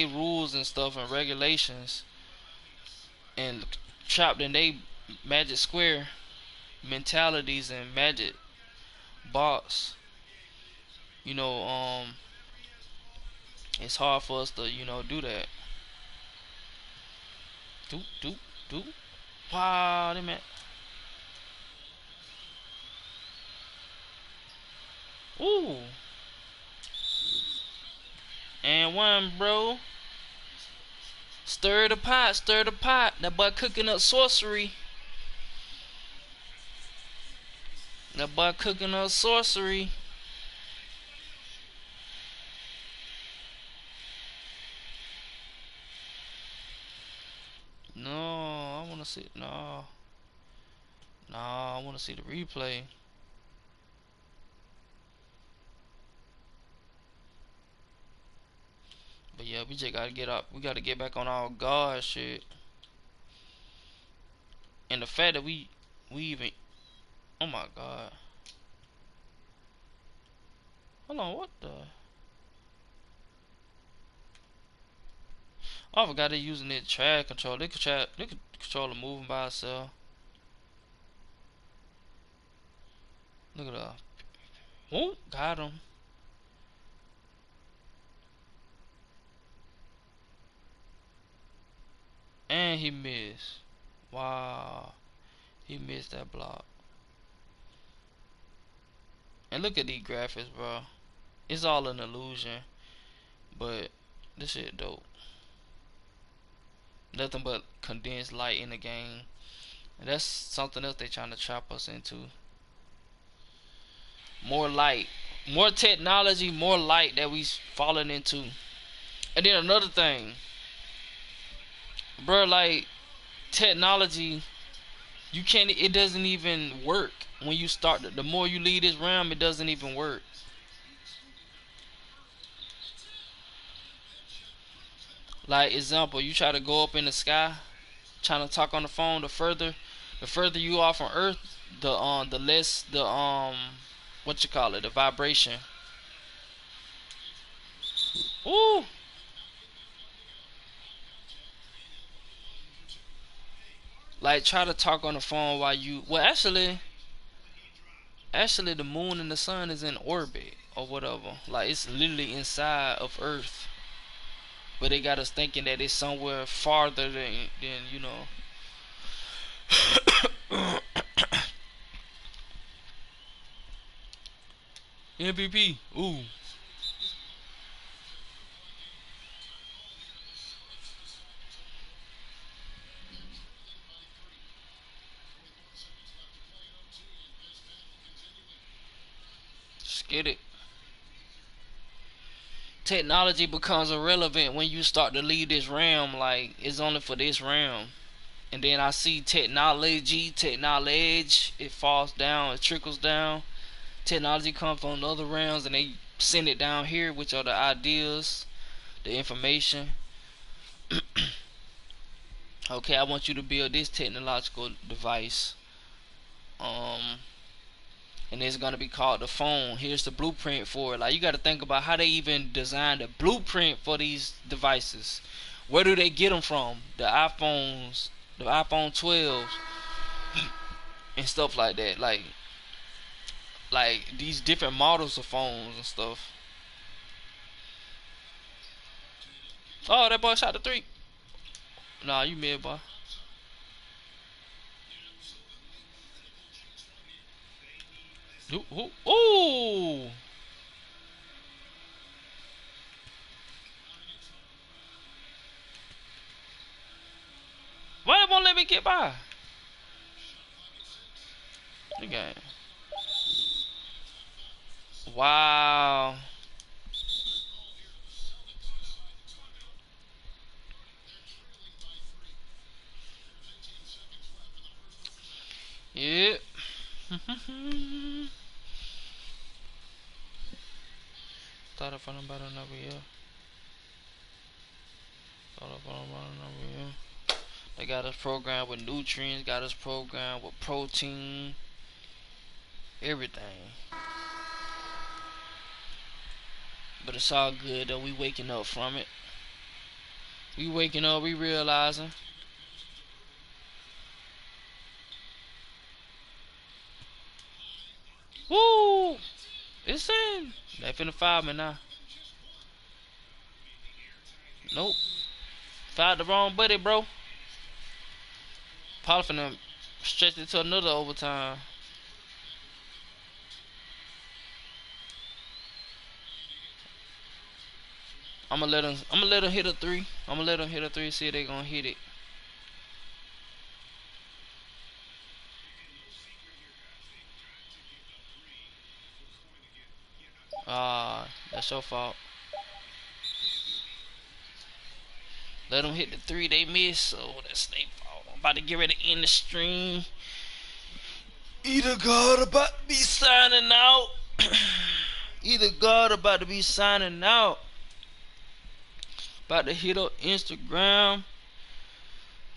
rules and stuff and regulations and trapped in they magic square mentalities and magic box, you know, it's hard for us to, do that. Do. Wow, they man. Ooh. And one, bro. Stir the pot, stir the pot. That boy cooking up sorcery. That boy cooking up sorcery. No, I wanna see. No, no, I wanna see the replay. But yeah, we just gotta get up. We gotta get back on our guard shit. And the fact that we even. Oh my god. Hold on, what the? Oh, I forgot they're using it track control. They could control the moving by itself. Look at that. Oh, got him. And he missed. Wow. He missed that block. And look at these graphics, bro. It's all an illusion. But this shit dope. Nothing but condensed light in the game. And that's something else they trying to trap us into. More light. More technology, more light that we falling into. And then another thing. Bro, like technology, you can't, it doesn't even work when you start. The more you leave this realm, it doesn't even work. Like example, you try to go up in the sky trying to talk on the phone. The further you are from earth, the less the what you call it, the vibration. Ooh. Like try to talk on the phone while you, well, actually the moon and the sun is in orbit or whatever. Like it's literally inside of earth, but they got us thinking that it's somewhere farther than you know. MVP. Ooh. Just get it. Technology becomes irrelevant when you start to leave this realm. Like it's only for this realm. And then I see technology, it falls down, it trickles down. Technology comes from other realms and they send it down here, which are the ideas, the information. Okay, I want you to build this technological device. Um, and it's gonna be called the phone. Here's the blueprint for it. Like you got to think about how they even designed the blueprint for these devices. Where do they get them from? The iPhones, the iPhone 12s, and stuff like that. Like these different models of phones and stuff. Oh, that boy shot the three. Nah, you mid boy. Ooh. Why they won't let me get by? Okay. Wow. Yep. Thought of running about another year. Thought of running about another year. They got us programmed with nutrients, got us programmed with protein, everything. But it's all good though. We waking up from it. We waking up. We realizing. Woo! It's in. They finna fire me now. Nope. Fired the wrong buddy, bro. Probably finna stretch it to another overtime. I'm gonna let them hit a three. I'm gonna let them hit a three. See if they gonna hit it. That's your fault. Let them hit the three. They miss, so that's their fault. I'm about to get ready to end the stream. Either God about to be signing out. Either God about to be signing out. About to hit up Instagram,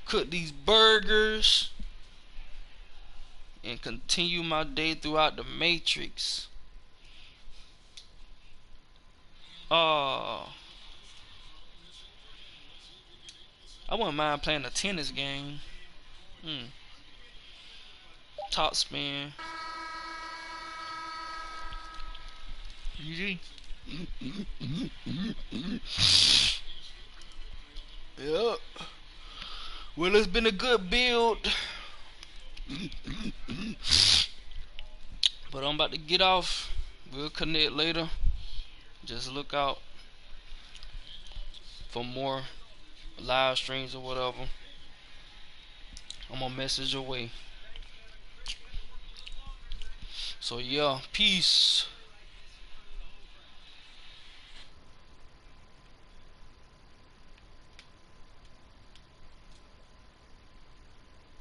cook these burgers, and continue my day throughout the Matrix. Oh, I wouldn't mind playing a tennis game. Top spin. GG. Yep. Well, it's been a good build. But I'm about to get off. We'll connect later. Just look out for more live streams or whatever. I'm gonna message away. So yeah, peace.